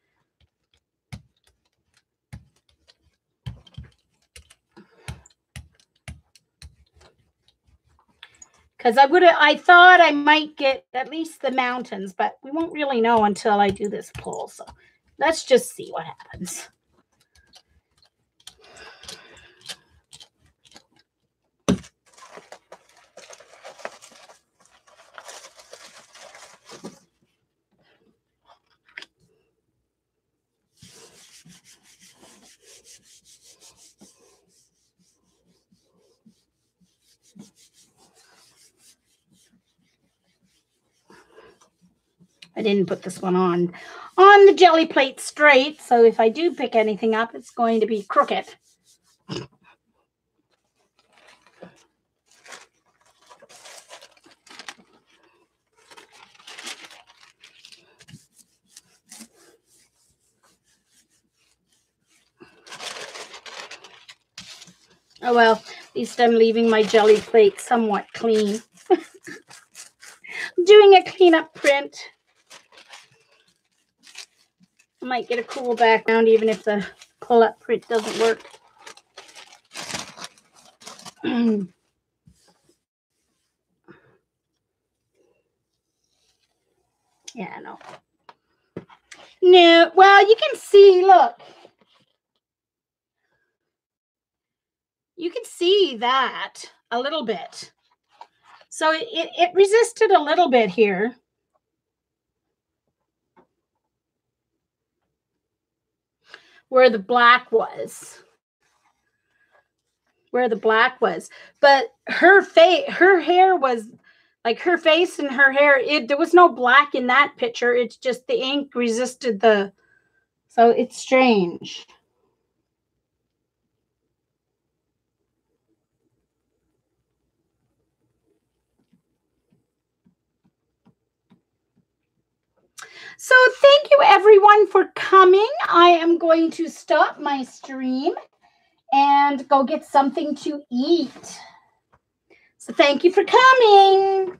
A: Because I thought I might get at least the mountains, but we won't really know until I do this pull. So let's just see what happens. I didn't put this one on the Gelli Plate straight, so if I do pick anything up, it's going to be crooked. Oh well, at least I'm leaving my Gelli Plate somewhat clean. Doing a cleanup print. I might get a cool background even if the pull-up print doesn't work. Yeah, no. No, well, you can see, look. You can see that a little bit. So it resisted a little bit here. Where the black was. But her hair was like her face and her hair, there was no black in that picture. It's just the ink resisted the, so it's strange. So thank you everyone for coming. I am going to stop my stream and go get something to eat. So thank you for coming.